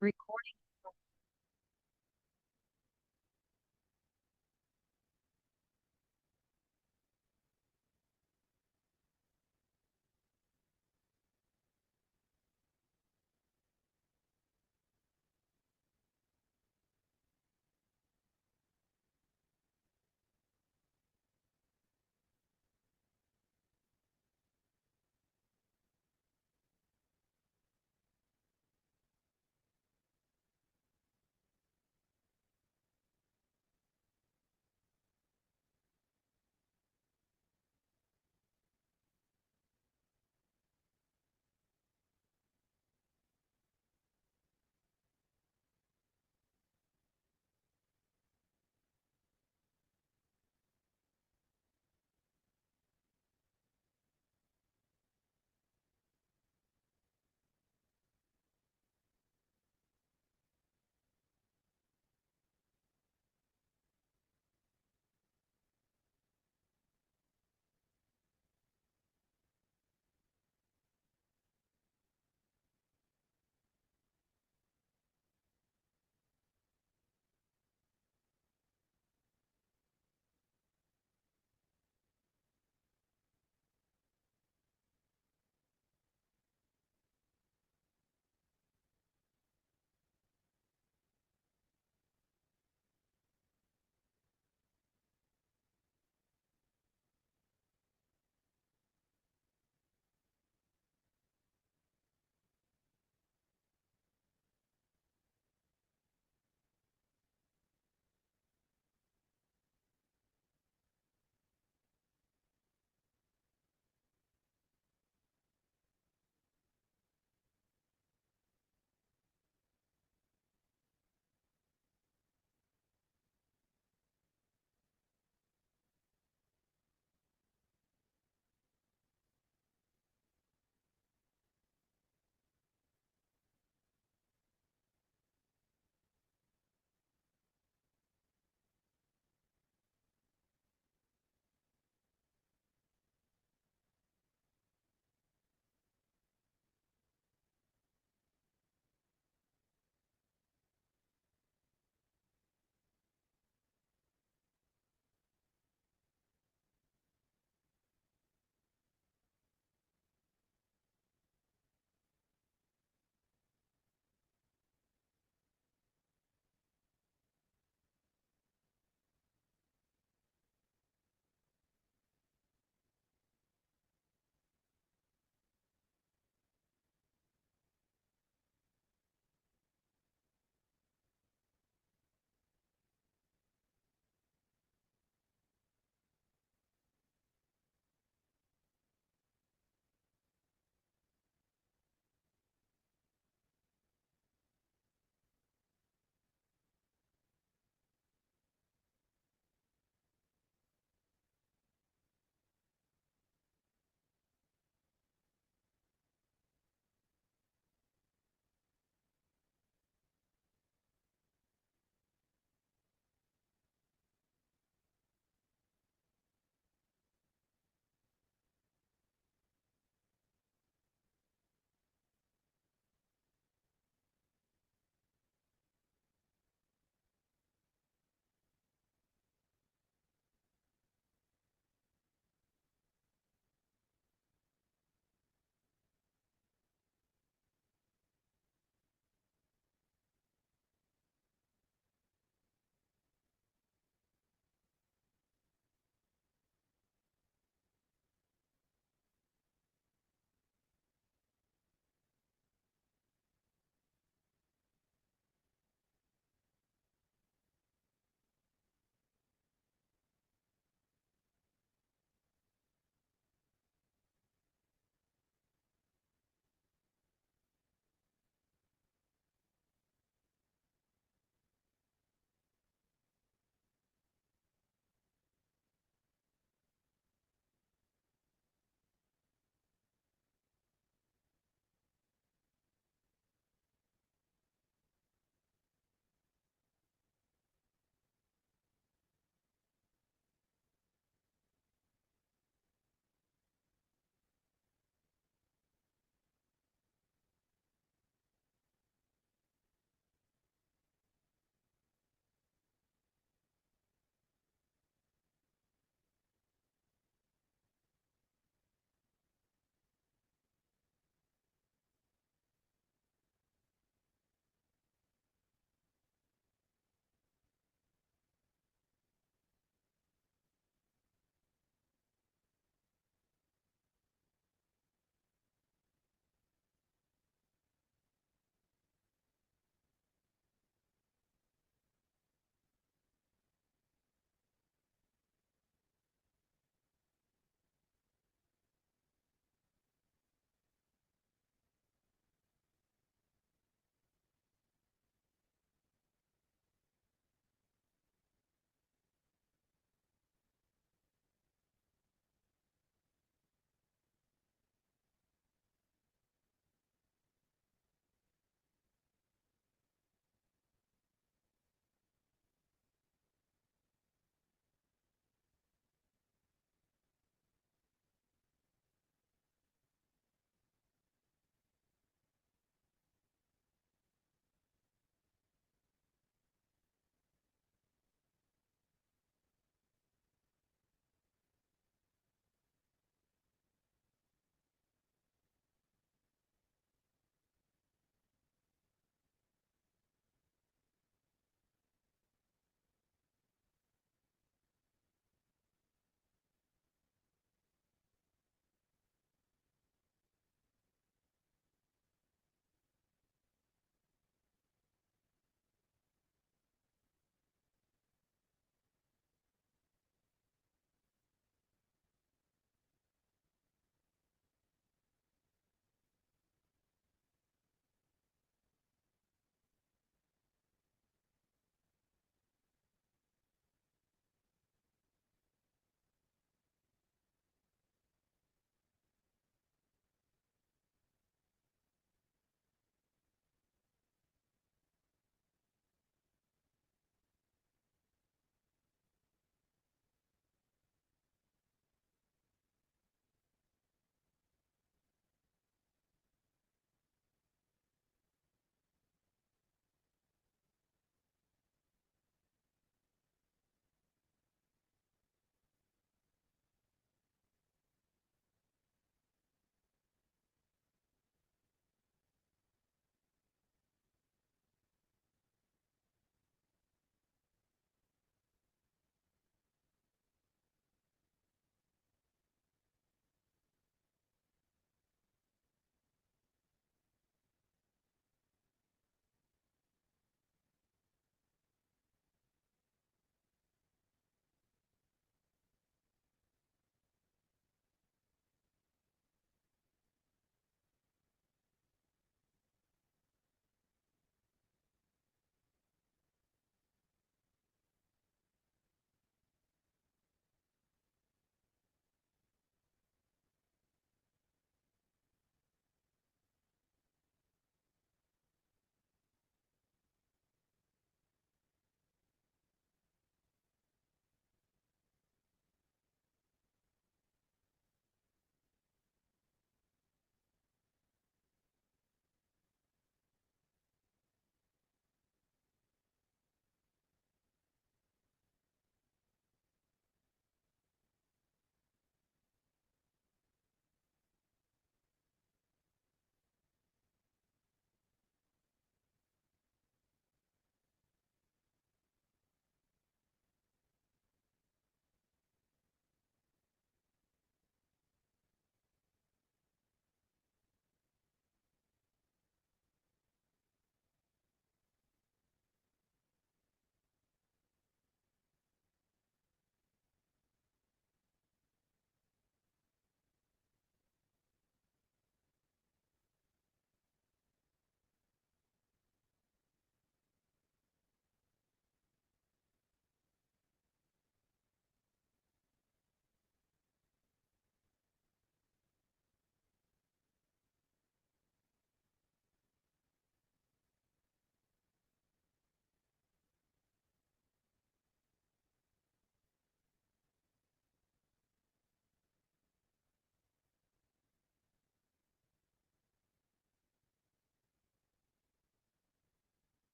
Recording.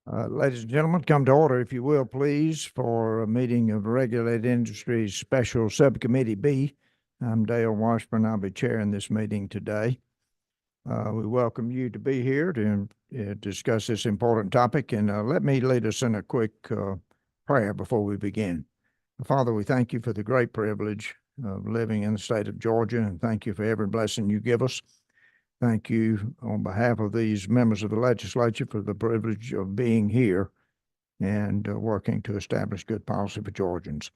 Ladies and gentlemen, come to order, if you will, please, for a meeting of Regulated Industries Special Subcommittee B. I'm Dale Washburn. I'll be chairing this meeting today. We welcome you to be here to discuss this important topic, and let me lead us in a quick prayer before we begin. Father, we thank you for the great privilege of living in the state of Georgia, and thank you for every blessing you give us. Thank you on behalf of these members of the legislature for the privilege of being here and working to establish good policy for Georgians.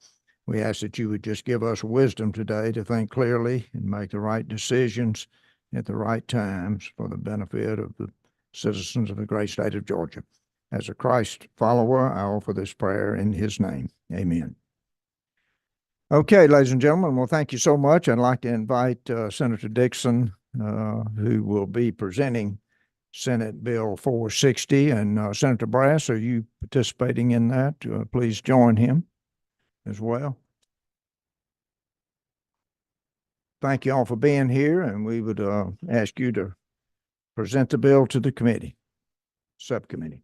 We ask that you would just give us wisdom today to think clearly and make the right decisions at the right times for the benefit of the citizens of the great state of Georgia. As a Christ follower, I offer this prayer in his name. Amen. Okay, ladies and gentlemen, well, thank you so much. I'd like to invite Senator Dixon, who will be presenting Senate Bill 460. And Senator Brass, are you participating in that? Please join him as well. Thank you all for being here, and we would ask you to present the bill to the committee, subcommittee.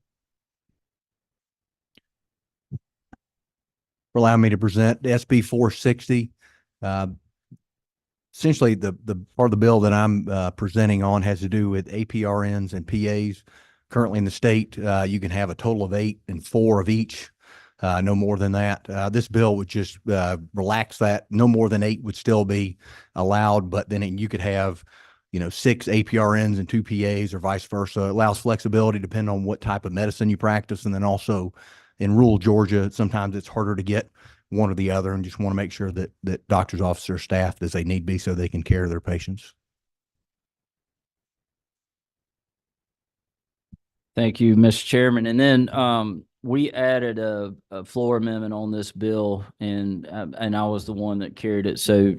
For allowing me to present SB 460. Essentially, the part of the bill that I'm presenting on has to do with APRNs and PAs. Currently in the state, you can have a total of 8 and 4 of each, no more than that. This bill would just relax that. No more than 8 would still be allowed, but then you could have, 6 APRNs and 2 PAs or vice versa. It allows flexibility depending on what type of medicine you practice. And then also in rural Georgia, sometimes it's harder to get one or the other, and just want to make sure that doctors, officers, staffed as they need be so they can care of their patients. Thank you, Mr. Chairman. And then we added a floor amendment on this bill, and I was the one that carried it. So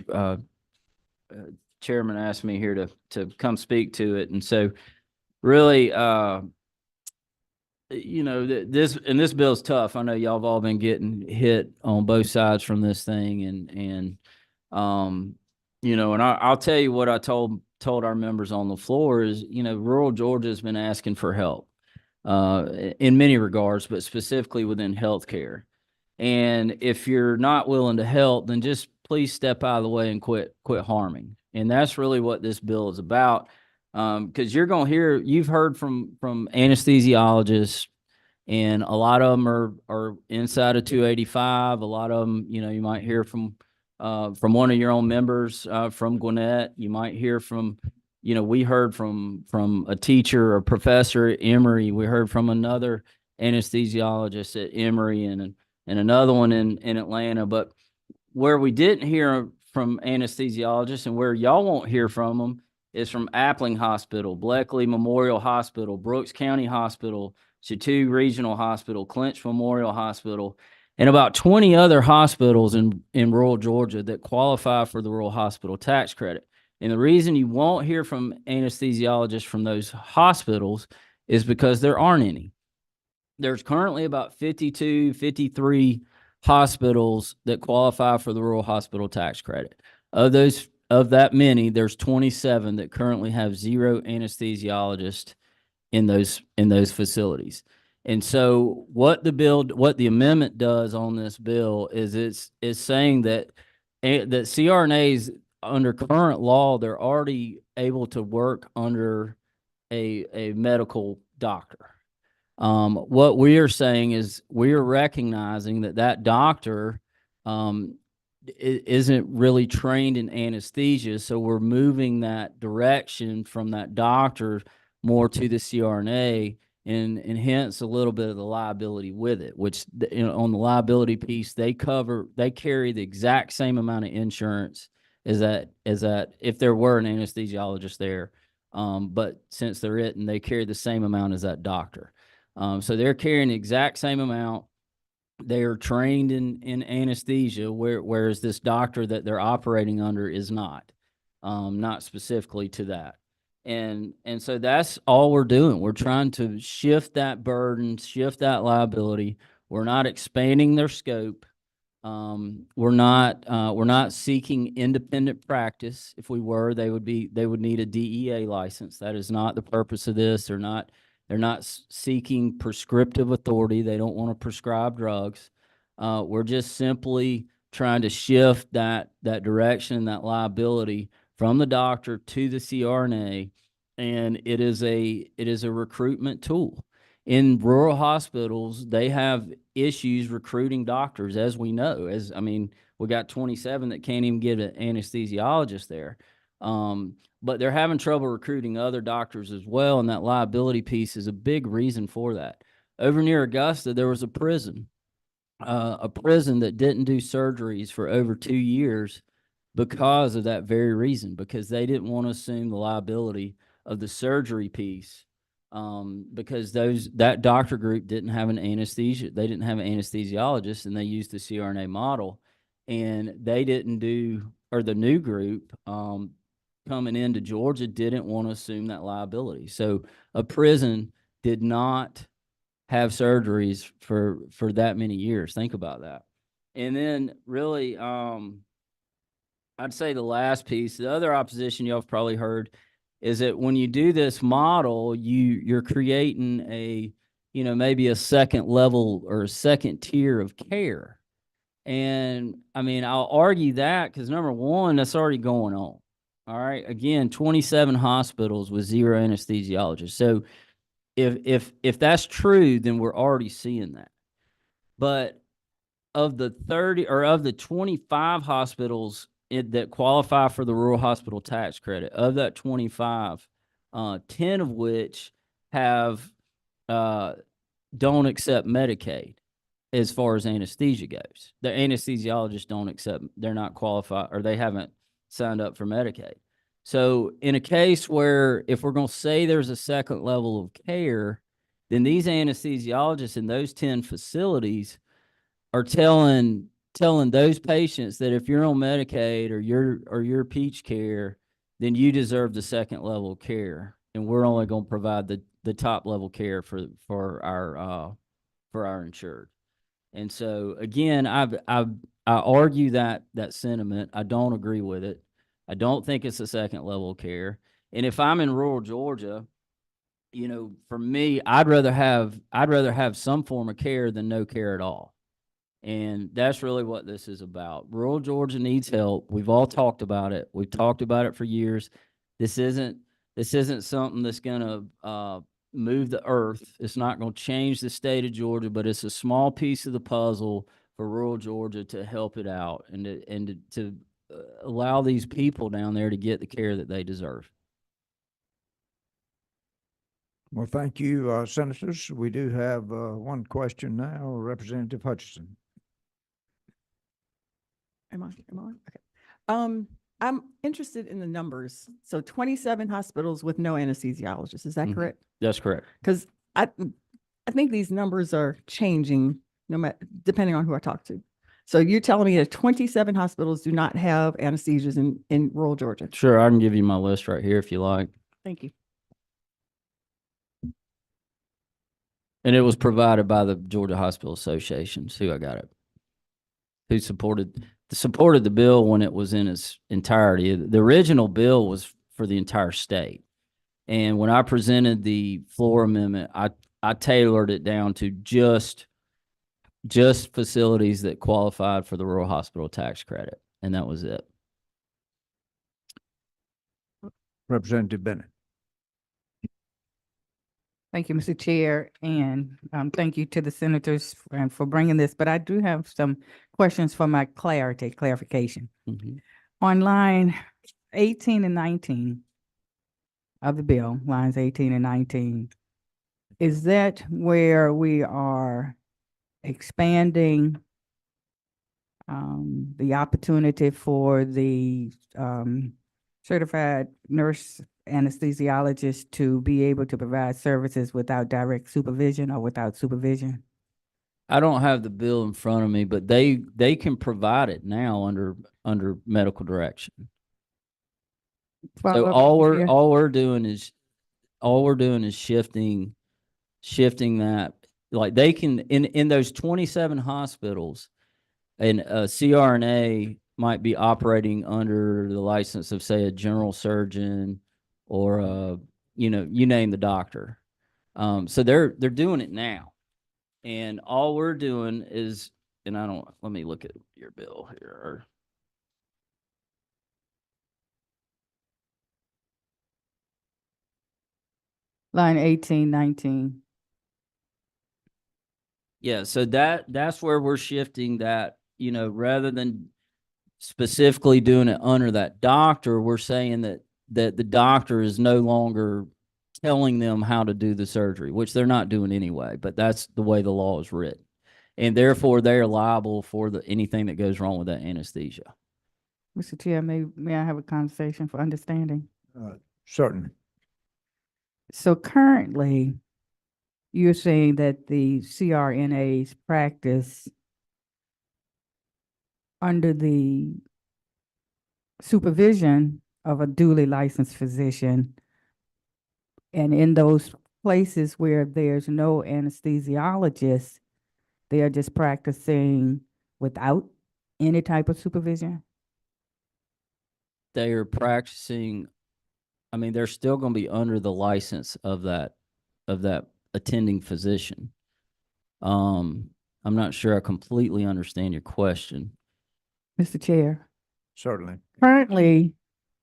Chairman asked me here to come speak to it. And so really, this bill is tough. I know y'all have all been getting hit on both sides from this thing, and I'll tell you what I told our members on the floor is, rural Georgia has been asking for help in many regards, but specifically within healthcare. And if you're not willing to help, then just please step out of the way and quit harming. And that's really what this bill is about. Because you've heard from anesthesiologists, and a lot of them are inside of 285. A lot of them, you might hear from one of your own members from Gwinnett. You might hear from, we heard from a teacher or professor at Emory. We heard from another anesthesiologist at Emory and another one in Atlanta. But where we didn't hear from anesthesiologists and where y'all won't hear from them is from Appling Hospital, Bleckley Memorial Hospital, Brooks County Hospital, Chattooga Regional Hospital, Clinch Memorial Hospital, and about 20 other hospitals in rural Georgia that qualify for the rural hospital tax credit. And the reason you won't hear from anesthesiologists from those hospitals is because there aren't any. There's currently about 52, 53 hospitals that qualify for the rural hospital tax credit. Of that many, there's 27 that currently have 0 anesthesiologists in those facilities. And so what the amendment does on this bill is it's saying that CRNAs under current law, they're already able to work under a medical doctor. What we are saying is we are recognizing that doctor isn't really trained in anesthesia, so we're moving that direction from that doctor more to the CRNA, and hence a little bit of the liability with it, which on the liability piece, they carry the exact same amount of insurance as that if there were an anesthesiologist there, but since there isn't, they carry the same amount as that doctor. So they're carrying the exact same amount. They are trained in anesthesia, whereas this doctor that they're operating under is not specifically to that. And so that's all we're doing. We're trying to shift that burden, shift that liability. We're not expanding their scope. We're not seeking independent practice. If we were, they would need a DEA license. That is not the purpose of this. They're not They're not seeking prescriptive authority. They don't want to prescribe drugs. We're just simply trying to shift that direction, that liability from the doctor to the CRNA, and it is a recruitment tool. In rural hospitals, they have issues recruiting doctors, as we know. We got 27 that can't even get an anesthesiologist there. But they're having trouble recruiting other doctors as well, and that liability piece is a big reason for that. Over near Augusta, there was a prison that didn't do surgeries for over 2 years because of that very reason, because they didn't want to assume the liability of the surgery piece, because that doctor group didn't have an anesthesia. They didn't have an anesthesiologist, and they used the CRNA model, and they didn't do, or the new group coming into Georgia didn't want to assume that liability. So a prison did not have surgeries for that many years. Think about that. And then really, I'd say the last piece, the other opposition y'all have probably heard, is that when you do this model, you're creating maybe a second level or a second tier of care. And I'll argue that because number one, that's already going on. All right. Again, 27 hospitals with 0 anesthesiologists. So if that's true, then we're already seeing that. But of the 30 or of the 25 hospitals that qualify for the rural hospital tax credit, of that 25, 10 of which have don't accept Medicaid as far as anesthesia goes. The anesthesiologists don't accept, they're not qualified, or they haven't signed up for Medicaid. So in a case where if we're going to say there's a second level of care, then these anesthesiologists in those 10 facilities are telling those patients that if you're on Medicaid or you're Peach Care, then you deserve the second level of care, and we're only going to provide the top level care for our insured. And so again, I argue that sentiment. I don't agree with it. I don't think it's a second level of care. And if I'm in rural Georgia, for me, I'd rather have some form of care than no care at all. And that's really what this is about. Rural Georgia needs help. We've all talked about it. We've talked about it for years. This isn't something that's going to move the earth. It's not going to change the state of Georgia, but it's a small piece of the puzzle for rural Georgia to help it out and to allow these people down there to get the care that they deserve. Well, thank you, Senators. We do have one question now, Representative Hutchinson. Am I? Okay. I'm interested in the numbers. So 27 hospitals with no anesthesiologist. Is that correct? That's correct. Because I think these numbers are changing depending on who I talk to. So you're telling me that 27 hospitals do not have anesthesias in rural Georgia? Sure, I can give you my list right here if you like. Thank you. And it was provided by the Georgia Hospital Association, who I got it, who supported the bill when it was in its entirety. The original bill was for the entire state. And when I presented the floor amendment, I tailored it down to just facilities that qualified for the rural hospital tax credit. And that was it. Representative Bennett. Thank you, Mr. Chair, and thank you to the senators for bringing this. But I do have some questions for my clarification. Mm-hmm. On line 18 and 19 of the bill, lines 18 and 19, is that where we are expanding the opportunity for the certified nurse anesthesiologist to be able to provide services without direct supervision or without supervision? I don't have the bill in front of me, but they can provide it now under medical direction. So all we're doing is shifting that. Like they can in those 27 hospitals, and a CRNA might be operating under the license of, say, a general surgeon or you name the doctor. So they're doing it now. And all we're doing is, and let me look at your bill here. Line 18, 19. Yeah, so that's where we're shifting that, rather than specifically doing it under that doctor, we're saying that the doctor is no longer telling them how to do the surgery, which they're not doing anyway, but that's the way the law is written. And therefore they are liable for anything that goes wrong with that anesthesia. Mr. Chair, may I have a conversation for understanding? Certainly. So currently, you're saying that the CRNAs practice under the supervision of a duly licensed physician, and in those places where there's no anesthesiologist, they are just practicing without any type of supervision? They are practicing, they're still going to be under the license of that attending physician. I'm not sure I completely understand your question. Mr. Chair, Certainly. currently,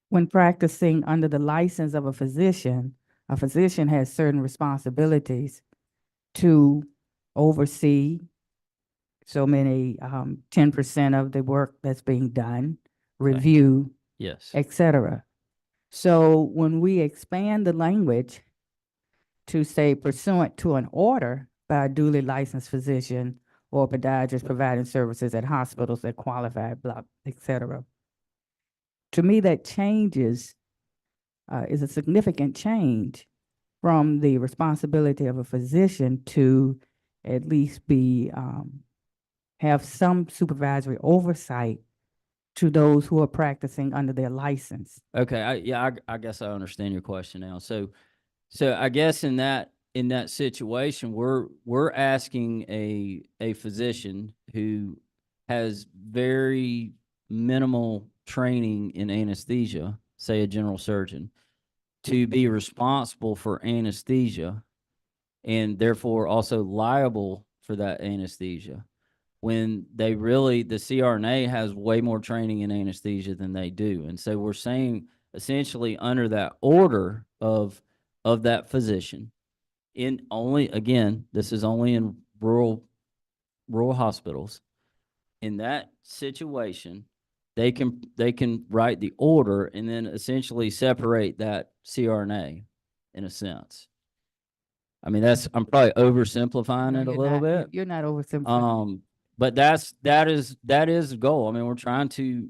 when practicing under the license of a physician has certain responsibilities to oversee so many 10% of the work that's being done, review, Yes. etc. So when we expand the language to say pursuant to an order by a duly licensed physician or podiatrist providing services at hospitals that qualify, blah, etc. To me, that changes, is a significant change from the responsibility of a physician to at least have some supervisory oversight to those who are practicing under their license. Okay. I guess I understand your question now. So I guess in that situation, we're asking a physician who has very minimal training in anesthesia, say a general surgeon, to be responsible for anesthesia and therefore also liable for that anesthesia, when the CRNA has way more training in anesthesia than they do. And so we're saying essentially under that order of that physician, this is only in rural hospitals. In that situation, they can write the order and then essentially separate that CRNA in a sense. I'm probably oversimplifying it a little bit. You're not oversimplifying. But that is the goal. We're trying to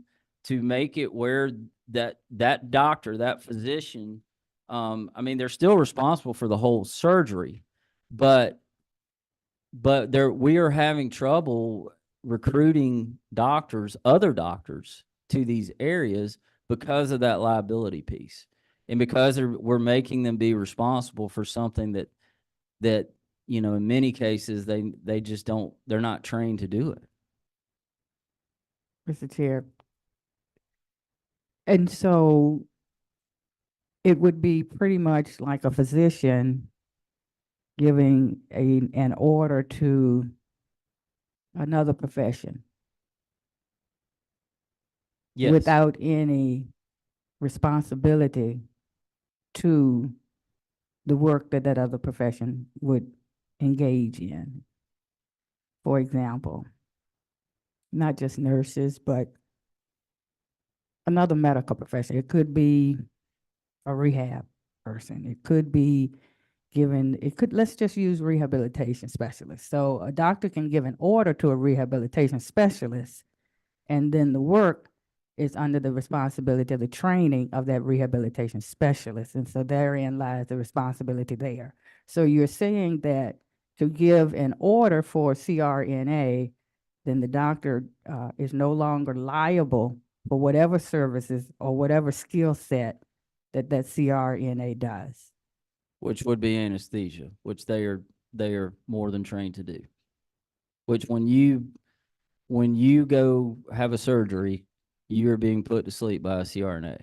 make it where that doctor, that physician, they're still responsible for the whole surgery, but we are having trouble recruiting other doctors to these areas because of that liability piece. And because we're making them be responsible for something that in many cases, they just they're not trained to do it. Mr. Chair. And so it would be pretty much like a physician giving an order to another profession Yes. without any responsibility to the work that other profession would engage in. For example, not just nurses, but another medical profession. It could be a rehab person. It could be let's just use rehabilitation specialist. So a doctor can give an order to a rehabilitation specialist, and then the work is under the responsibility of the training of that rehabilitation specialist. And so therein lies the responsibility there. So you're saying that to give an order for CRNA, then the doctor is no longer liable for whatever services or whatever skill set that CRNA does. Which would be anesthesia, which they are more than trained to do. Which when you go have a surgery, you're being put to sleep by a CRNA.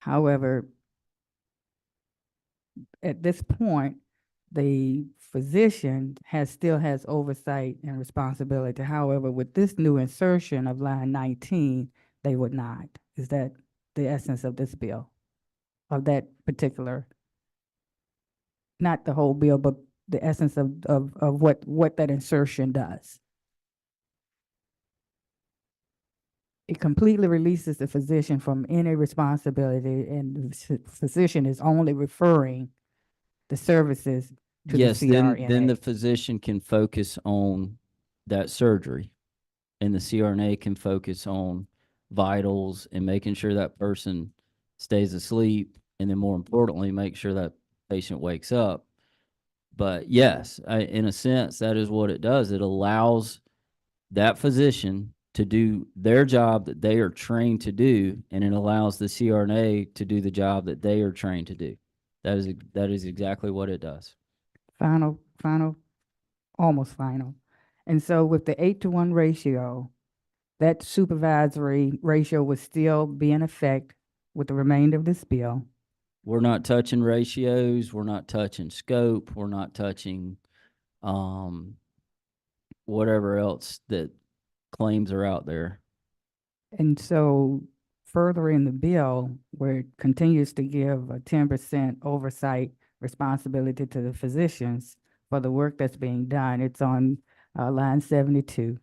However, at this point, the physician still has oversight and responsibility. However, with this new insertion of line 19, they would not. Is that the essence of this bill? Of that particular, not the whole bill, but the essence of what that insertion does? It completely releases the physician from any responsibility, and the physician is only referring the services to the Yes, then the CRNA. physician can focus on that surgery, and the CRNA can focus on vitals and making sure that person stays asleep, and then more importantly, make sure that patient wakes up. But yes, in a sense, that is what it does. It allows that physician to do their job that they are trained to do, and it allows the CRNA to do the job that they are trained to do. That is exactly what it does. Final, almost final. And so with the 8-to-1 ratio, that supervisory ratio would still be in effect with the remainder of this bill. We're not touching ratios. We're not touching scope. We're not touching whatever else that claims are out there. And so further in the bill, where it continues to give a 10% oversight responsibility to the physicians for the work that's being done, it's on line 72.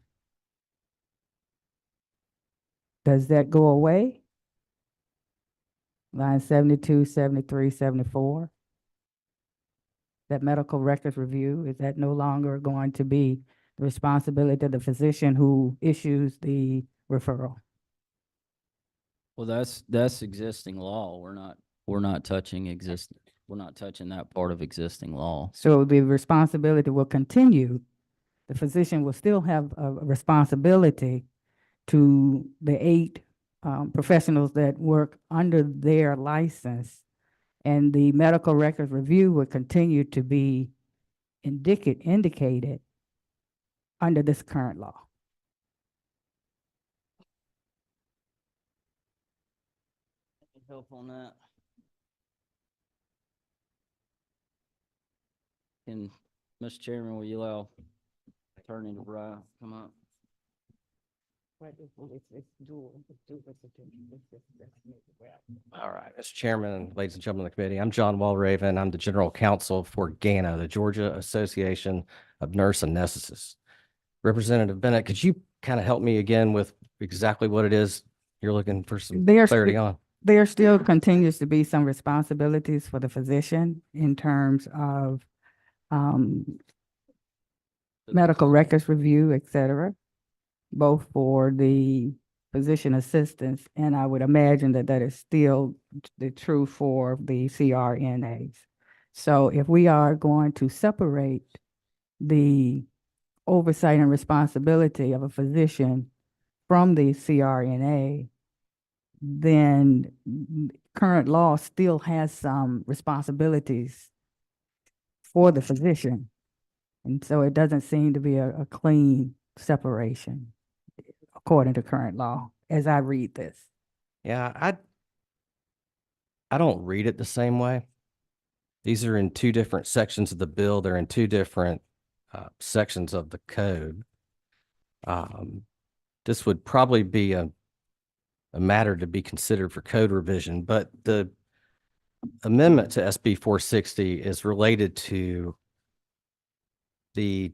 Does that go away? Line 72, 73, 74? That medical records review, is that no longer going to be the responsibility of the physician who issues the referral? Well, that's existing law. We're not touching that part of existing law. So the responsibility will continue. The physician will still have a responsibility to the 8 professionals that work under their license, and the medical records review will continue to be indicated under this current law. Help on that? And Mr. Chairman, will you allow Attorney DeVry come up? All right, Mr. Chairman, and ladies and gentlemen of the committee, I'm John Walraven. I'm the General Counsel for GANA, the Georgia Association of Nurse Anesthetists. Representative Bennett, could you kind of help me again with exactly what it is you're looking for some clarity on? There still continues to be some responsibilities for the physician in terms of medical records review, et cetera, both for the physician assistants, and I would imagine that that is still the true for the CRNAs. So if we are going to separate the oversight and responsibility of a physician from the CRNA, then current law still has some responsibilities for the physician. And so it doesn't seem to be a clean separation according to current law as I read this. Yeah, I don't read it the same way. These are in 2 different sections of the bill. They're in 2 different sections of the code. This would probably be a matter to be considered for code revision, but the amendment to SB 460 is related to the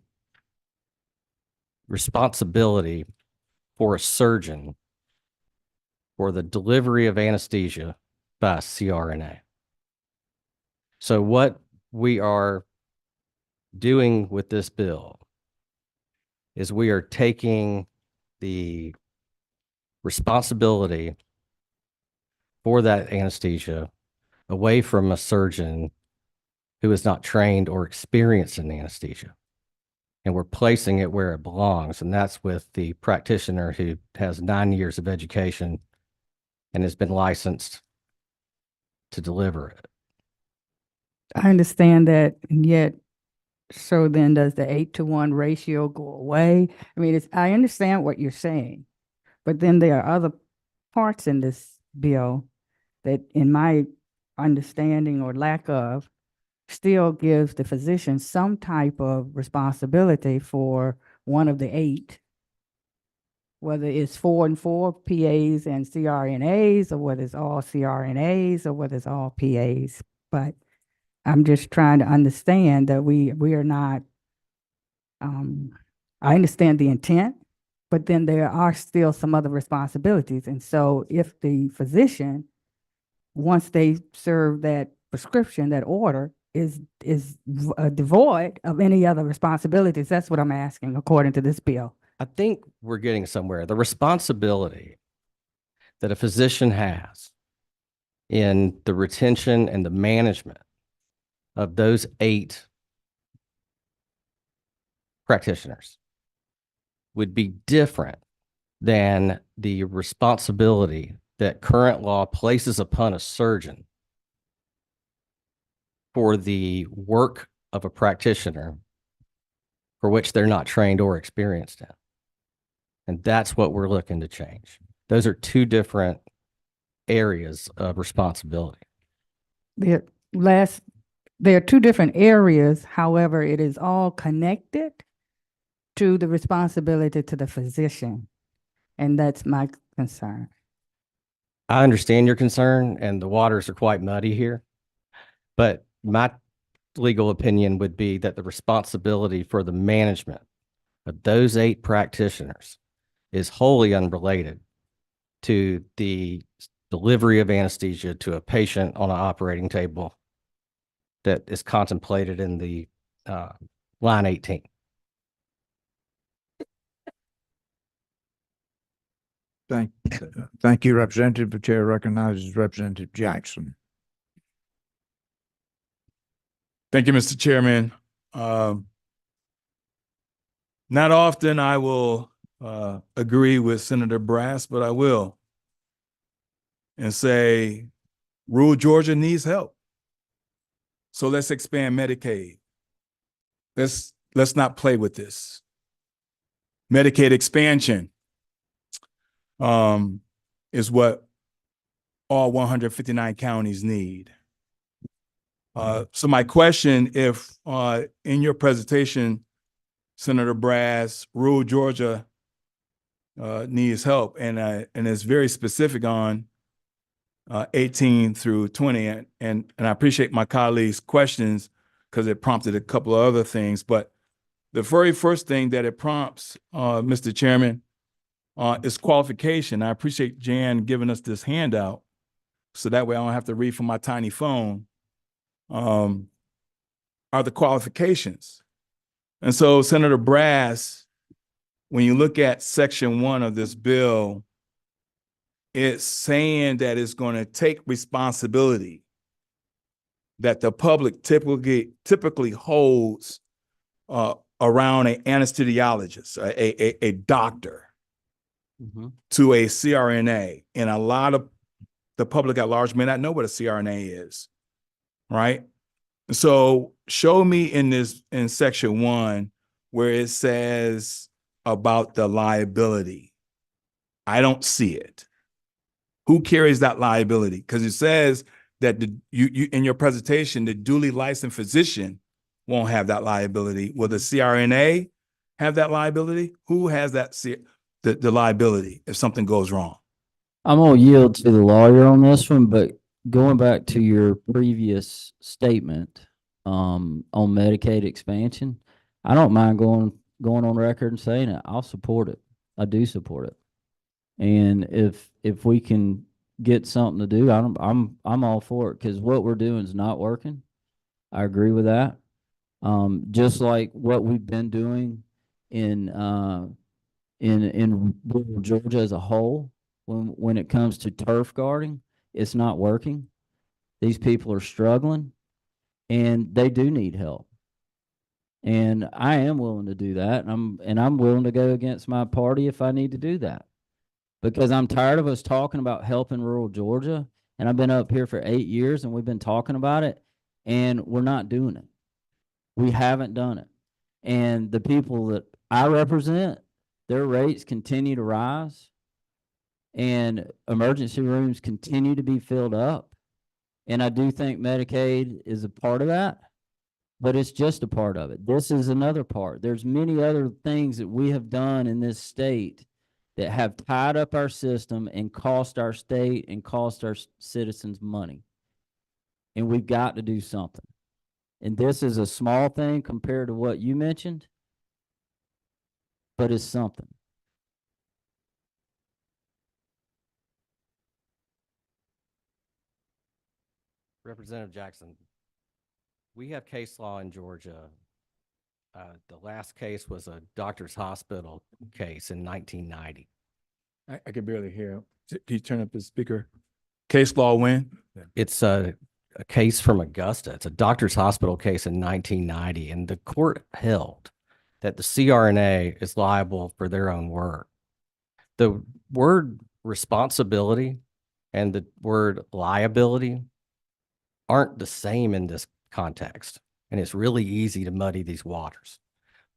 responsibility for a surgeon for the delivery of anesthesia by a CRNA. So what we are doing with this bill is we are taking the responsibility for that anesthesia away from a surgeon who is not trained or experienced in anesthesia. And we're placing it where it belongs. And that's with the practitioner who has 9 years of education and has been licensed to deliver it. I understand that, and yet, so then does the 8-to-1 ratio go away? I mean, I understand what you're saying, but then there are other parts in this bill that, in my understanding or lack of, still gives the physician some type of responsibility for one of the 8, whether it's 4 and 4 PAs and CRNAs, or whether it's all CRNAs, or whether it's all PAs. But I'm just trying to understand that we are not, I understand the intent, but then there are still some other responsibilities. And so if the physician, once they serve that prescription, that order is devoid of any other responsibilities, that's what I'm asking according to this bill. I think we're getting somewhere. The responsibility that a physician has in the retention and the management of those 8 practitioners would be different than the responsibility that current law places upon a surgeon for the work of a practitioner for which they're not trained or experienced in. And that's what we're looking to change. Those are 2 different areas of responsibility. There are 2 different areas, however, it is all connected to the responsibility to the physician. And that's my concern. I understand your concern, and the waters are quite muddy here. But my legal opinion would be that the responsibility for the management of those 8 practitioners is wholly unrelated to the delivery of anesthesia to a patient on an operating table that is contemplated in the line 18. Thank you, Representative. The chair recognizes Representative Jackson. Thank you, Mr. Chairman. Not often I will agree with Senator Brass, but I will, and say rural Georgia needs help. So let's expand Medicaid. Let's not play with this. Medicaid expansion is what all 159 counties need. So my question, if in your presentation, Senator Brass, rural Georgia needs help, and it's very specific on 18 through 20, and I appreciate my colleagues' questions because it prompted a couple of other things. But the very first thing that it prompts, Mr. Chairman, is qualification. I appreciate Jan giving us this handout, so that way I don't have to read from my tiny phone. Are the qualifications. And so, Senator Brass, when you look at Section 1 of this bill, it's saying that it's going to take responsibility that the public typically holds around an anesthesiologist, a doctor, to a CRNA. And a lot of the public at large may not know what a CRNA is, right? So show me in Section 1 where it says about the liability. I don't see it. Who carries that liability? Because it says that you in your presentation, the duly licensed physician won't have that liability. Will the CRNA have that liability? Who has that the liability if something goes wrong? I'm gonna yield to the lawyer on this one, but going back to your previous statement, on Medicaid expansion, I don't mind going on record and saying it. I'll support it. I do support it. And if we can get something to do, I'm all for it, because what we're doing is not working. I agree with that. Just like what we've been doing in rural Georgia as a whole, when it comes to turf guarding, it's not working. These people are struggling, and they do need help. And I am willing to do that, and I'm willing to go against my party if I need to do that, because I'm tired of us talking about helping rural Georgia. And I've been up here for 8 years, and we've been talking about it, and we're not doing it. We haven't done it. And the people that I represent, their rates continue to rise, and emergency rooms continue to be filled up. And I do think Medicaid is a part of that. but it's just a part of it. This is another part. There's many other things that we have done in this state that have tied up our system and cost our state and cost our citizens money. And we've got to do something. And this is a small thing compared to what you mentioned, but it's something. Representative Jackson, we have case law in Georgia. The last case was a doctor's hospital case in 1990. I can barely hear. Can you turn up the speaker? Case law when? It's a case from Augusta. It's a doctor's hospital case in 1990, and the court held that the CRNA is liable for their own work. The word responsibility and the word liability aren't the same in this context, and it's really easy to muddy these waters.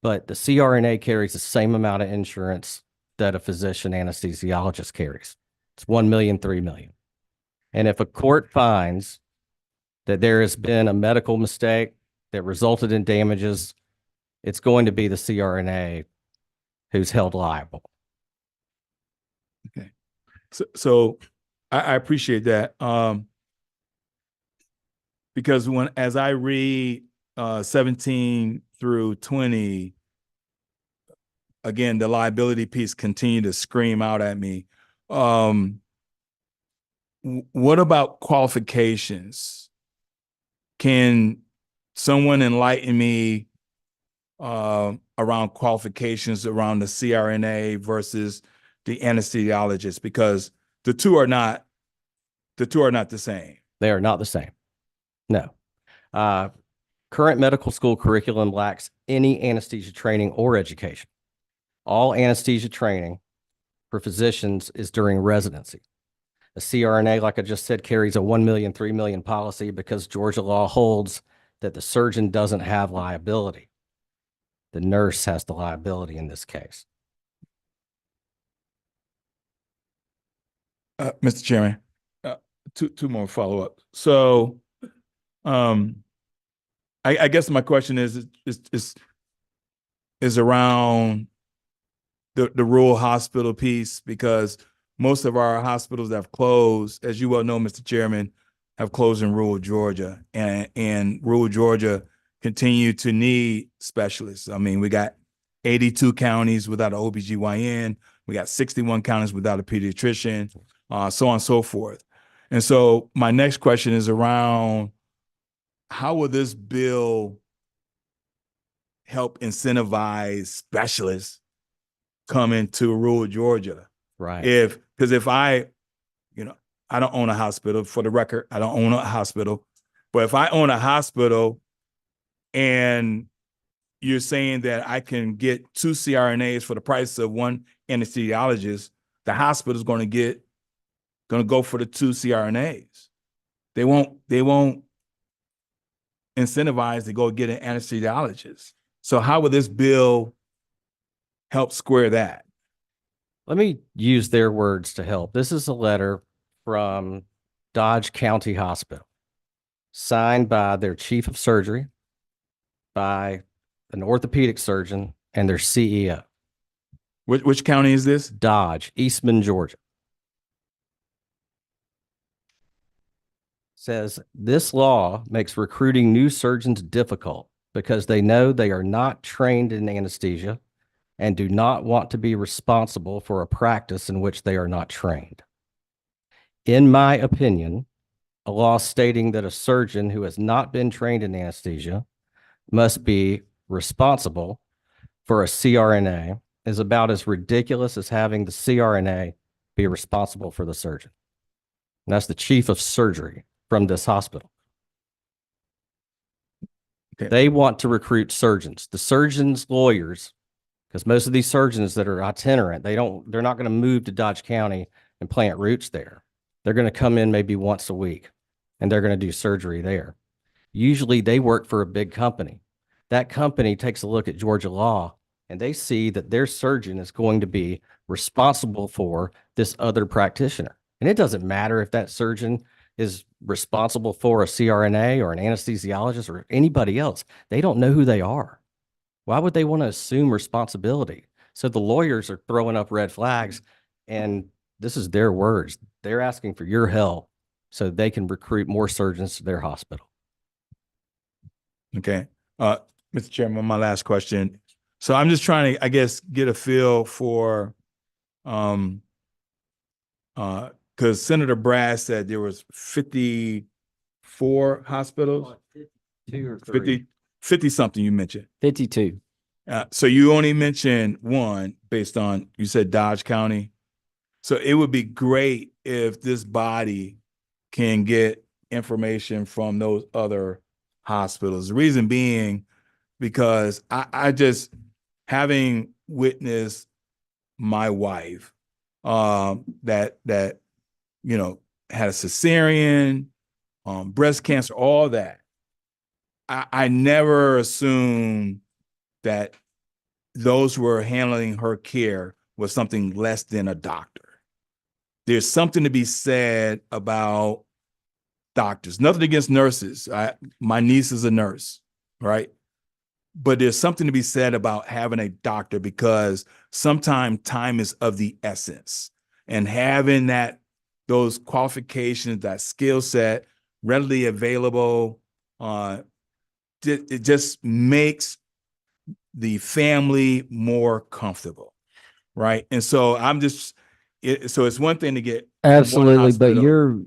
But the CRNA carries the same amount of insurance that a physician anesthesiologist carries. It's 1 million, 3 million. And if a court finds that there has been a medical mistake that resulted in damages, it's going to be the CRNA who's held liable. So I appreciate that. Because as I read 17 through 20, again, the liability piece continued to scream out at me. What about qualifications? Can someone enlighten me around qualifications around the CRNA versus the anesthesiologist? Because the two are not the same. They are not the same. No. Current medical school curriculum lacks any anesthesia training or education. All anesthesia training for physicians is during residency. A CRNA, like I just said, carries a 1 million, 3 million policy because Georgia law holds that the surgeon doesn't have liability. The nurse has the liability in this case. Mr. Chairman, two more follow-ups. So, I guess my question is around the rural hospital piece, because most of our hospitals have closed, as you well know, Mr. Chairman, have closed in rural Georgia, and rural Georgia continue to need specialists. I mean, we got 82 counties without an OBGYN. We got 61 counties without a pediatrician, so on and so forth. And so my next question is around, how will this bill help incentivize specialists coming to rural Georgia? Right. Because if I don't own a hospital, for the record, I don't own a hospital, but if I own a hospital and you're saying that I can get 2 CRNAs for the price of 1 anesthesiologist, the hospital is going to go for the 2 CRNAs. They won't incentivize to go get an anesthesiologist. So how will this bill help square that? Let me use their words to help. This is a letter from Dodge County Hospital, signed by their chief of surgery, by an orthopedic surgeon, and their CEO. Which county is this? Dodge, Eastman, Georgia. Says this law makes recruiting new surgeons difficult because they know they are not trained in anesthesia and do not want to be responsible for a practice in which they are not trained. In my opinion, a law stating that a surgeon who has not been trained in anesthesia must be responsible for a CRNA is about as ridiculous as having the CRNA be responsible for the surgeon. And that's the chief of surgery from this hospital. Okay. They want to recruit surgeons. The surgeons' lawyers, because most of these surgeons that are itinerant, they're not going to move to Dodge County and plant roots there. They're going to come in maybe once a week and they're going to do surgery there. Usually they work for a big company. That company takes a look at Georgia law and they see that their surgeon is going to be responsible for this other practitioner. And it doesn't matter if that surgeon is responsible for a CRNA or an anesthesiologist or anybody else. They don't know who they are. Why would they want to assume responsibility? So the lawyers are throwing up red flags, and this is their words. They're asking for your help so they can recruit more surgeons to their hospital. Okay. Mr. Chairman, my last question. So I'm just trying to, I guess, get a feel for, because Senator Brad said there was 54 hospitals, 2 or 3. 50 something you mentioned. 52. So you only mentioned one based on, you said Dodge County. So it would be great if this body can get information from those other hospitals. The reason being, because I just, having witnessed my wife, that, you know, had a cesarean, breast cancer, all that. I never assumed that those who were handling her care was something less than a doctor. There's something to be said about doctors. Nothing against nurses. My niece is a nurse, right? But there's something to be said about having a doctor, because sometimes time is of the essence, and having those qualifications, that skill set readily available, it just makes the family more comfortable, right? And so so it's one thing to get one Absolutely, but hospital-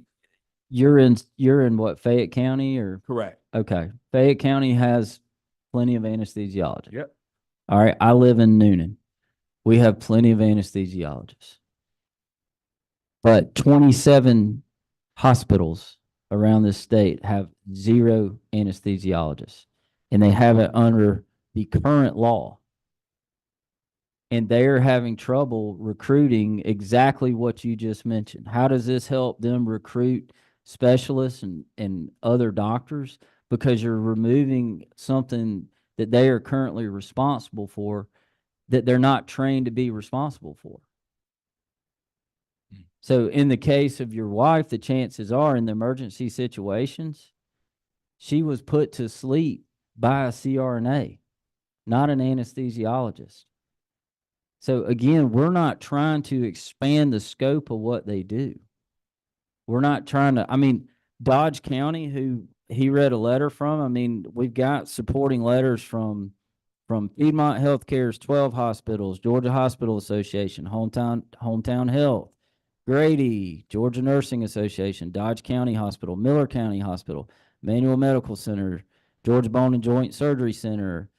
you're in what, Fayette County or? correct. Okay. Fayette County has plenty of anesthesiologists. Yep. All right. I live in Noonan. We have plenty of anesthesiologists. But 27 hospitals around this state have 0 anesthesiologists, and they have it under the current law. And they're having trouble recruiting exactly what you just mentioned. How does this help them recruit specialists and other doctors? Because you're removing something that they are currently responsible for, that they're not trained to be responsible for. So in the case of your wife, the chances are, in the emergency situations, she was put to sleep by a CRNA, not an anesthesiologist. So again, we're not trying to expand the scope of what they do. We're not trying to, I mean, Dodge County, who he read a letter from, I mean, we've got supporting letters from Piedmont Healthcare's 12 hospitals, Georgia Hospital Association, Hometown Health, Grady, Georgia Nursing Association, Dodge County Hospital, Miller County Hospital, Manual Medical Center, Georgia Bone and Joint Surgery Center,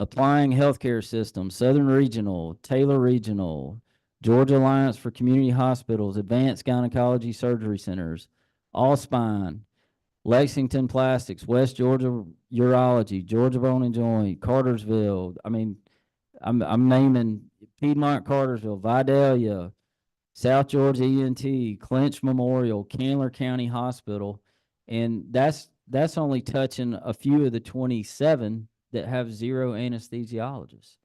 Applying Healthcare System, Southern Regional, Taylor Regional, Georgia Alliance for Community Hospitals, Advanced Gynecology Surgery Centers, Allspine, Lexington Plastics, West Georgia Urology, Georgia Bone and Joint, Cartersville. I mean, I'm naming Piedmont Cartersville, Vidalia, South Georgia ENT, Clinch Memorial, Candler County Hospital, and that's only touching a few of the 27 that have 0 anesthesiologists.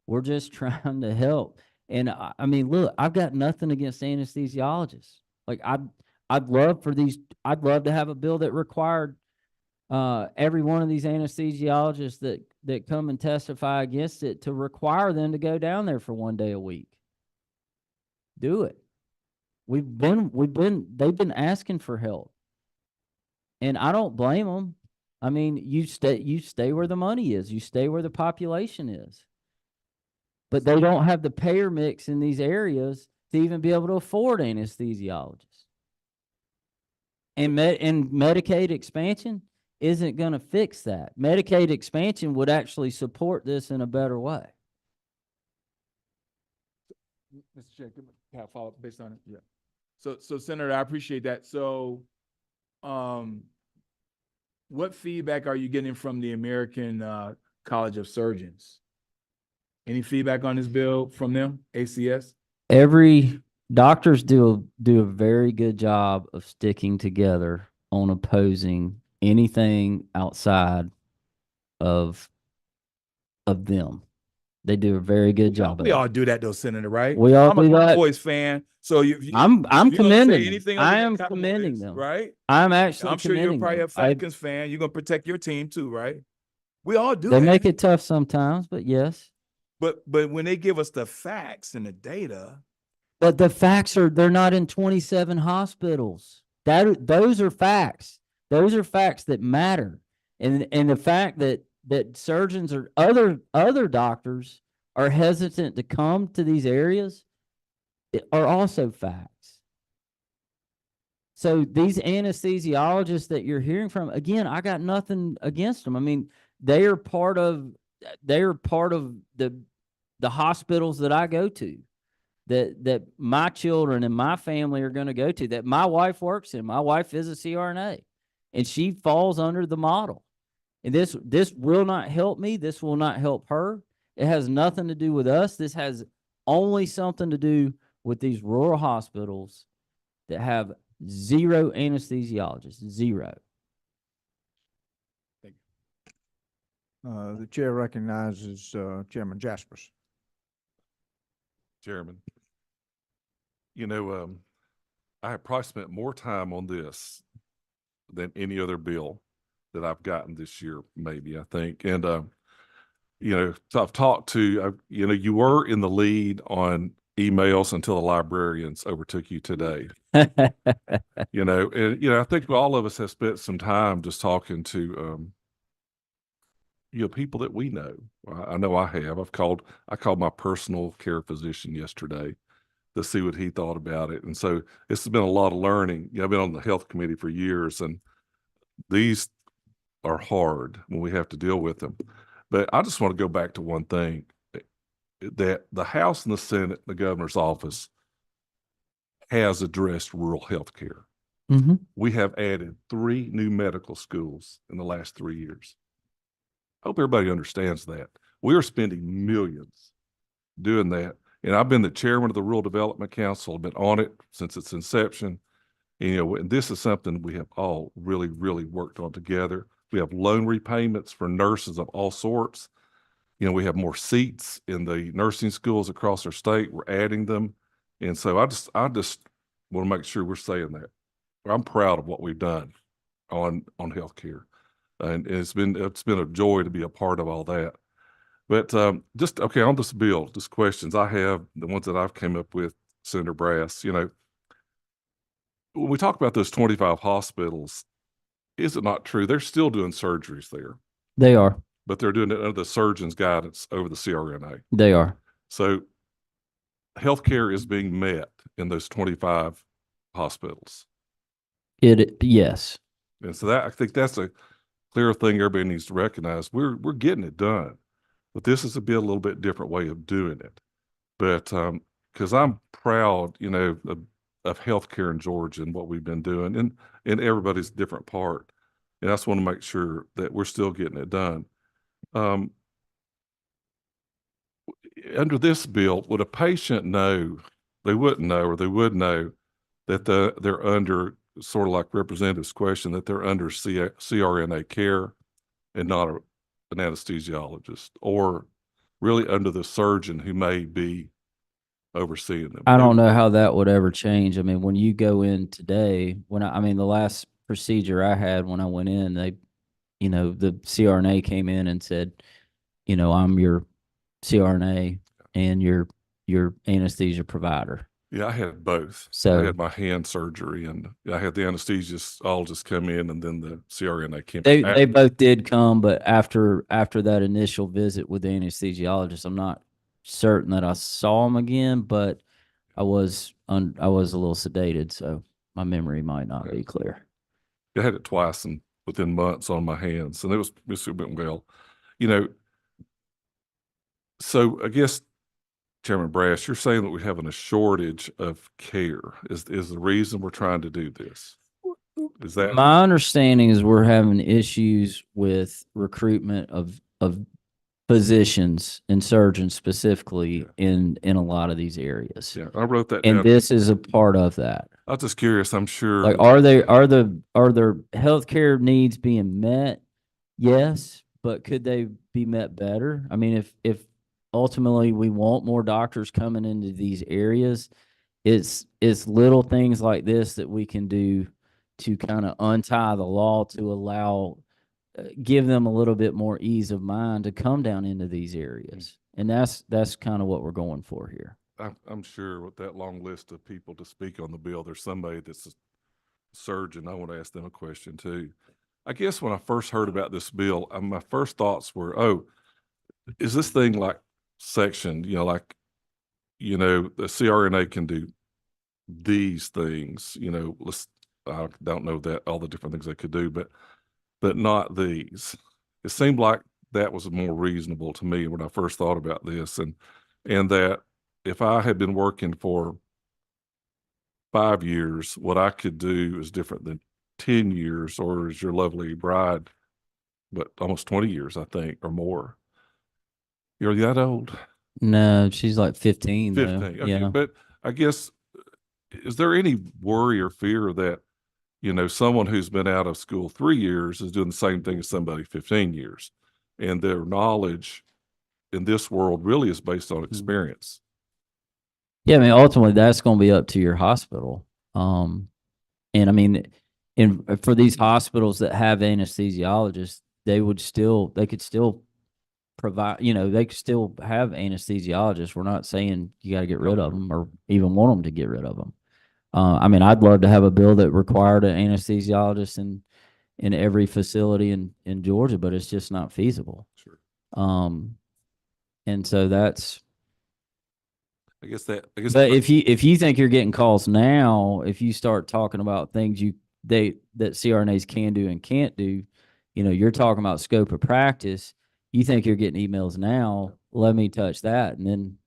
We're just trying to help. And I mean, look, I've got nothing against anesthesiologists. Like I'd love to have a bill that required every one of these anesthesiologists that come and testify against it, to require them to go down there for 1 day a week. Do it. They've been asking for help. And I don't blame them. I mean, you stay where the money is. You stay where the population is. But they don't have the payer mix in these areas to even be able to afford anesthesiologists. And Medicaid expansion isn't going to fix that. Medicaid expansion would actually support this in a better way. Mr. Chair, can I have a follow-up based on it? Yeah. So Senator, I appreciate that. So, what feedback are you getting from the American College of Surgeons? Any feedback on this bill from them, ACS? Every doctors do a very good job of sticking together on opposing anything outside of them. They do a very good job of We that. all do that though, Senator, right? We all I'm a do that. Cowboys fan, so you I'm you gonna say commending them. anything other I than am Cowboys, commending them. right? I'm actually I'm sure you're commending probably a them. I- Falcons fan. You're gonna protect your team too, right? We all do They that. make it tough sometimes, but yes. But when they give us the facts and the data, But the facts are, they're not in 27 hospitals. Those are facts. Those are facts that matter. And the fact that surgeons or other doctors are hesitant to come to these areas are also facts. So these anesthesiologists that you're hearing from, again, I got nothing against them. I mean, they are part of the hospitals that I go to, that my children and my family are going to go to, that my wife works in. My wife is a CRNA, and she falls under the model. And this will not help me. This will not help her. It has nothing to do with us. This has only something to do with these rural hospitals that have zero anesthesiologists, zero. The chair recognizes Chairman Jaspers. Chairman, I have probably spent more time on this than any other bill that I've gotten this year, maybe, I think. And, so I've talked to, you were in the lead on emails until the librarians overtook you today. And, I think all of us have spent some time just talking to, people that we know. I know I have. I called my personal care physician yesterday to see what he thought about it. And so it's been a lot of learning. I've been on the health committee for years, and these are hard when we have to deal with them. But I just want to go back to one thing, that the House and the Senate, the governor's office has addressed rural health care. Mm-hmm. We have added 3 new medical schools in the last 3 years. I hope everybody understands that. We are spending millions doing that. And I've been the chairman of the Rural Development Council. I've been on it since its inception. And this is something we have all really, really worked on together. We have loan repayments for nurses of all sorts. We have more seats in the nursing schools across our state. We're adding them. And so I just want to make sure we're saying that. I'm proud of what we've done on healthcare. And it's been a joy to be a part of all that. But on this bill, just questions I have, the ones that I've came up with, Senator Brass, when we talk about those 25 hospitals, is it not true? They're still doing surgeries there, They are. but they're doing it under the surgeon's guidance over the CRNA. They are. So healthcare is being met in those 25 hospitals. Yes. And so I think that's a clear thing everybody needs to recognize. We're getting it done, but this is a little bit different way of doing it. But because I'm proud, of healthcare in Georgia and what we've been doing, and in everybody's different part. And I just want to make sure that we're still getting it done. Under this bill, would a patient know, they wouldn't know, or they would know that they're under, sort of like Representative's question, that they're under CRNA care and not an anesthesiologist, or really under the surgeon who may be overseeing them? I don't know how that would ever change. I mean, when you go in today, the last procedure I had when I went in, they, the CRNA came in and said, I'm your CRNA and your anesthesia provider. Yeah, I had both. So I had my hand surgery, and I had the anesthesiologist all just come in, and then the CRNA came. they both did come, but after that initial visit with the anesthesiologist, I'm not certain that I saw him again, but I was a little sedated, so my memory might not be clear. I had it twice and within months on my hands, and it went well. So I guess, Chairman Brass, you're saying that we're having a shortage of care is the reason we're trying to do this. Is that My understanding is we're having issues with recruitment of physicians and surgeons specifically in a lot of these areas. Yeah, I wrote that And down. this is a part of that. I was just curious. I'm sure. Like, are their healthcare needs being met? Yes, but could they be met better? I mean, if ultimately we want more doctors coming into these areas. It's little things like this that we can do to kind of untie the law to allow, give them a little bit more ease of mind to come down into these areas. And that's kind of what we're going for here. I'm sure with that long list of people to speak on the bill, there's somebody that's a surgeon. I want to ask them a question too. I guess when I first heard about this bill, my first thoughts were, oh, is this thing like sectioned, like, the CRNA can do these things, I don't know that all the different things they could do, but not these. It seemed like that was more reasonable to me when I first thought about this, and that if I had been working for 5 years, what I could do is different than 10 years, or as your lovely bride, but almost 20 years, I think, or more. You're that old? No, she's like 15 though. 15. Okay. Yeah. But I guess, is there any worry or fear that, someone who's been out of school 3 years is doing the same thing as somebody 15 years, and their knowledge in this world really is based on experience? Yeah, I mean, ultimately, that's going to be up to your hospital. And I mean, for these hospitals that have anesthesiologists, they could still provide, they could still have anesthesiologists. We're not saying you got to get rid of them or even want them to get rid of them. I mean, I'd love to have a bill that required an anesthesiologist in every facility in Georgia, but it's just not feasible. Sure. And so that's. But If you think you're getting calls now, if you start talking about things that CRNAs can do and can't do, you're talking about scope of practice. You think you're getting emails now, let me touch that, and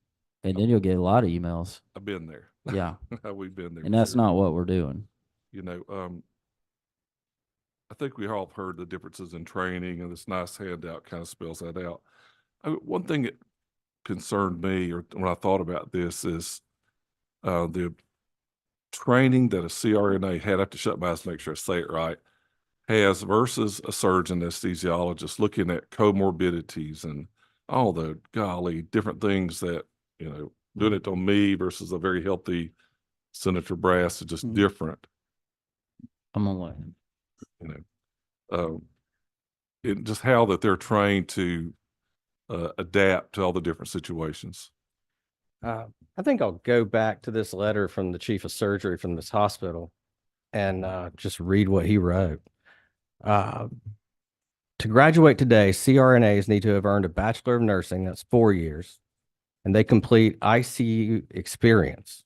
then you'll get a lot of emails. I've been there. Yeah. We've been there. And that's not what we're doing. I think we all have heard the differences in training, and this nice handout kind of spells that out. One thing that concerned me, or when I thought about this, is the training that a CRNA had. I have to shut my eyes to make sure I say it right. Has versus a surgeon anesthesiologist looking at comorbidities and all the different things that, doing it on me versus a very healthy Senator Brass is just different. I'm gonna let him. Just how that they're trained to adapt to all the different situations. I think I'll go back to this letter from the chief of surgery from this hospital and just read what he wrote. To graduate today, CRNAs need to have earned a Bachelor of Nursing, that's 4 years, and they complete ICU experience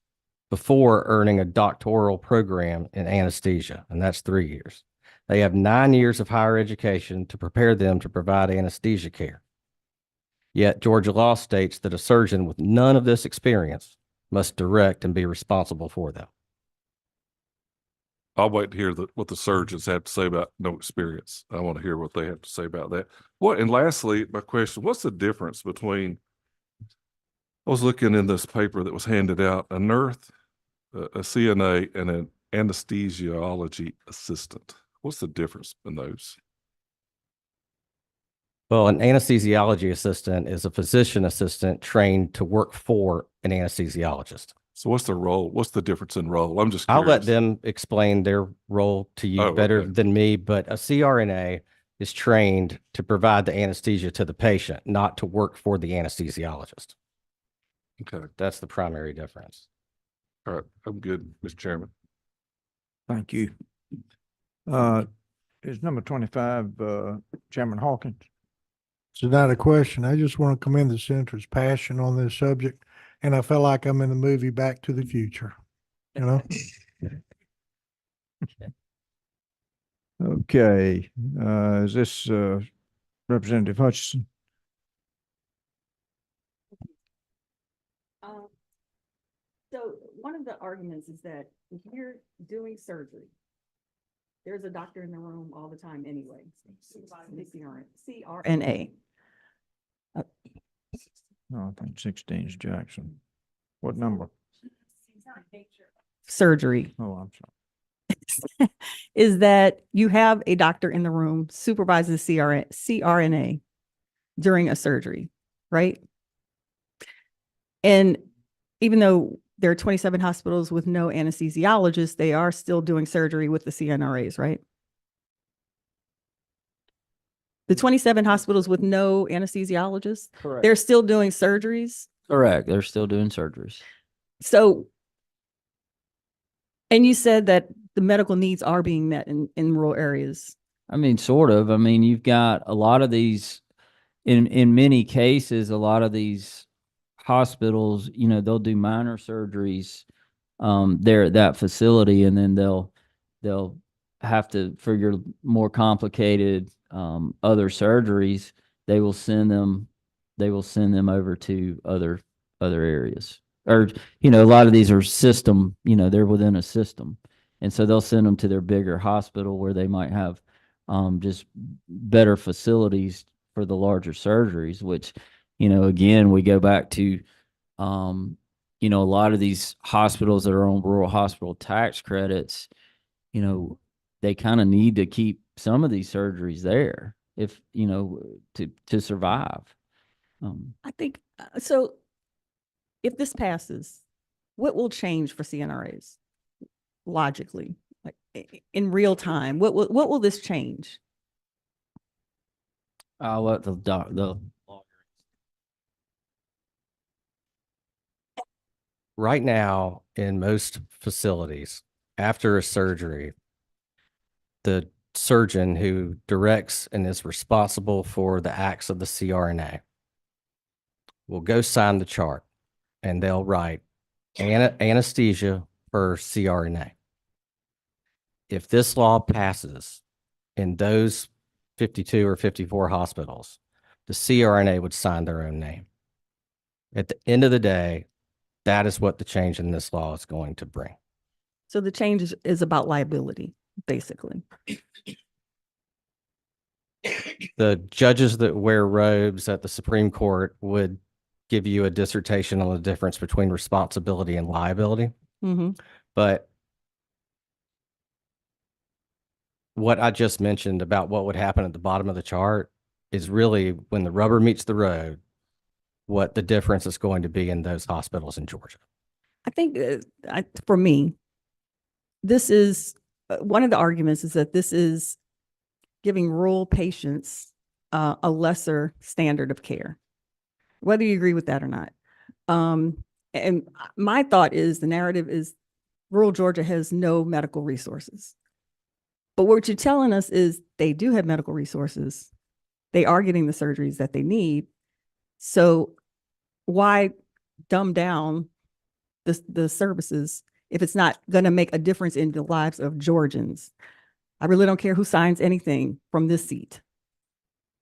before earning a doctoral program in anesthesia, and that's 3 years. They have 9 years of higher education to prepare them to provide anesthesia care. Yet Georgia law states that a surgeon with none of this experience must direct and be responsible for them. I'll wait to hear what the surgeons have to say about no experience. I want to hear what they have to say about that. And lastly, my question, what's the difference between, I was looking in this paper that was handed out, a nurse, a CNA, and an anesthesiology assistant. What's the difference in those? Well, an anesthesiology assistant is a physician assistant trained to work for an anesthesiologist. So what's the role? What's the difference in role? I'm just curious. I'll let them explain their role to you better than me, but a CRNA is trained to provide the anesthesia to the patient, not to work for the anesthesiologist. Okay. That's the primary difference. All right. I'm good, Mr. Chairman. Thank you. Is number 25, Chairman Hawkins? It's not a question. I just want to commend the senator's passion on this subject. And I felt like I'm in the movie Back to the Future, Okay, is this Representative Hutchinson? So one of the arguments is that if you're doing surgery, there's a doctor in the room all the time anyway. CRNA. No, I think 16 is Jackson. What number? Surgery Oh, I'm sorry. is that you have a doctor in the room supervises CRNA during a surgery, right? And even though there are 27 hospitals with no anesthesiologists, they are still doing surgery with the CNRAs, right? The 27 hospitals with no anesthesiologists, Correct. they're still doing surgeries. Correct. They're still doing surgeries. So, and you said that the medical needs are being met in rural areas. I mean, sort of. I mean, you've got a lot of these, in many cases, a lot of these hospitals, you know, they'll do minor surgeries there at that facility, and then they'll have to, for your more complicated other surgeries, they will send them over to other areas. Or, you know, a lot of these are system, you know, they're within a system. And so they'll send them to their bigger hospital where they might have just better facilities for the larger surgeries, which, you know, again, we go back to, you know, a lot of these hospitals that are on rural hospital tax credits, you know, they kind of need to keep some of these surgeries there if, you know, to survive. I think, so if this passes, what will change for CNRAs logically, like in real time? What will this change? I'll let the Right now, in most facilities, after a surgery, the surgeon who directs and is responsible for the acts of the CRNA will go sign the chart, and they'll write anesthesia per CRNA. If this law passes in those 52 or 54 hospitals, the CRNA would sign their own name. At the end of the day, that is what the change in this law is going to bring. So the change is about liability, basically. The judges that wear robes at the Supreme Court would give you a dissertation on the difference between responsibility and liability. Mm-hmm. But what I just mentioned about what would happen at the bottom of the chart is really, when the rubber meets the road, what the difference is going to be in those hospitals in Georgia. I think for me, this is one of the arguments is that this is giving rural patients a lesser standard of care, whether you agree with that or not. And my thought is the narrative is rural Georgia has no medical resources. But what you're telling us is they do have medical resources. They are getting the surgeries that they need. So why dumb down the services if it's not going to make a difference in the lives of Georgians? I really don't care who signs anything from this seat.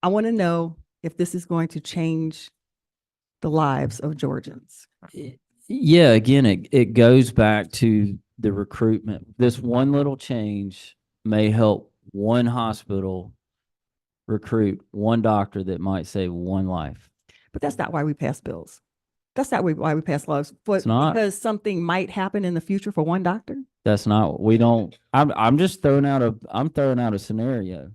I want to know if this is going to change the lives of Georgians. Yeah, again, it goes back to the recruitment. This one little change may help one hospital recruit one doctor that might save one life. But that's not why we pass bills. That's not why we pass laws. But It's not. because something might happen in the future for one doctor. That's not, we don't, I'm just throwing out a scenario,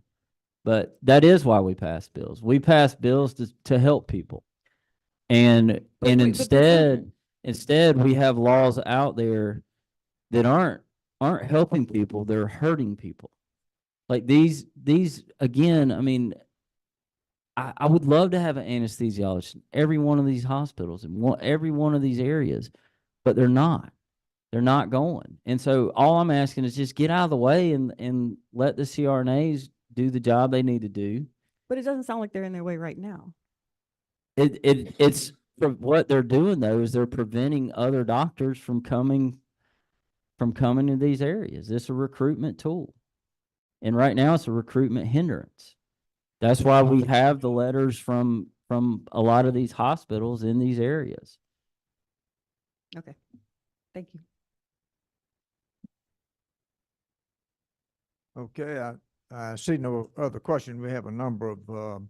but that is why we pass bills. We pass bills to help people. And instead we have laws out there that aren't helping people, they're hurting people. Like these again, I mean, I would love to have an anesthesiologist in every one of these hospitals and every one of these areas, but they're not. They're not going. And so all I'm asking is just get out of the way and let the CRNAs do the job they need to do. But it doesn't sound like they're in their way right now. It's what they're doing though is they're preventing other doctors from coming to these areas. It's a recruitment tool. And right now it's a recruitment hindrance. That's why we have the letters from a lot of these hospitals in these areas. Okay. Thank you. Okay, I see no other question. We have a number of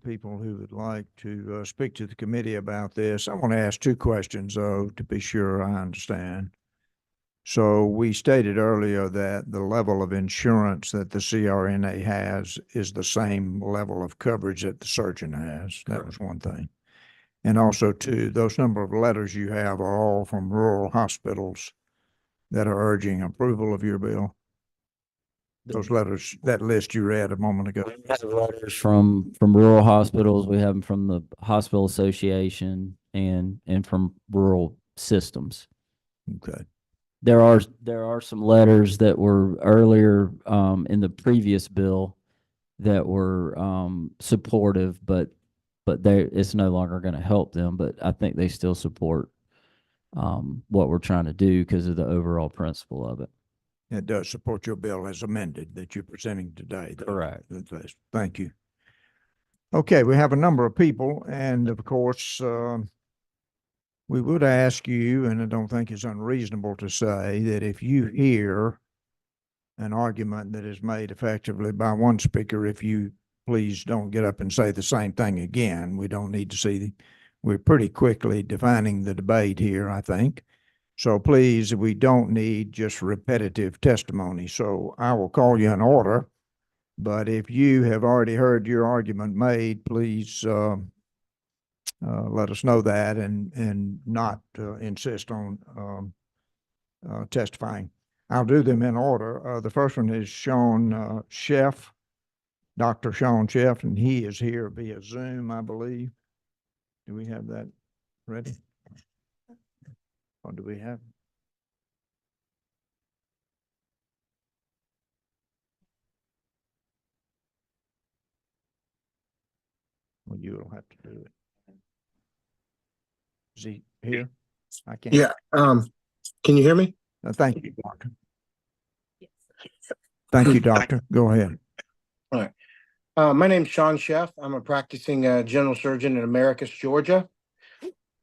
people who would like to speak to the committee about this. I want to ask two questions, though, to be sure I understand. So we stated earlier that the level of insurance that the CRNA has is the same level of coverage that the surgeon has. That was one thing. And also too, those number of letters you have are all from rural hospitals that are urging approval of your bill. Those letters, that list you read a moment ago. We have letters from rural hospitals. We have them from the Hospital Association and from rural systems. Okay. There are some letters that were earlier in the previous bill that were supportive, but it's no longer going to help them. But I think they still support what we're trying to do because of the overall principle of it. It does support your bill as amended that you're presenting today. Correct. Thank you. Okay, we have a number of people, and of course, we would ask you, and I don't think it's unreasonable to say that if you hear an argument that is made effectively by one speaker, if you please don't get up and say the same thing again. We don't need to see, we're pretty quickly defining the debate here, I think. So please, we don't need just repetitive testimony. So I will call you in order, but if you have already heard your argument made, please let us know that and not insist on testifying. I'll do them in order. The first one is Sean Sheff, Dr. Sean Sheff, and he is here via Zoom, I believe. Do we have that ready? Or do we have? Well, you'll have to do it. Is he here? I can't. Yeah, can you hear me? Thank you, Doctor. Thank you, Doctor. Go ahead. All right. My name's Sean Sheff. I'm a practicing general surgeon in Americus, Georgia.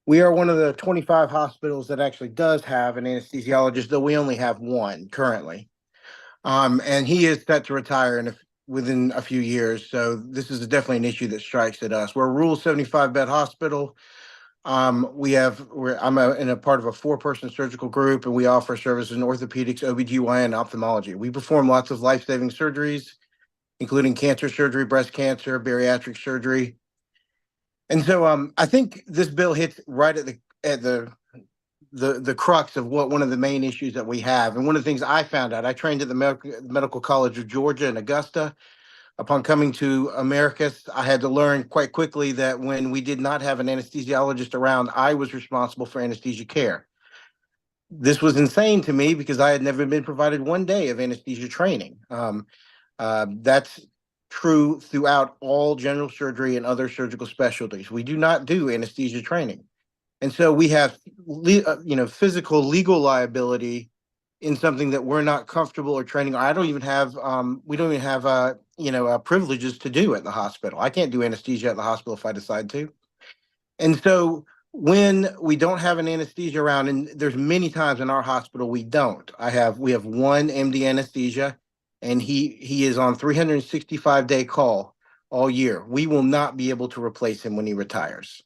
We are one of the 25 hospitals that actually does have an anesthesiologist, though we only have one currently. And he is set to retire within a few years. So this is definitely an issue that strikes at us. We're a Rule 75 bed hospital. I'm in a part of a 4-person surgical group, and we offer services in orthopedics, OBGYN, and ophthalmology. We perform lots of life-saving surgeries, including cancer surgery, breast cancer, bariatric surgery. And so I think this bill hits right at the crux of what one of the main issues that we have. And one of the things I found out, I trained at the Medical College of Georgia in Augusta. Upon coming to Americus, I had to learn quite quickly that when we did not have an anesthesiologist around, I was responsible for anesthesia care. This was insane to me because I had never been provided one day of anesthesia training. That's true throughout all general surgery and other surgical specialties. We do not do anesthesia training. And so we have, physical legal liability in something that we're not comfortable or training. I don't even have, we don't even have, privileges to do at the hospital. I can't do anesthesia at the hospital if I decide to. And so when we don't have an anesthesia around, and there's many times in our hospital we don't. We have one MD anesthesia, and he is on 365-day call all year. We will not be able to replace him when he retires.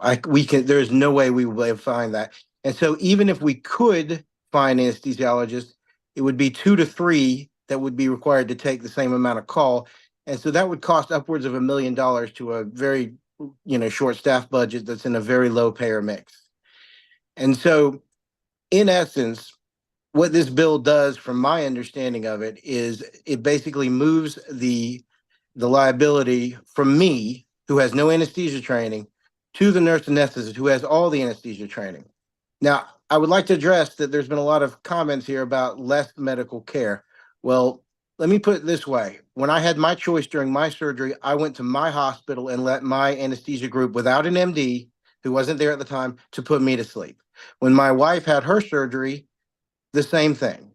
There's no way we will be able to find that. And so even if we could find anesthesiologists, it would be 2 to 3 that would be required to take the same amount of call. And so that would cost upwards of $1 million to a very, short staff budget that's in a very low payer mix. And so in essence, what this bill does, from my understanding of it, is it basically moves the liability from me, who has no anesthesia training, to the nurse anesthetist, who has all the anesthesia training. Now, I would like to address that there's been a lot of comments here about less medical care. Well, let me put it this way. When I had my choice during my surgery, I went to my hospital and let my anesthesia group, without an MD, who wasn't there at the time, to put me to sleep. When my wife had her surgery, the same thing.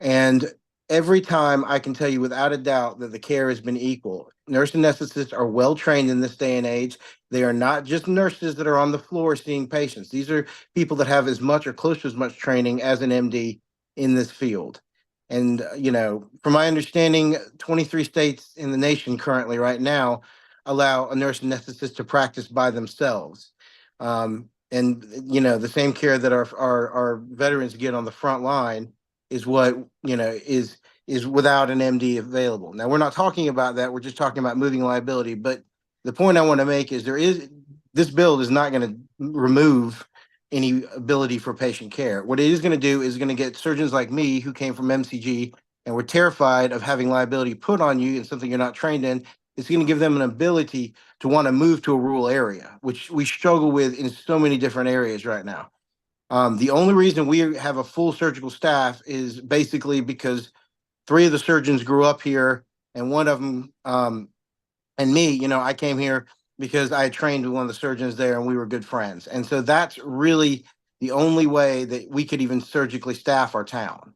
And every time I can tell you without a doubt that the care has been equal. Nurse anesthetists are well trained in this day and age. They are not just nurses that are on the floor seeing patients. These are people that have as much or close to as much training as an MD in this field. And, from my understanding, 23 states in the nation currently right now allow a nurse anesthetist to practice by themselves. And, the same care that our veterans get on the front line is what, is without an MD available. Now, we're not talking about that. We're just talking about moving liability. But the point I want to make is there is this bill is not going to remove any ability for patient care. What it is going to do is going to get surgeons like me who came from MCG and were terrified of having liability put on you in something you're not trained in. It's going to give them an ability to want to move to a rural area, which we struggle with in so many different areas right now. The only reason we have a full surgical staff is basically because 3 of the surgeons grew up here, and one of them, and me, you know, I came here because I trained with one of the surgeons there and we were good friends. And so that's really the only way that we could even surgically staff our town.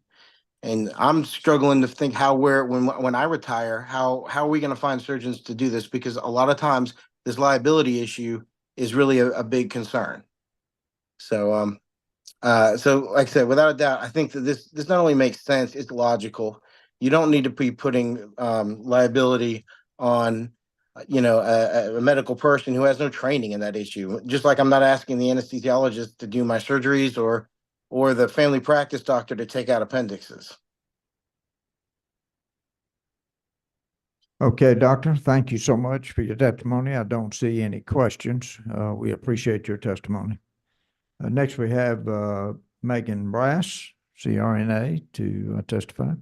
And I'm struggling to think how when I retire, how are we going to find surgeons to do this? Because a lot of times this liability issue is really a big concern. So, so like I said, without a doubt, I think that this not only makes sense, it's logical. You don't need to be putting liability on a medical person who has no training in that issue. Just like I'm not asking the anesthesiologist to do my surgeries or the family practice doctor to take out appendixes. Okay, Doctor, thank you so much for your testimony. I don't see any questions. We appreciate your testimony. Next, we have Megan Brass, CRNA, to testify.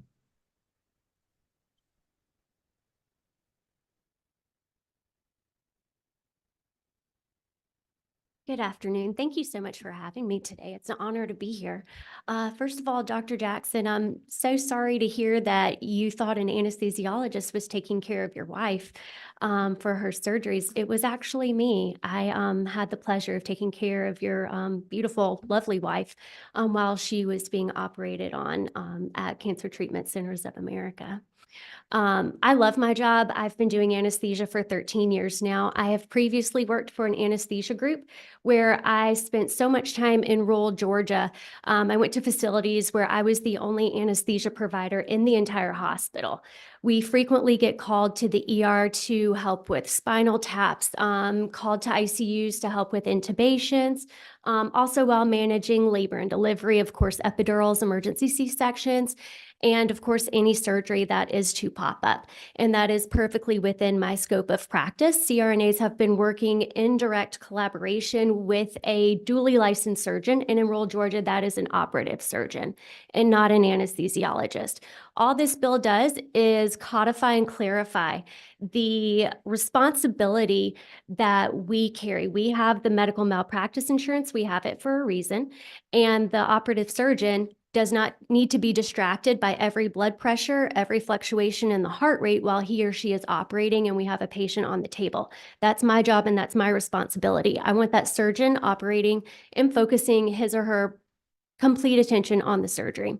Good afternoon. Thank you so much for having me today. It's an honor to be here. First of all, Dr. Jackson, I'm so sorry to hear that you thought an anesthesiologist was taking care of your wife for her surgeries. It was actually me. I had the pleasure of taking care of your beautiful, lovely wife while she was being operated on at Cancer Treatment Centers of America. I love my job. I've been doing anesthesia for 13 years now. I have previously worked for an anesthesia group where I spent so much time in rural Georgia. I went to facilities where I was the only anesthesia provider in the entire hospital. We frequently get called to the ER to help with spinal taps, called to ICUs to help with intubations, also while managing labor and delivery, of course, epidurals, emergency C-sections, and of course, any surgery that is to pop up. And that is perfectly within my scope of practice. CRNAs have been working in direct collaboration with a duly licensed surgeon. And in rural Georgia, that is an operative surgeon and not an anesthesiologist. All this bill does is codify and clarify the responsibility that we carry. We have the medical malpractice insurance. We have it for a reason. And the operative surgeon does not need to be distracted by every blood pressure, every fluctuation in the heart rate while he or she is operating and we have a patient on the table. That's my job and that's my responsibility. I want that surgeon operating and focusing his or her complete attention on the surgery.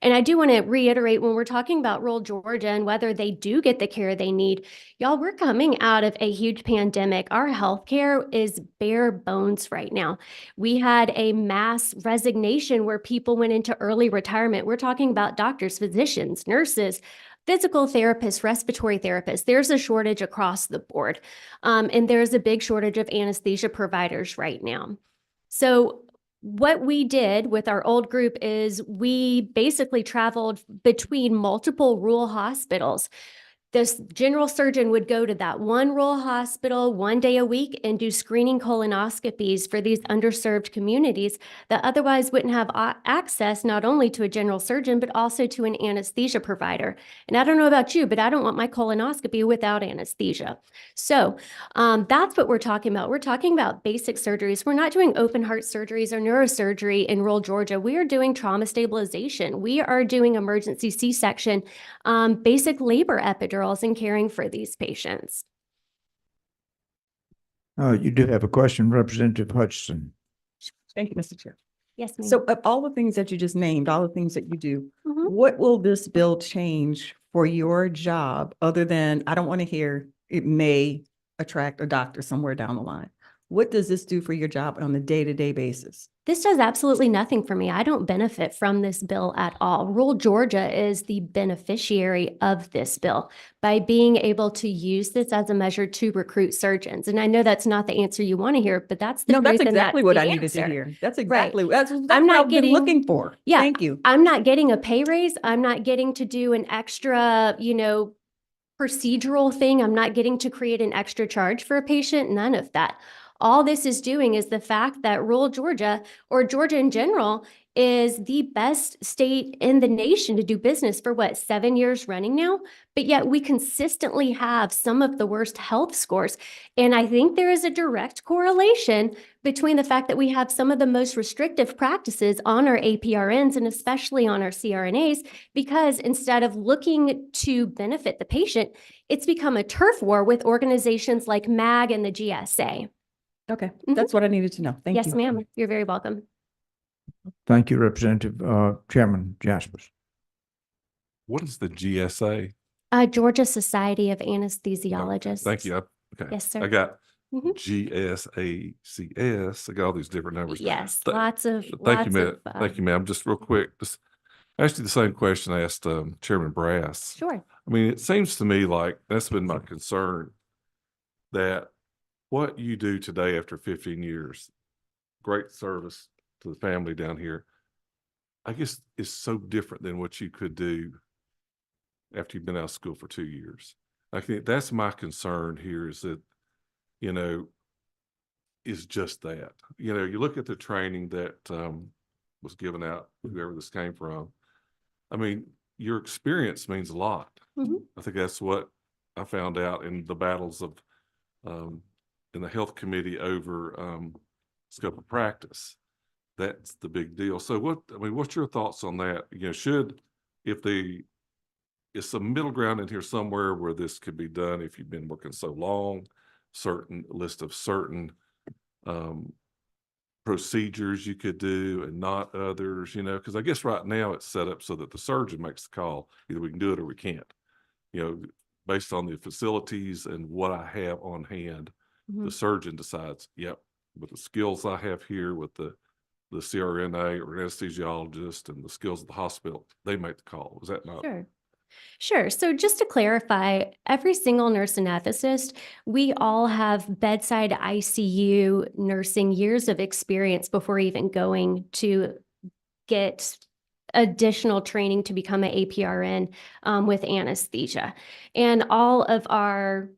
And I do want to reiterate, when we're talking about rural Georgia and whether they do get the care they need, y'all, we're coming out of a huge pandemic. Our healthcare is bare bones right now. We had a mass resignation where people went into early retirement. We're talking about doctors, physicians, nurses, physical therapists, respiratory therapists. There's a shortage across the board. And there's a big shortage of anesthesia providers right now. So what we did with our old group is we basically traveled between multiple rural hospitals. This general surgeon would go to that one rural hospital 1 day a week and do screening colonoscopies for these underserved communities that otherwise wouldn't have access not only to a general surgeon, but also to an anesthesia provider. And I don't know about you, but I don't want my colonoscopy without anesthesia. So that's what we're talking about. We're talking about basic surgeries. We're not doing open heart surgeries or neurosurgery in rural Georgia. We are doing trauma stabilization. We are doing emergency C-section, basic labor epidurals, and caring for these patients. You do have a question, Representative Hutchinson. Thank you, Mr. Chair. Yes, ma'am. So of all the things that you just named, all the things that you do, Mhm. what will this bill change for your job other than, I don't want to hear it may attract a doctor somewhere down the line? What does this do for your job on a day-to-day basis? This does absolutely nothing for me. I don't benefit from this bill at all. Rural Georgia is the beneficiary of this bill by being able to use this as a measure to recruit surgeons. And I know that's not the answer you want to hear, but that's the No, that's truth and exactly what the I needed to answer. hear. That's exactly, that's what I'm not I've been getting- looking for. Yeah. Thank you. I'm not getting a pay raise. I'm not getting to do an extra, procedural thing. I'm not getting to create an extra charge for a patient. None of that. All this is doing is the fact that rural Georgia, or Georgia in general, is the best state in the nation to do business for what, 7 years running now? But yet we consistently have some of the worst health scores. And I think there is a direct correlation between the fact that we have some of the most restrictive practices on our APRNs and especially on our CRNAs, because instead of looking to benefit the patient, it's become a turf war with organizations like MAG and the GSA. Okay, Mhm. that's what I needed to know. Thank you. Yes, ma'am. You're very welcome. Thank you, Representative, Chairman Jaspers. What is the GSA? Georgia Society of Anesthesiologists. Thank you. Okay. Yes, sir. I got Mhm. GSACS. I got all these different numbers. Yes, Th- lots of, Thank you, lots ma'am. of, Thank you, ma'am. Just real quick, just ask you the same question I asked Chairman Brass. Sure. I mean, it seems to me like that's been my concern, that what you do today after 15 years, great service to the family down here, I guess is so different than what you could do after you've been out of school for 2 years. I think that's my concern here, is that, you know, is just that. You know, you look at the training that was given out, whoever this came from. I mean, your experience means a lot. Mhm. I think that's what I found out in the battles of in the health committee over scope of practice. That's the big deal. So what's your thoughts on that? You know, is some middle ground in here somewhere where this could be done if you've been working so long, certain list of certain procedures you could do and not others, you know, because I guess right now it's set up so that the surgeon makes the call. Either we can do it or we can't, you know, based on the facilities and what I have on hand. The Mhm. surgeon decides, yep, with the skills I have here with the CRNA or anesthesiologist and the skills of the hospital, they make the call. Is that not? Sure. Sure. So just to clarify, every single nurse anesthetist, we all have bedside ICU nursing years of experience before even going to get additional training to become an APRN with anesthesia. And all of our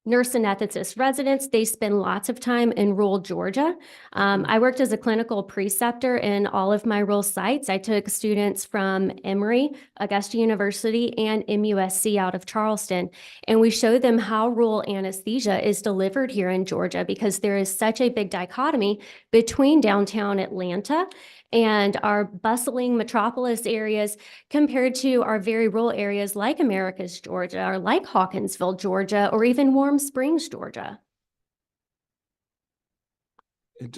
nurse anesthetist residents, they spend lots of time in rural Georgia. I worked as a clinical preceptor in all of my rural sites. I took students from Emory, Augusta University, and MUSC out of Charleston, and we showed them how rural anesthesia is delivered here in Georgia, because there is such a big dichotomy between downtown Atlanta and our bustling metropolis areas compared to our very rural areas like Americus, Georgia, or like Hawkinsville, Georgia, or even Warm Springs, Georgia. And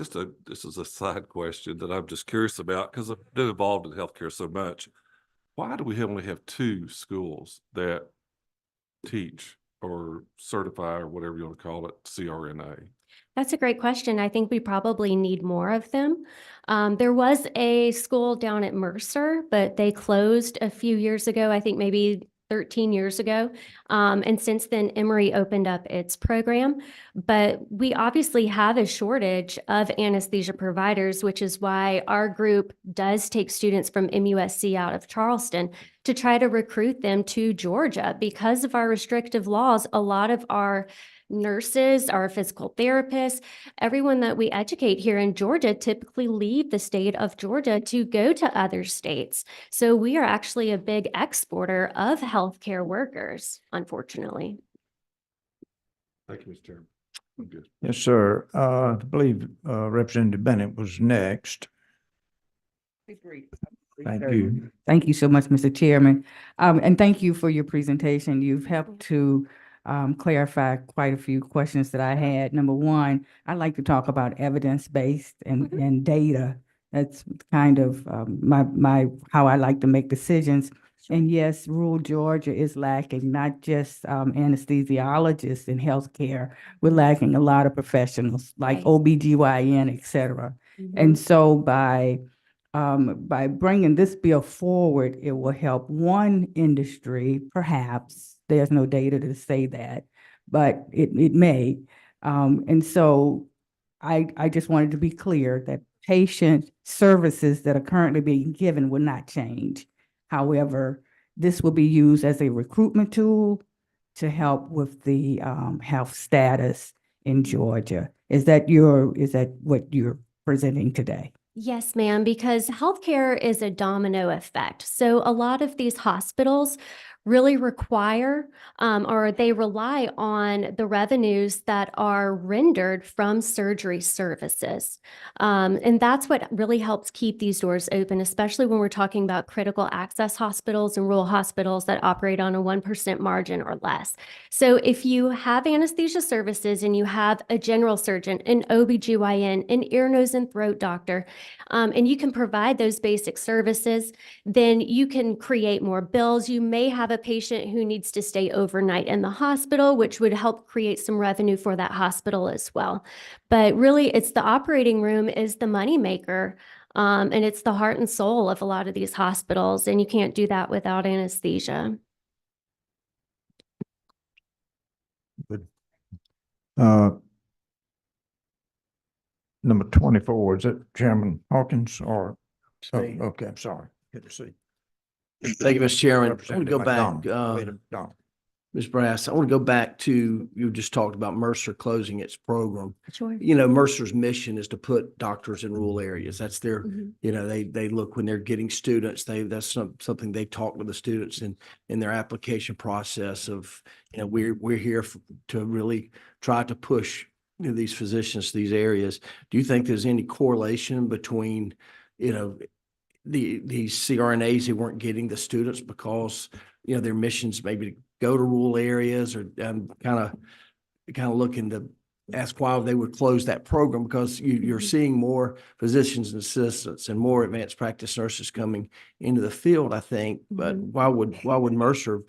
this is a side question that I'm just curious about, because I've been involved in healthcare so much. Why do we only have 2 schools that teach or certify, or whatever you want to call it, CRNA? That's a great question. I think we probably need more of them. There was a school down at Mercer, but they closed a few years ago, I think maybe 13 years ago. And since then, Emory opened up its program. But we obviously have a shortage of anesthesia providers, which is why our group does take students from MUSC out of Charleston to try to recruit them to Georgia. Because of our restrictive laws, a lot of our nurses, our physical therapists, everyone that we educate here in Georgia typically leave the state of Georgia to go to other states. So we are actually a big exporter of healthcare workers, unfortunately. Thank you, Mr. Chairman. I'm good. Yes, sir. I believe Representative Bennett was next. Thank you. Thank you so much, Mr. Chairman. And thank you for your presentation. You've helped to clarify quite a few questions that I had. Number one, I like to talk about evidence-based and data. That's kind of how I like to make decisions. And yes, rural Georgia is lacking not just anesthesiologists in healthcare. We're lacking a lot of professionals like Right. OBGYN, et cetera. And so by bringing this bill forward, it will help one industry, perhaps. There's no data to say that, but it may. And so I just wanted to be clear that patient services that are currently being given will not change. However, this will be used as a recruitment tool to help with the health status in Georgia. Is that what you're presenting today? Yes, ma'am, because healthcare is a domino effect. So a lot of these hospitals really require or they rely on the revenues that are rendered from surgery services. And that's what really helps keep these doors open, especially when we're talking about critical access hospitals and rural hospitals that operate on a 1% margin or less. So if you have anesthesia services and you have a general surgeon, an OBGYN, an ear, nose, and throat doctor, and you can provide those basic services, then you can create more bills. You may have a patient who needs to stay overnight in the hospital, which would help create some revenue for that hospital as well. But really, it's the operating room is the moneymaker, and it's the heart and soul of a lot of these hospitals, and you can't do that without anesthesia. Good. Number 24, is it Chairman Hawkins or? Oh, okay, I'm sorry. Good to see. Thank you, Mr. Chairman. I want to Representative go back, McDonald. McDonald. Ms. Brass, I want to go back to, you just talked about Mercer closing its program. Sure. You know, Mercer's mission is to put doctors in rural areas. That's their, Mhm. you know, they look when they're getting students, that's something they talk to the students in their application process of, you know, we're here to really try to push, you know, these physicians to these areas. Do you think there's any correlation between, you know, these CRNAs who weren't getting the students because, you know, their missions maybe to go to rural areas, or kind of looking to ask why they would close that program, because you're seeing more physicians and assistants and more advanced practice nurses coming into the field, I think. But why would Mercer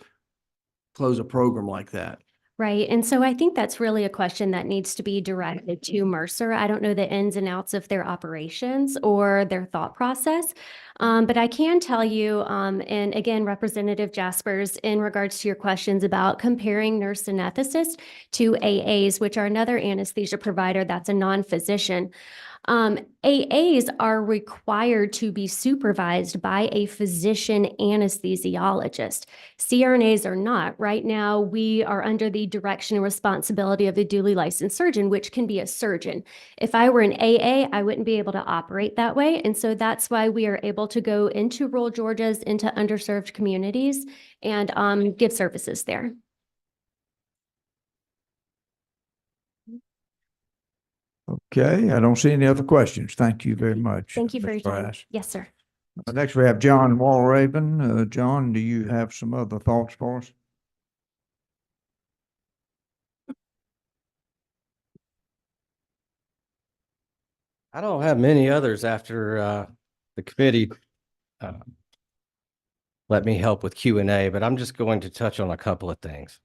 close a program like that? Right. And so I think that's really a question that needs to be directed to Mercer. I don't know the ins and outs of their operations or their thought process. But I can tell you, and again, Representative Jaspers, in regards to your questions about comparing nurse anesthetist to AAs, which are another anesthesia provider that's a non-physician. AAs are required to be supervised by a physician anesthesiologist. CRNAs are not. Right now, we are under the direction and responsibility of a duly licensed surgeon, which can be a surgeon. If I were an AA, I wouldn't be able to operate that way. And so that's why we are able to go into rural Georgias, into underserved communities, and give services there. Okay, I don't see any other questions. Thank you very much. Thank you for your Ms. time. Brass. Yes, sir. Next, we have John Walraven. John, do you have some other thoughts for us? I don't have many others after the committee let me help with Q&A, but I'm just going to touch on a couple of things.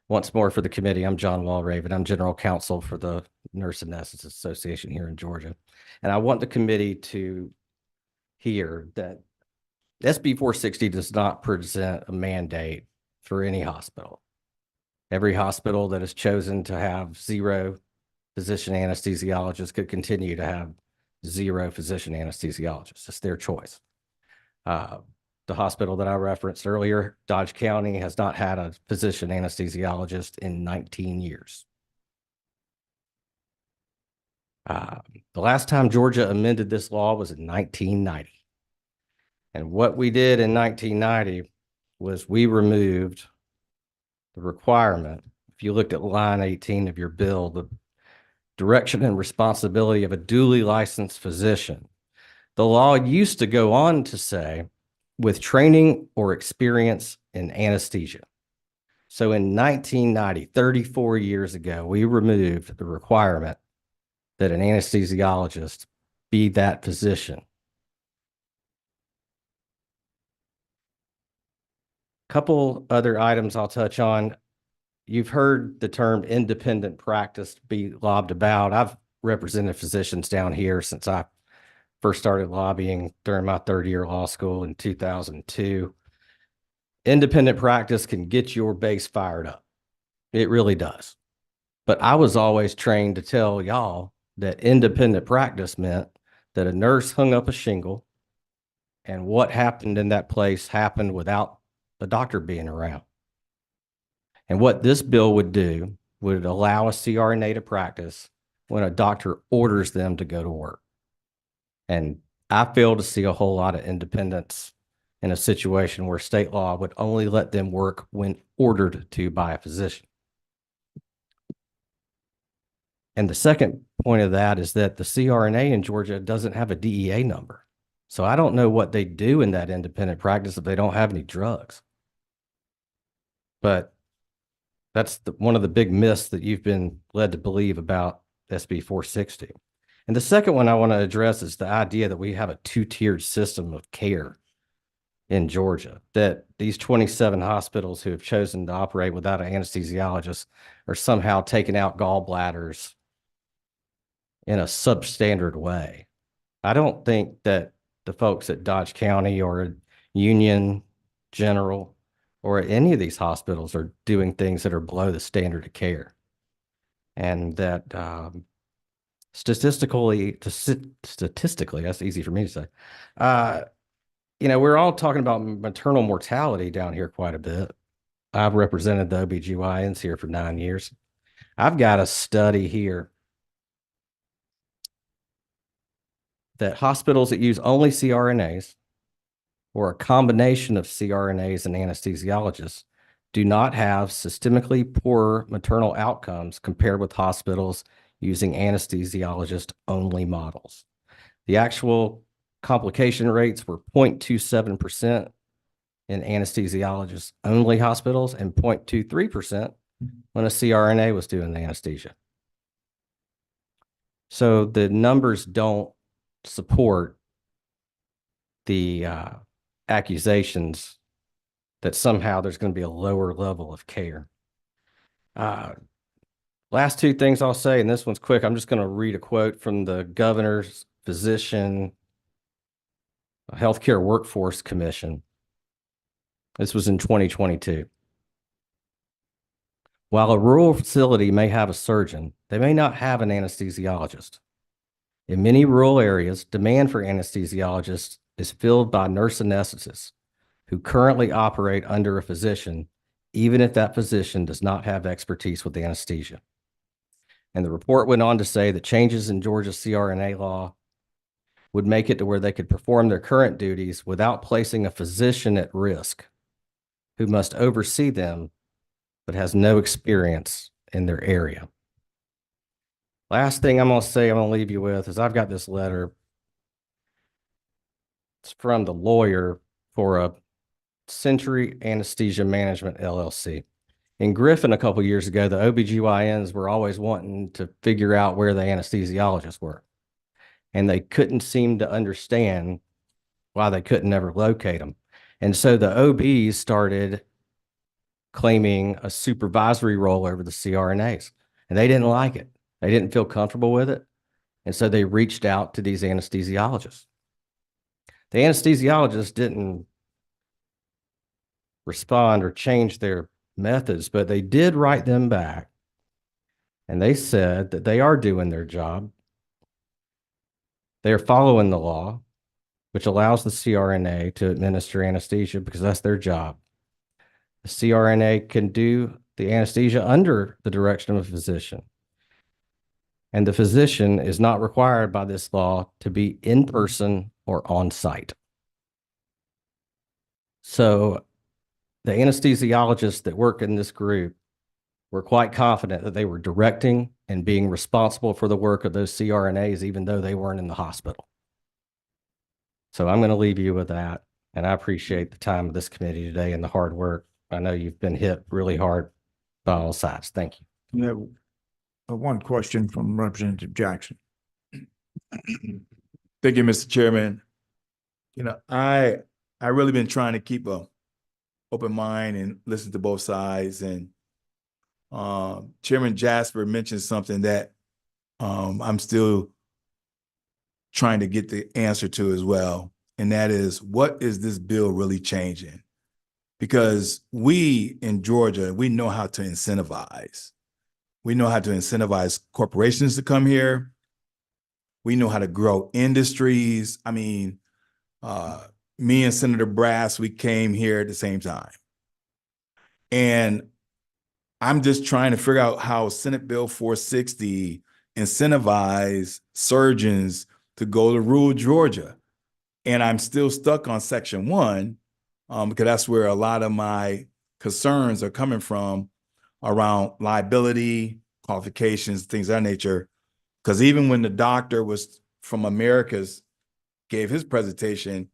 Once more for the committee, I'm John Walraven. I'm General Counsel for the Nurse Anesthetists Association here in Georgia. And I want the committee to hear that SB 460 does not present a mandate for any hospital. Every hospital that has chosen to have 0 physician anesthesiologists could continue to have 0 physician anesthesiologists. It's their choice. The hospital that I referenced earlier, Dodge County, has not had a physician anesthesiologist in 19 years. The last time Georgia amended this law was in 1990. And what we did in 1990 was we removed the requirement. If you looked at line 18 of your bill, the direction and responsibility of a duly licensed physician. The law used to go on to say, with training or experience in anesthesia. So in 1990, 34 years ago, we removed the requirement that an anesthesiologist be that physician. Couple other items I'll touch on. You've heard the term independent practice be lobbed about. I've represented physicians down here since I first started lobbying during my 3rd-year law school in 2002. Independent practice can get your base fired up. It really does. But I was always trained to tell y'all that independent practice meant that a nurse hung up a shingle and what happened in that place happened without the doctor being around. And what this bill would do would allow a CRNA to practice when a doctor orders them to go to work. And I fail to see a whole lot of independence in a situation where state law would only let them work when ordered to by a physician. And the second point of that is that the CRNA in Georgia doesn't have a DEA number. So I don't know what they do in that independent practice if they don't have any drugs. But that's one of the big myths that you've been led to believe about SB 460. And the second one I want to address is the idea that we have a two-tiered system of care in Georgia, that these 27 hospitals who have chosen to operate without an anesthesiologist are somehow taking out gallbladders in a substandard way. I don't think that the folks at Dodge County or Union General or at any of these hospitals are doing things that are below the standard of care. And that statistically, that's easy for me to say. You know, we're all talking about maternal mortality down here quite a bit. I've represented the OBGYNs here for 9 years. I've got a study here that hospitals that use only CRNAs or a combination of CRNAs and anesthesiologists do not have systemically poorer maternal outcomes compared with hospitals using anesthesiologist-only models. The actual complication rates were 0.27% in anesthesiologist-only hospitals and 0.23% when a CRNA was doing the anesthesia. So the numbers don't support the accusations that somehow there's going to be a lower level of care. Last two things I'll say, and this one's quick. I'm just going to read a quote from the governor's physician Healthcare Workforce Commission. This was in 2022. While a rural facility may have a surgeon, they may not have an anesthesiologist. In many rural areas, demand for anesthesiologists is filled by nurse anesthetists who currently operate under a physician, even if that physician does not have expertise with anesthesia. And the report went on to say that changes in Georgia's CRNA law would make it to where they could perform their current duties without placing a physician at risk who must oversee them but has no experience in their area. Last thing I'm going to say, I'm going to leave you with is I've got this letter. It's from the lawyer for a Century Anesthesia Management LLC. In Griffin a couple years ago, the OBGYNs were always wanting to figure out where the anesthesiologists were. And they couldn't seem to understand why they couldn't ever locate them. And so the OBs started claiming a supervisory role over the CRNAs, and they didn't like it. They didn't feel comfortable with it. And so they reached out to these anesthesiologists. The anesthesiologists didn't respond or change their methods, but they did write them back. And they said that they are doing their job. They are following the law, which allows the CRNA to administer anesthesia because that's their job. The CRNA can do the anesthesia under the direction of a physician. And the physician is not required by this law to be in person or on site. So the anesthesiologists that work in this group were quite confident that they were directing and being responsible for the work of those CRNAs, even though they weren't in the hospital. So I'm going to leave you with that. And I appreciate the time of this committee today and the hard work. I know you've been hit really hard by all sides. Thank you. No. One question from Representative Jackson. Thank you, Mr. Chairman. You know, I really been trying to keep a open mind and listen to both sides. And Chairman Jasper mentioned something that I'm still trying to get the answer to as well. And that is, what is this bill really changing? Because we in Georgia, we know how to incentivize. We know how to incentivize corporations to come here. We know how to grow industries. I mean, me and Senator Brass, we came here at the same time. And I'm just trying to figure out how Senate Bill 460 incentivize surgeons to go to rural Georgia. And I'm still stuck on section 1, because that's where a lot of my concerns are coming from around liability, qualifications, things of that nature. Because even when the doctor was from Americas gave his presentation,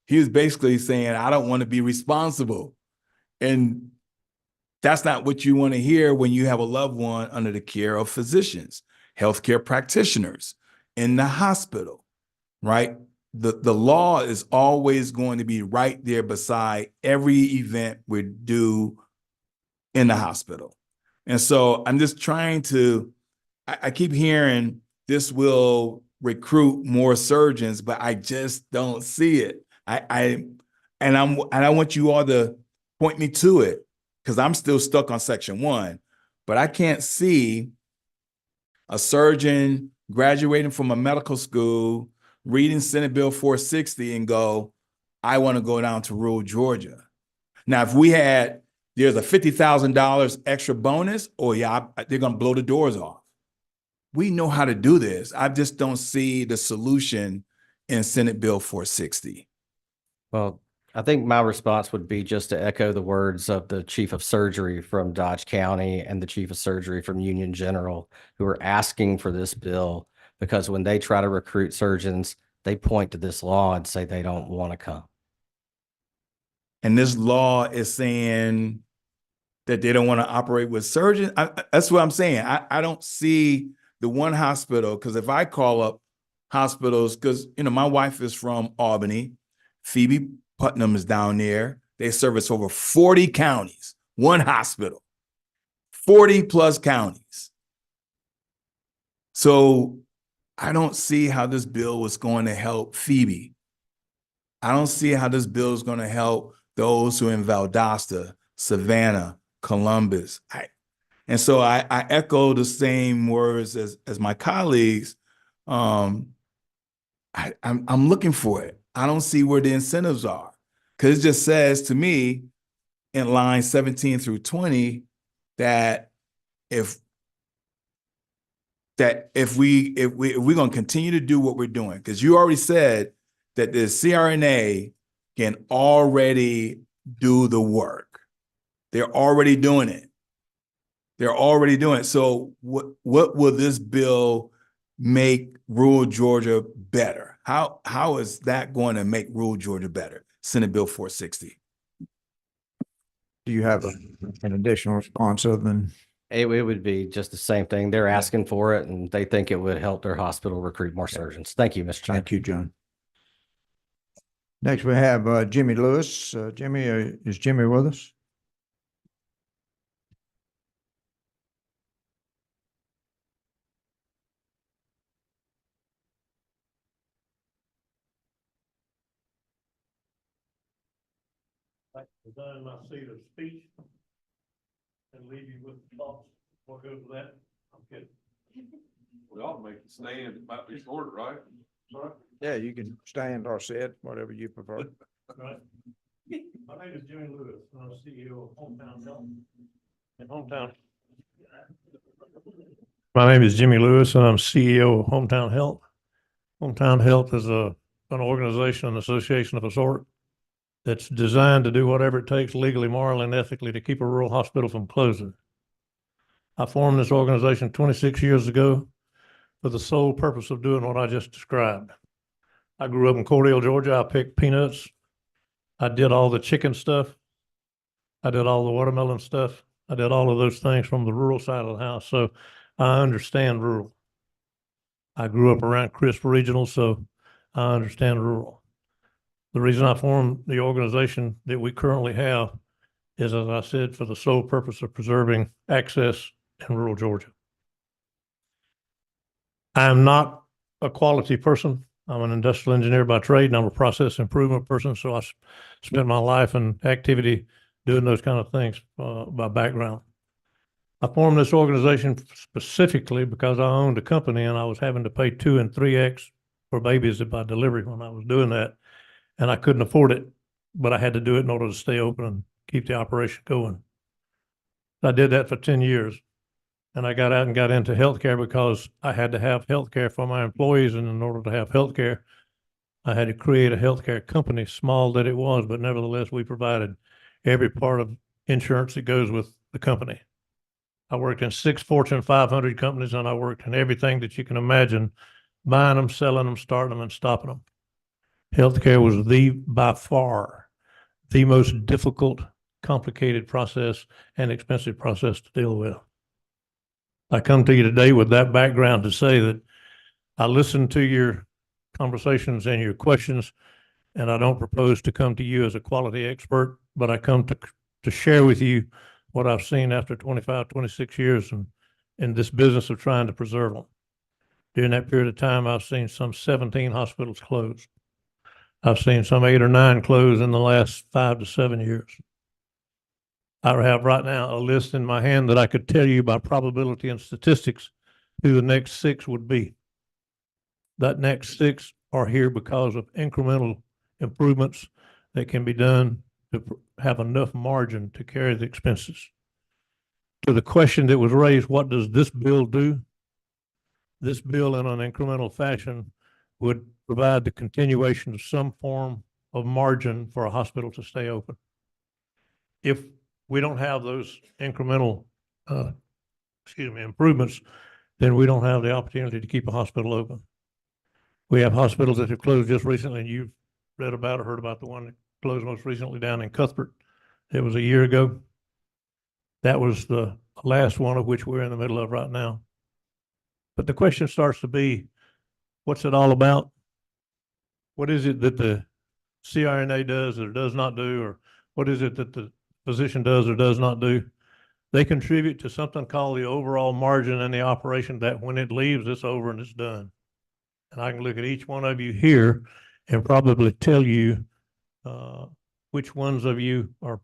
he was basically saying, I don't want to be responsible. And that's not what you want to hear when you have a loved one under the care of physicians, healthcare practitioners in the hospital, right? The law is always going to be right there beside every event we do in the hospital. And so I'm just trying to, I keep hearing this will recruit more surgeons, but I just don't see it. I want you all to point me to it, because I'm still stuck on section 1, but I can't see a surgeon graduating from a medical school, reading Senate Bill 460 and go, I want to go down to rural Georgia. Now, if there's a $50,000 extra bonus, they're going to blow the doors off. We know how to do this. I just don't see the solution in Senate Bill 460. Well, I think my response would be just to echo the words of the chief of surgery from Dodge County and the chief of surgery from Union General, who are asking for this bill because when they try to recruit surgeons, they point to this law and say they don't want to come. And this law is saying that they don't want to operate with surgeons. That's what I'm saying. I don't see the one hospital, because if I call up hospitals, because my wife is from Albany, Phoebe Putnam is down there. They service over 40 counties, one hospital, 40 plus counties. So I don't see how this bill was going to help Phoebe. I don't see how this bill is going to help those who are in Valdosta, Savannah, Columbus. And so I echo the same words as my colleagues. I'm looking for it. I don't see where the incentives are, because it just says to me in line 17 through 20 that if we're going to continue to do what we're doing, because you already said that the CRNA can already do the work. They're already doing it. They're already doing it. So what will this bill make rural Georgia better? How is that going to make rural Georgia better? Senate Bill 460. Do you have an additional response other than? It would be just the same thing. They're asking for it and they think it would help their hospital recruit more surgeons. Thank you, Mr. Chair. Thank you, John. Next, we have Jimmy Lewis. Jimmy, is Jimmy with us? Resign my seat of speech and leave you with thoughts. What goes with that? I'm kidding. We ought to make it stand. It might be shorter, right? Sorry? Yeah, you can stand or sit, whatever you prefer. Right. My name is Jimmy Lewis, and I'm CEO of Hometown Health. In Hometown. My name is Jimmy Lewis, and I'm CEO of Hometown Health. Hometown Health is an organization, an association of a sort that's designed to do whatever it takes legally, morally, and ethically to keep a rural hospital from closing. I formed this organization 26 years ago for the sole purpose of doing what I just described. I grew up in Cordell, Georgia. I picked peanuts. I did all the chicken stuff. I did all the watermelon stuff. I did all of those things from the rural side of the house. So I understand rural. I grew up around Crisp Regional, so I understand rural. The reason I formed the organization that we currently have is, as I said, for the sole purpose of preserving access in rural Georgia. I am not a quality person. I'm an industrial engineer by trade, and I'm a process improvement person. So I spent my life and activity doing those kind of things by background. I formed this organization specifically because I owned a company and I was having to pay 2 and 3x for babies by delivery when I was doing that. And I couldn't afford it, but I had to do it in order to stay open and keep the operation going. I did that for 10 years. And I got out and got into healthcare because I had to have healthcare for my employees. And in order to have healthcare, I had to create a healthcare company, small that it was, but nevertheless, we provided every part of insurance that goes with the company. I worked in 6 Fortune 500 companies, and I worked in everything that you can imagine, buying them, selling them, starting them, and stopping them. Healthcare was by far, the most difficult, complicated process and expensive process to deal with. I come to you today with that background to say that I listened to your conversations and your questions, and I don't propose to come to you as a quality expert, but I come to share with you what I've seen after 25, 26 years in this business of trying to preserve them. During that period of time, I've seen some 17 hospitals close. I've seen some 8 or 9 close in the last 5 to 7 years. I have right now a list in my hand that I could tell you by probability and statistics who the next 6 would be. That next 6 are here because of incremental improvements that can be done to have enough margin to carry the expenses. To the question that was raised, what does this bill do? This bill in an incremental fashion would provide the continuation of some form of margin for a hospital to stay open. If we don't have those incremental, improvements, then we don't have the opportunity to keep a hospital open. We have hospitals that have closed just recently, and you've read about or heard about the one that closed most recently down in Cuthbert. It was a year ago. That was the last one of which we're in the middle of right now. But the question starts to be, what's it all about? What is it that the CRNA does or does not do, or what is it that the physician does or does not do? They contribute to something called the overall margin in the operation that when it leaves, it's over and it's done. And I can look at each one of you here and probably tell you which ones of you are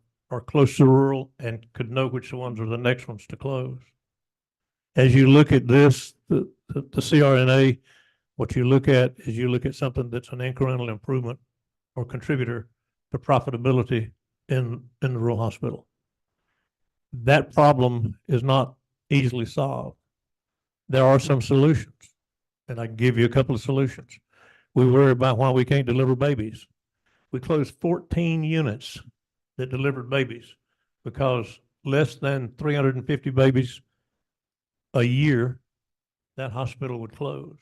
close to rural and could know which ones are the next ones to close. As you look at this, the CRNA, what you look at is you look at something that's an incremental improvement or contributor to profitability in the rural hospital. That problem is not easily solved. There are some solutions, and I can give you a couple of solutions. We worry about why we can't deliver babies. We closed 14 units that delivered babies because less than 350 babies a year, that hospital would close.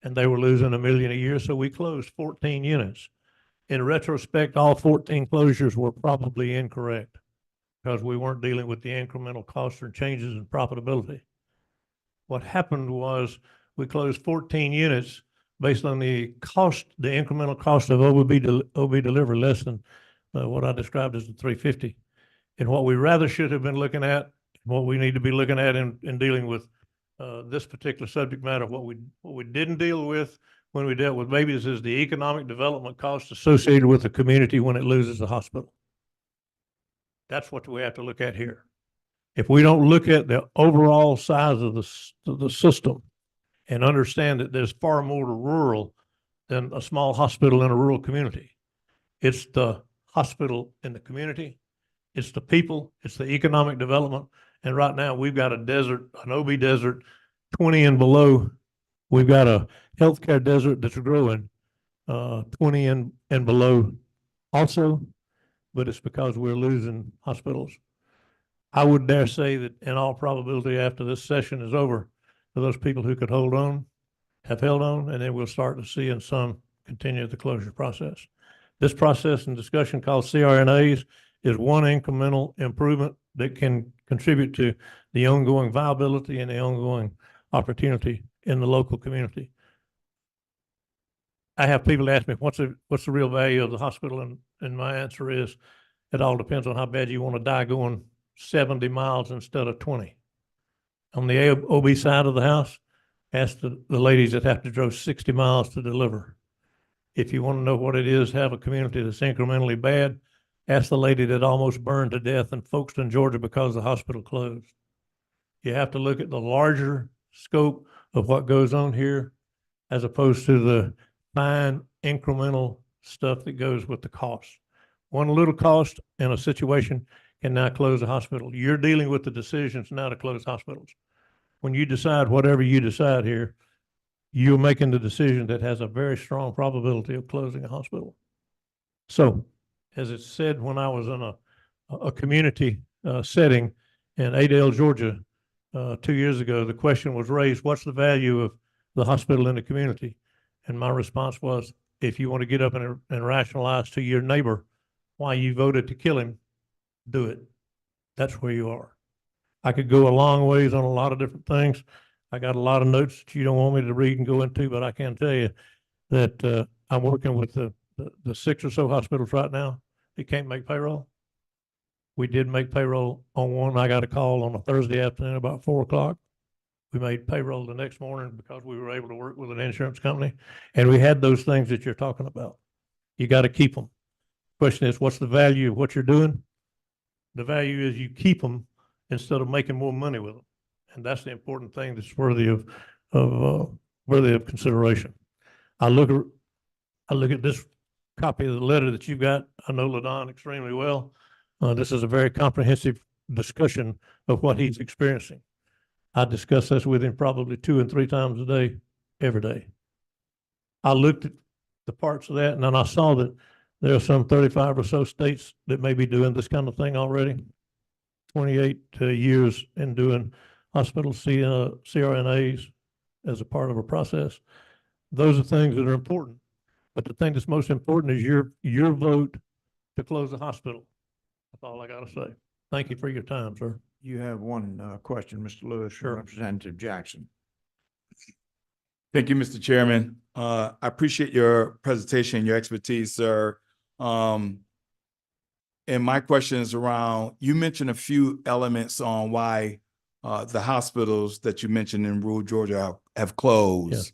And they were losing $1 million a year, so we closed 14 units. In retrospect, all 14 closures were probably incorrect because we weren't dealing with the incremental costs or changes in profitability. What happened was we closed 14 units based on the cost, the incremental cost of OB delivery less than what I described as the 350. And what we rather should have been looking at, what we need to be looking at in dealing with this particular subject matter, what we didn't deal with when we dealt with babies is the economic development costs associated with the community when it loses a hospital. That's what we have to look at here. If we don't look at the overall size of the system and understand that there's far more to rural than a small hospital in a rural community, it's the hospital in the community, it's the people, it's the economic development. And right now we've got a desert, an OB desert, 20 and below. We've got a healthcare desert that's growing 20 and below also, but it's because we're losing hospitals. I would dare say that in all probability after this session is over, for those people who could hold on, have held on, and then we'll start to see in some continue the closure process. This process and discussion called CRNAs is one incremental improvement that can contribute to the ongoing viability and the ongoing opportunity in the local community. I have people ask me, what's the real value of the hospital? And my answer is, it all depends on how bad you want to die going 70 miles instead of 20. On the OB side of the house, ask the ladies that have to drive 60 miles to deliver. If you want to know what it is to have a community that's incrementally bad, ask the lady that almost burned to death in Folkestone, Georgia because the hospital closed. You have to look at the larger scope of what goes on here as opposed to the fine incremental stuff that goes with the cost. One little cost in a situation can now close a hospital. You're dealing with the decisions now to close hospitals. when you decide whatever you decide here, you're making the decision that has a very strong probability of closing a hospital. So, as it said when I was in a community setting in Adel, Georgia, 2 years ago, the question was raised, what's the value of the hospital in the community? And my response was, if you want to get up and rationalize to your neighbor why you voted to kill him, do it. That's where you are. I could go a long ways on a lot of different things. I got a lot of notes that you don't want me to read and go into, but I can tell you that I'm working with the 6 or so hospitals right now that can't make payroll. We did make payroll on one. I got a call on a Thursday afternoon about 4 o'clock. We made payroll the next morning because we were able to work with an insurance company. And we had those things that you're talking about. You got to keep them. Question is, what's the value of what you're doing? The value is you keep them instead of making more money with them. And that's the important thing that's worthy of consideration. I look at this copy of the letter that you've got. I know LaDon extremely well. This is a very comprehensive discussion of what he's experiencing. I discuss this with him probably 2 and 3 times a day, every day. I looked at the parts of that, and then I saw that there are some 35 or so states that may be doing this kind of thing already. 28 years in doing hospital CRNAs as a part of a process. Those are things that are important. But the thing that's most important is your vote to close the hospital. That's all I got to say. Thank you for your time, sir. You have one question, Mr. Lewis, from Sure. Representative Jackson. Thank you, Mr. Chairman. I appreciate your presentation, your expertise, sir. And my question is around, you mentioned a few elements on why the hospitals that you mentioned in rural Georgia have closed.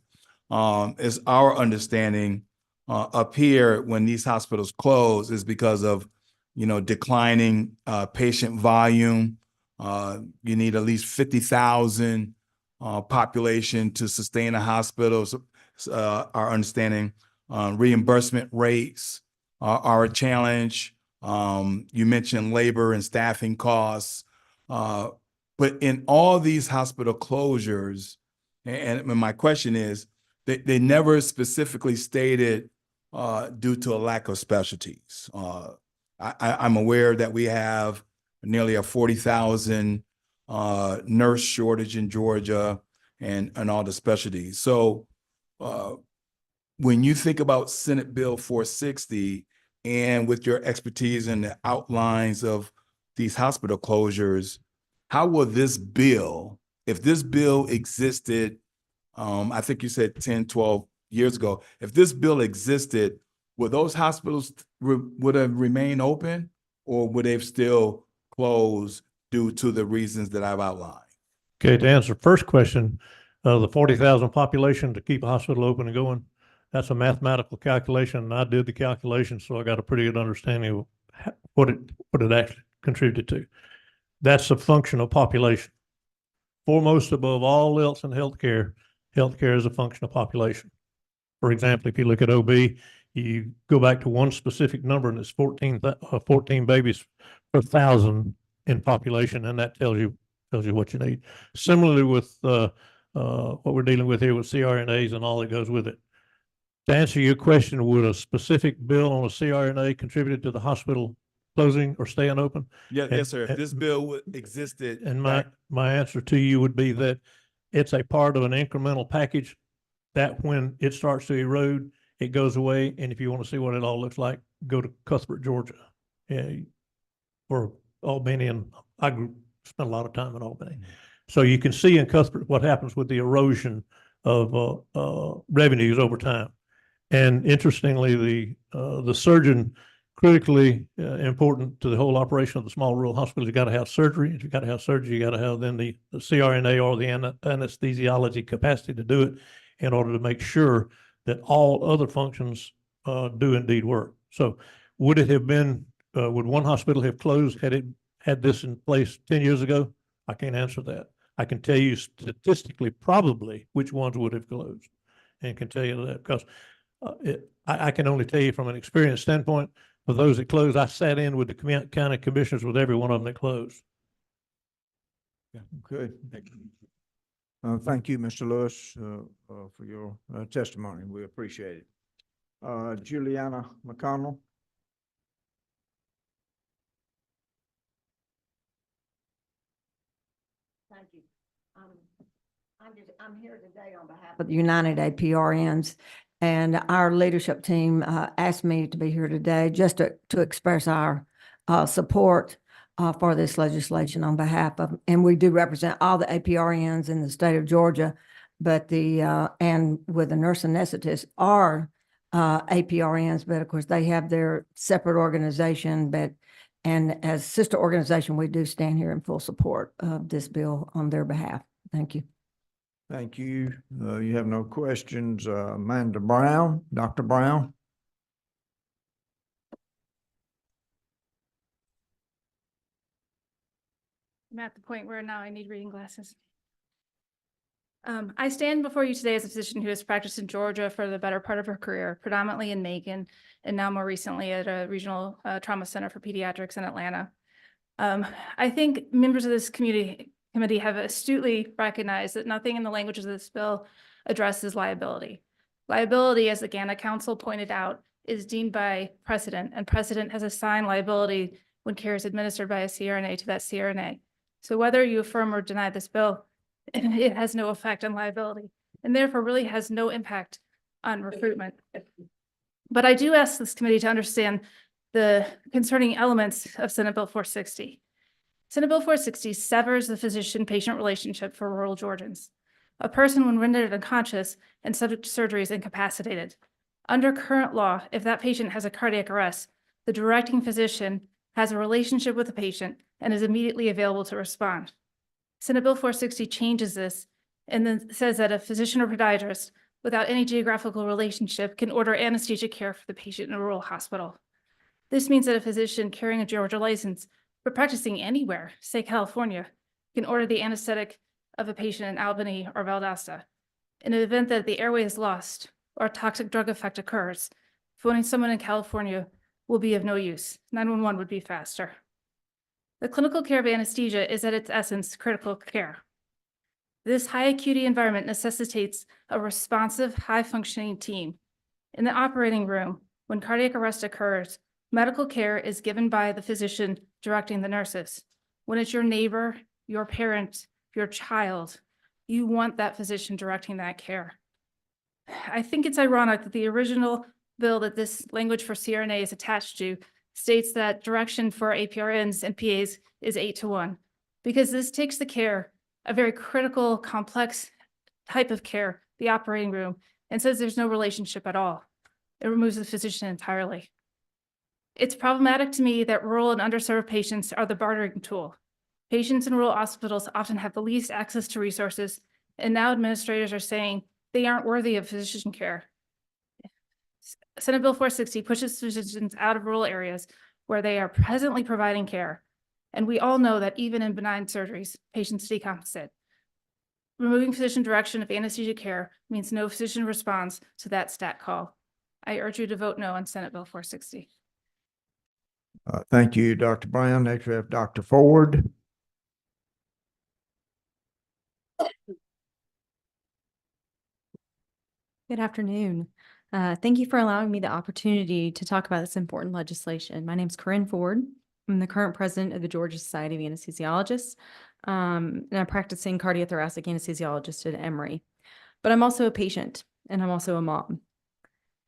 Is our understanding up here when these hospitals close is because of, declining patient volume. You need at least 50,000 population to sustain a hospital. So, our understanding, reimbursement rates are a challenge. You mentioned labor and staffing costs. But in all these hospital closures, and my question is, they never specifically stated due to a lack of specialties. I'm aware that we have nearly a 40,000 nurse shortage in Georgia and all the specialties. So when you think about Senate Bill 460 and with your expertise in the outlines of these hospital closures, how will this bill, if this bill existed, I think you said 10, 12 years ago, if this bill existed, would those hospitals would have remained open or would they have still closed due to the reasons that I've outlined? Okay, to answer the first question, the 40,000 population to keep a hospital open and going, that's a mathematical calculation, and I did the calculation, so I got a pretty good understanding of what it actually contributed to. That's a function of population. Foremost above all else in healthcare is a function of population. For example, if you look at OB, you go back to one specific number and it's 14 babies per 1,000 in population, and that tells you what you need. Similarly with what we're dealing with here with CRNAs and all that goes with it. To answer your question, would a specific bill on a CRNA contribute to the hospital closing or staying open? Yes, sir. If this bill existed. And my answer to you would be that it's a part of an incremental package that when it starts to erode, it goes away. And if you want to see what it all looks like, go to Cuthbert, Georgia. Or Albany, and I spent a lot of time in Albany. So you can see in Cuthbert what happens with the erosion of revenues over time. And interestingly, the surgeon, critically important to the whole operation of the small rural hospital, you got to have surgery. If you got to have surgery, you got to have then the CRNA or the anesthesiology capacity to do it in order to make sure that all other functions do indeed work. So would it have been, would one hospital have closed had it had this in place 10 years ago? I can't answer that. I can tell you statistically probably which ones would have closed, and can tell you that because I can only tell you from an experience standpoint. For those that closed, I sat in with the county commissioners with every one of them that closed. Yeah, good. Thank you, Mr. Lewis, for your testimony. We appreciate it. Juliana McConnell. Thank you. I'm here today on behalf of the United APRNs, and our leadership team asked me to be here today just to express our support for this legislation on behalf of, and we do represent all the APRNs in the state of Georgia, but and with the nurse anesthetists are APRNs, but of course they have their separate organization, and as sister organization, we do stand here in full support of this bill on their behalf. Thank you. Thank you. You have no questions. Amanda Brown, Dr. Brown. I'm at the point where now I need reading glasses. I stand before you today as a physician who has practiced in Georgia for the better part of her career, predominantly in Macon, and now more recently at a regional trauma center for pediatrics in Atlanta. I think members of this committee have astutely recognized that nothing in the language of this bill addresses liability. Liability, as the GANA Council pointed out, is deemed by precedent, and precedent has assigned liability when care is administered by a CRNA to that CRNA. So whether you affirm or deny this bill, it has no effect on liability, and therefore really has no impact on recruitment. But I do ask this committee to understand the concerning elements of Senate Bill 460. Senate Bill 460 severs the physician-patient relationship for rural Georgians. A person, when rendered unconscious and subject to surgery, is incapacitated. Under current law, if that patient has a cardiac arrest, the directing physician has a relationship with the patient and is immediately available to respond. Senate Bill 460 changes this and then says that a physician or podiatrist without any geographical relationship can order anesthesia care for the patient in a rural hospital. This means that a physician carrying a Georgia license but practicing anywhere, say California, can order the anesthetic of a patient in Albany or Valdosta. In the event that the airway is lost or a toxic drug effect occurs, phoning someone in California will be of no use. 911 would be faster. The clinical care of anesthesia is at its essence critical care. This high acuity environment necessitates a responsive, high functioning team. In the operating room, when cardiac arrest occurs, medical care is given by the physician directing the nurses. When it's your neighbor, your parent, your child, you want that physician directing that care. I think it's ironic that the original bill that this language for CRNA is attached to states that direction for APRNs and PAs is 8-1, because this takes the care, a very critical, complex type of care, the operating room, and says there's no relationship at all. It removes the physician entirely. It's problematic to me that rural and underserved patients are the bartering tool. Patients in rural hospitals often have the least access to resources, and now administrators are saying they aren't worthy of physician care. Senate Bill 460 pushes physicians out of rural areas where they are presently providing care. And we all know that even in benign surgeries, patients decompensate. Removing physician direction of anesthesia care means no physician responds to that stat call. I urge you to vote no on Senate Bill 460. Thank you, Dr. Brown. Next we have Dr. Ford. Good afternoon. Thank you for allowing me the opportunity to talk about this important legislation. My name is Corinne Ford. I'm the current president of the Georgia Society of Anesthesiologists, and I'm practicing cardiothoracic anesthesiologist at Emory. But I'm also a patient, and I'm also a mom.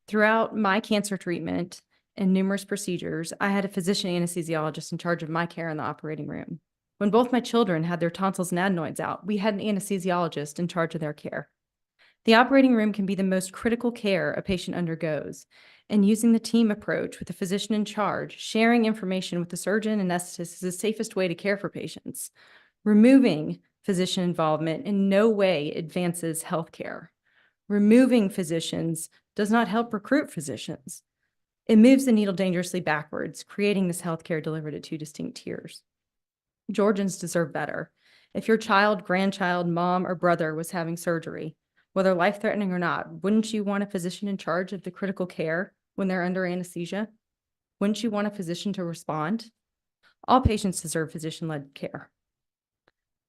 Throughout my cancer treatment and numerous procedures, I had a physician anesthesiologist in charge of my care in the operating room. When both my children had their tonsils and adenoids out, we had an anesthesiologist in charge of their care. The operating room can be the most critical care a patient undergoes, and using the team approach with the physician in charge, sharing information with the surgeon and anesthetist is the safest way to care for patients. Removing physician involvement in no way advances healthcare. Removing physicians does not help recruit physicians. It moves the needle dangerously backwards, creating this healthcare delivered at two distinct tiers. Georgians deserve better. If your child, grandchild, mom, or brother was having surgery, whether life-threatening or not, wouldn't you want a physician in charge of the critical care when they're under anesthesia? Wouldn't you want a physician to respond? All patients deserve physician-led care.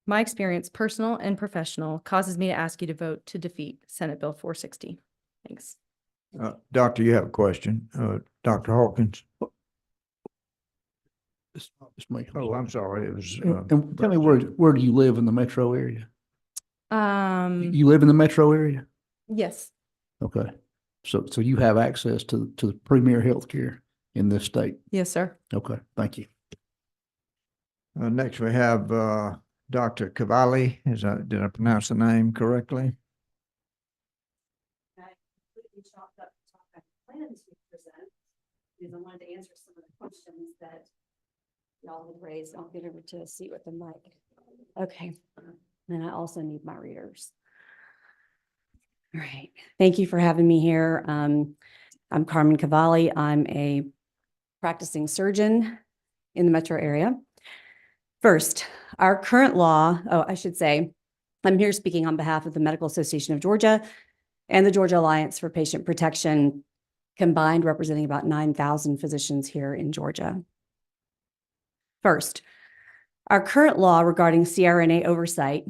My experience, personal and professional, causes me to ask you to vote to defeat Senate Bill 460. Thanks. Doctor, you have a question? Dr. Hawkins? Oh, I'm sorry. It was, And tell me, where do you live in the metro area? You live in the metro area? Yes. Okay. So you have access to the premier healthcare in this state? Yes, sir. Okay, thank you. next we have, Dr. Cavalli. Did I pronounce the name correctly? Because I wanted to answer some of the questions that y'all had raised. I'll get over to a seat with the mic. Okay. And I also need my readers. All right. Thank you for having me here. I'm Carmen Cavalli. I'm a practicing surgeon in the metro area. First, our current law, I should say, I'm here speaking on behalf of the Medical Association of Georgia and the Georgia Alliance for Patient Protection, combined representing about 9,000 physicians here in Georgia. First, our current law regarding CRNA oversight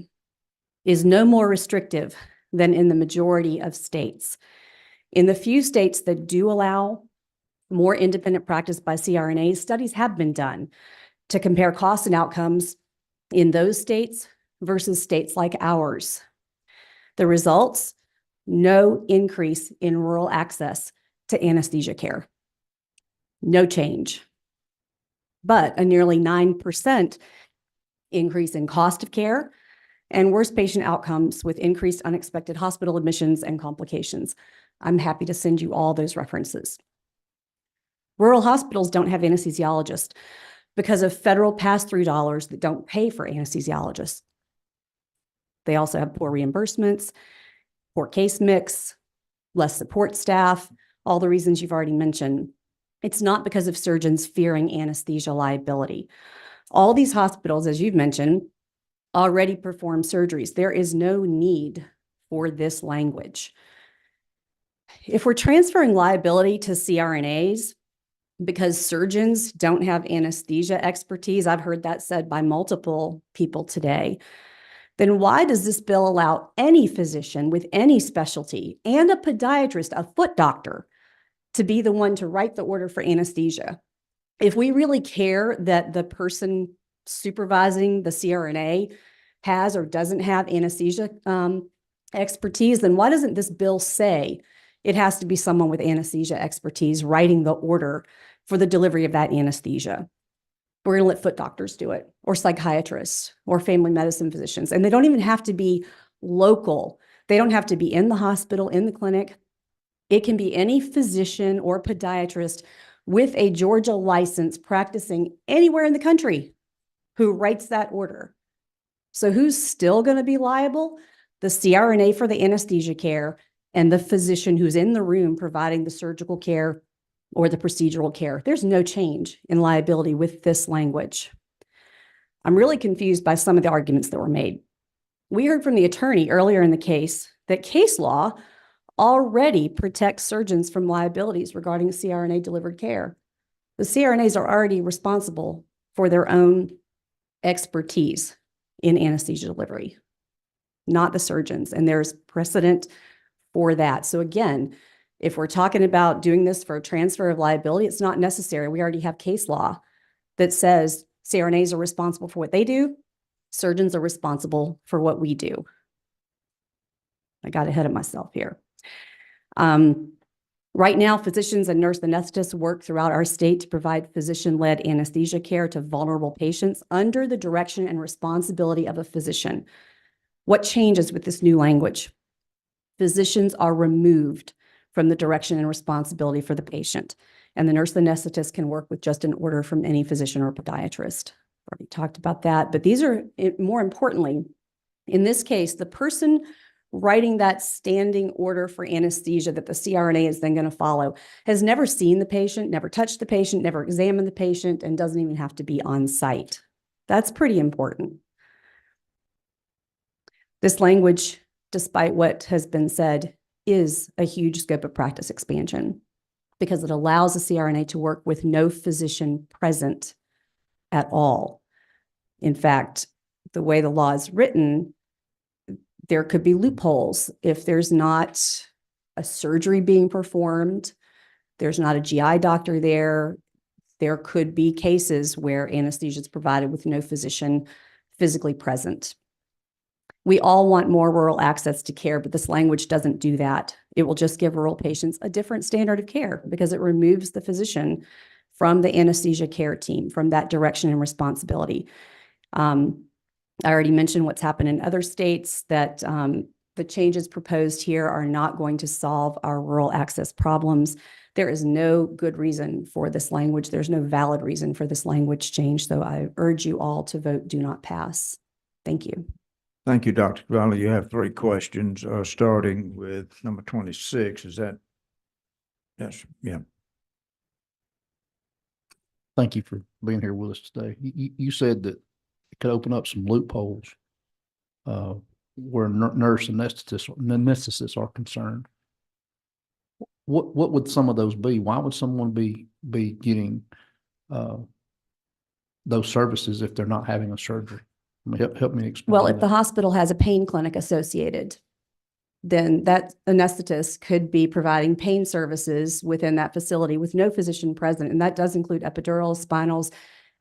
is no more restrictive than in the majority of states. In the few states that do allow more independent practice by CRNAs, studies have been done to compare costs and outcomes in those states versus states like ours. The results, no increase in rural access to anesthesia care. No change, but a nearly 9% increase in cost of care and worse patient outcomes with increased unexpected hospital admissions and complications. I'm happy to send you all those references. Rural hospitals don't have anesthesiologists because of federal pass-through dollars that don't pay for anesthesiologists. They also have poor reimbursements, poor case mix, less support staff, all the reasons you've already mentioned. It's not because of surgeons fearing anesthesia liability. All these hospitals, as you've mentioned, already perform surgeries. There is no need for this language. If we're transferring liability to CRNAs because surgeons don't have anesthesia expertise, I've heard that said by multiple people today, then why does this bill allow any physician with any specialty and a podiatrist, a foot doctor, to be the one to write the order for anesthesia? If we really care that the person supervising the CRNA has or doesn't have anesthesia expertise, then why doesn't this bill say it has to be someone with anesthesia expertise writing the order for the delivery of that anesthesia? We're going to let foot doctors do it, or psychiatrists, or family medicine physicians. And they don't even have to be local. They don't have to be in the hospital, in the clinic. It can be any physician or podiatrist with a Georgia license practicing anywhere in the country who writes that order. So who's still going to be liable? The CRNA for the anesthesia care and the physician who's in the room providing the surgical care or the procedural care. There's no change in liability with this language. I'm really confused by some of the arguments that were made. We heard from the attorney earlier in the case that case law already protects surgeons from liabilities regarding CRNA delivered care. The CRNAs are already responsible for their own expertise in anesthesia delivery, not the surgeons, and there's precedent for that. So again, if we're talking about doing this for a transfer of liability, it's not necessary. We already have case law that says CRNAs are responsible for what they do. Surgeons are responsible for what we do. I got ahead of myself here. Right now, physicians and nurse anesthetists work throughout our state to provide physician-led anesthesia care to vulnerable patients under the direction and responsibility of a physician. What changes with this new language? Physicians are removed from the direction and responsibility for the patient, and the nurse anesthetist can work with just an order from any physician or podiatrist. Already talked about that, but these are, more importantly, in this case, the person writing that standing order for anesthesia that the CRNA is then going to follow has never seen the patient, never touched the patient, never examined the patient, and doesn't even have to be on site. That's pretty important. This language, despite what has been said, is a huge scope of practice expansion because it allows the CRNA to work with no physician present at all. In fact, the way the law is written, there could be loopholes. If there's not a surgery being performed, there's not a GI doctor there, there could be cases where anesthesia is provided with no physician physically present. We all want more rural access to care, but this language doesn't do that. It will just give rural patients a different standard of care because it removes the physician from the anesthesia care team, from that direction and responsibility. I already mentioned what's happened in other states, that the changes proposed here are not going to solve our rural access problems. There is no good reason for this language. There's no valid reason for this language change. So I urge you all to vote do not pass. Thank you. Thank you, Dr. Cavalli. You have 3 questions, starting with number 26. Is that? Yes, yeah. Thank you for being here with us today. You said that it could open up some loopholes where nurse anesthetists are concerned. What would some of those be? Why would someone be getting those services if they're not having a surgery? I mean, help me explain. Well, if the hospital has a pain clinic associated, then that anesthetist could be providing pain services within that facility with no physician present. And that does include epidurals, spinals,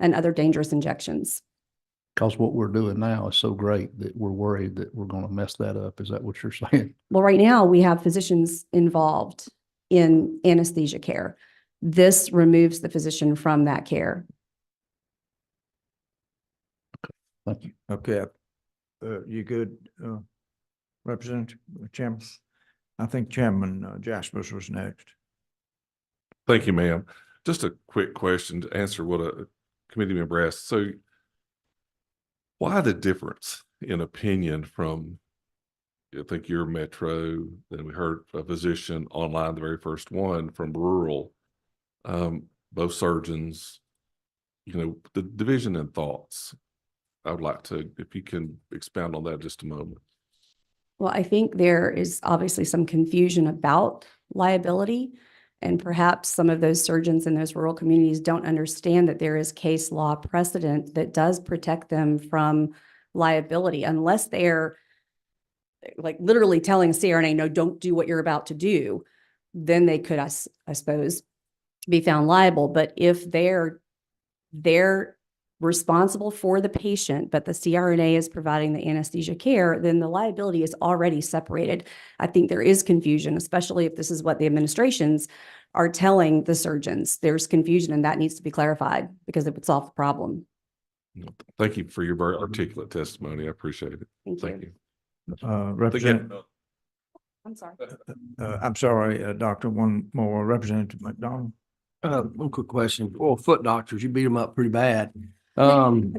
and other dangerous injections. Because what we're doing now is so great that we're worried that we're going to mess that up. Is that what you're saying? Well, right now we have physicians involved in anesthesia care. This removes the physician from that care. Thank you. Okay. You good, Representative Chairman? I think Chairman Jaspers was next. Thank you, ma'am. Just a quick question to answer what a committee member asked. So why the difference in opinion from, I think your Metro, then we heard a physician online, the very first one from rural, both surgeons, the division in thoughts. I would like to, if you can expound on that just a moment. Well, I think there is obviously some confusion about liability, and perhaps some of those surgeons in those rural communities don't understand that there is case law precedent that does protect them from liability, unless they're like literally telling a CRNA, no, don't do what you're about to do, then they could, I suppose, be found liable. But if they're responsible for the patient, but the CRNA is providing the anesthesia care, then the liability is already separated. I think there is confusion, especially if this is what the administrations are telling the surgeons. There's confusion, and that needs to be clarified because it would solve the problem. Thank you for your very articulate testimony. I appreciate it. Thank you. Representative, I'm sorry. I'm sorry, Doctor, one more. Representative McDonald. One quick question. Well, foot doctors, you beat them up pretty bad. No,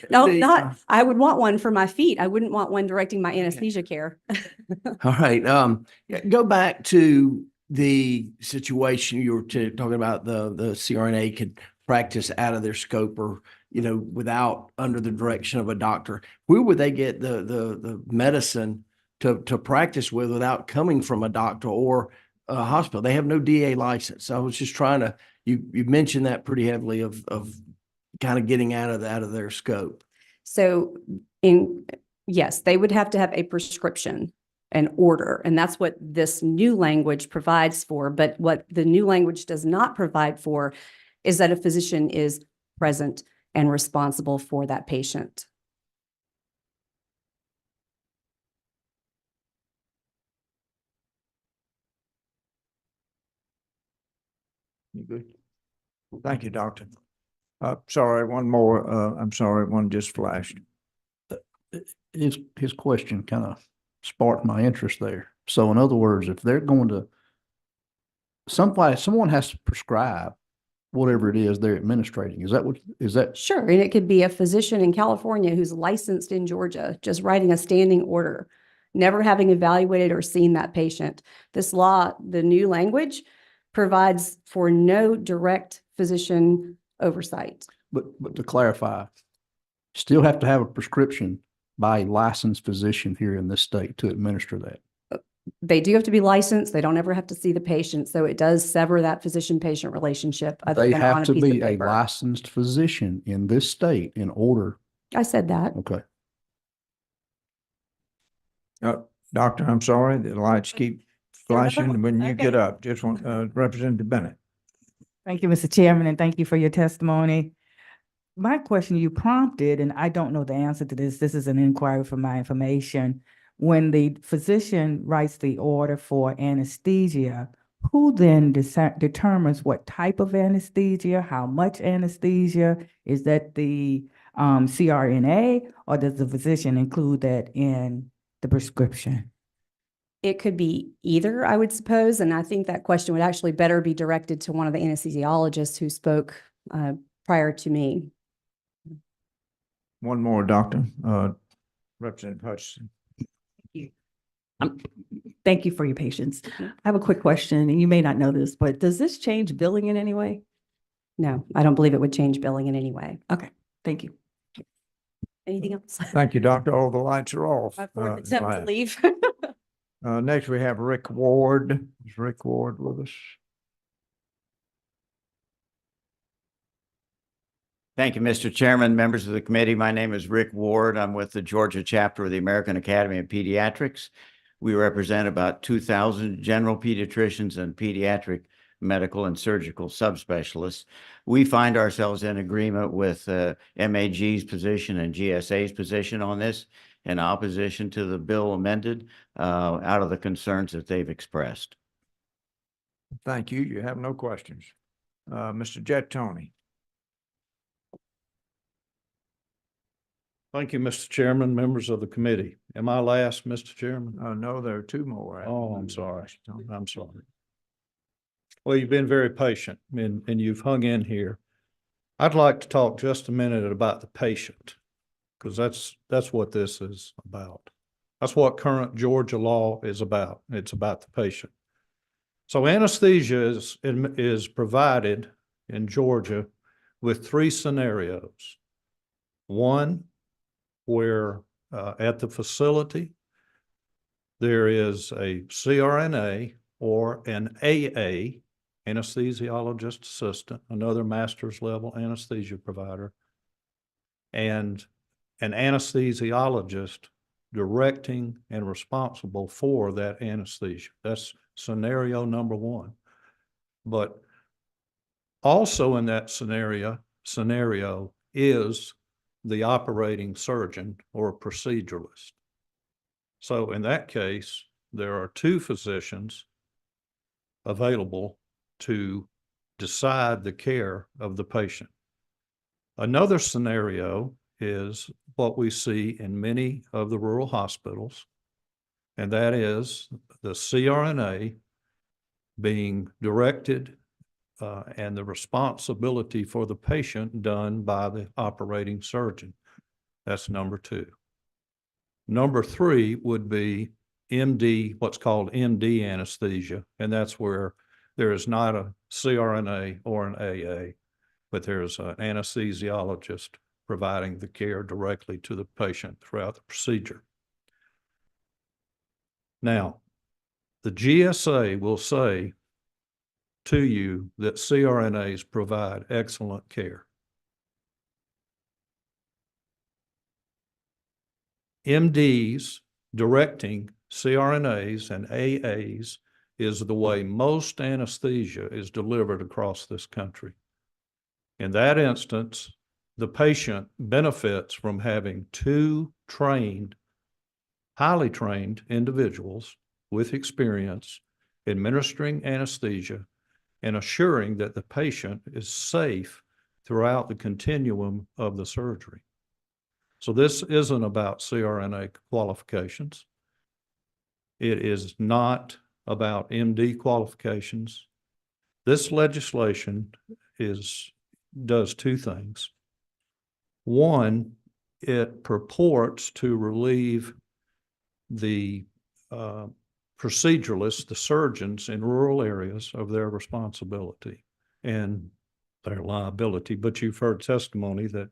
The- not, I would want one for my feet. I wouldn't want one directing my anesthesia care. All right. Go back to the situation you were talking about. The CRNA could practice out of their scope or, without under the direction of a doctor. Where would they get the medicine to practice with without coming from a doctor or a hospital? They have no DA license. So I was just trying to, you mentioned that pretty heavily of kind of getting out of their scope. So yes, they would have to have a prescription, an order, and that's what this new language provides for. But what the new language does not provide for is that a physician is present and responsible for that patient. You good? Thank you, Doctor. Sorry, one more. I'm sorry, one just flashed. His question kind of sparked my interest there. So in other words, if they're going to, someone has to prescribe whatever it is they're administrating. Is that? Sure, and it could be a physician in California who's licensed in Georgia, just writing a standing order, never having evaluated or seen that patient. This law, the new language, provides for no direct physician oversight. But to clarify, still have to have a prescription by a licensed physician here in this state to administer that. They do have to be licensed. They don't ever have to see the patient. So it does sever that physician-patient relationship. They have to be a licensed physician in this state in order I said that. Okay. Doctor, I'm sorry, the lights keep there another flashing one? when you get Okay. up. Just want, Representative Bennett. Thank you, Mr. Chairman, and thank you for your testimony. My question you prompted, and I don't know the answer to this, this is an inquiry for my information. When the physician writes the order for anesthesia, who then determines what type of anesthesia, how much anesthesia? Is that the CRNA, or does the physician include that in the prescription? It could be either, I would suppose, and I think that question would actually better be directed to one of the anesthesiologists who spoke prior to me. One more, Doctor. Representative Hutchinson. Thank you for your patience. I have a quick question, and you may not know this, but does this change billing in any way? No, I don't believe it would change billing in any way. Okay, thank you. Anything else? Thank you, Doctor. All the lights are off. My fourth attempt to Glad. leave. Next, we have Rick Ward. Is Rick Ward with us? Thank you, Mr. Chairman, members of the committee. My name is Rick Ward. I'm with the Georgia chapter of the American Academy of Pediatrics. We represent about 2,000 general pediatricians and pediatric medical and surgical subspecialists. We find ourselves in agreement with MAG's position and GSA's position on this, in opposition to the bill amended out of the concerns that they've expressed. Thank you. You have no questions. Mr. Jet Tony. Thank you, Mr. Chairman, members of the committee. Am I last, Mr. Chairman? No, there are two more. Oh, I'm sorry. I'm sorry. Well, you've been very patient and you've hung in here. I'd like to talk just a minute about the patient, because that's what this is about. That's what current Georgia law is about. It's about the patient. So anesthesia is provided in Georgia with three scenarios. One, where at the facility, there is a CRNA or an AA, anesthesiologist assistant, another master's level anesthesia provider, and an anesthesiologist directing and responsible for that anesthesia. That's scenario number one. But also in that scenario is the operating surgeon or proceduralist. So in that case, there are two physicians available to decide the care of the patient. Another scenario is what we see in many of the rural hospitals, and that is the CRNA being directed and the responsibility for the patient done by the operating surgeon. That's number two. Number three would be MD, what's called MD anesthesia, and that's where there is not a CRNA or an AA, but there's an anesthesiologist providing the care directly to the patient throughout the procedure. Now, the GSA will say to you that CRNAs provide excellent care. MDs directing CRNAs and AAs is the way most anesthesia is delivered across this country. In that instance, the patient benefits from having two trained, highly trained individuals with experience administering anesthesia and assuring that the patient is safe throughout the continuum of the surgery. So this isn't about CRNA qualifications. It is not about MD qualifications. This legislation does two things. One, it purports to relieve the proceduralists, the surgeons in rural areas, of their responsibility and their liability. But you've heard testimony that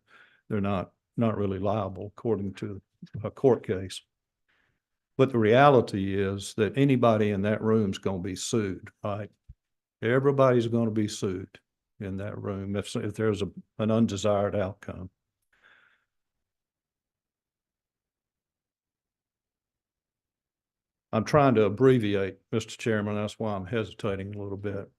they're not really liable according to a court case. But the reality is that anybody in that room is going to be sued, right? Everybody's going to be sued in that room if there's an undesired outcome. I'm trying to abbreviate, Mr. Chairman. That's why I'm hesitating a little bit.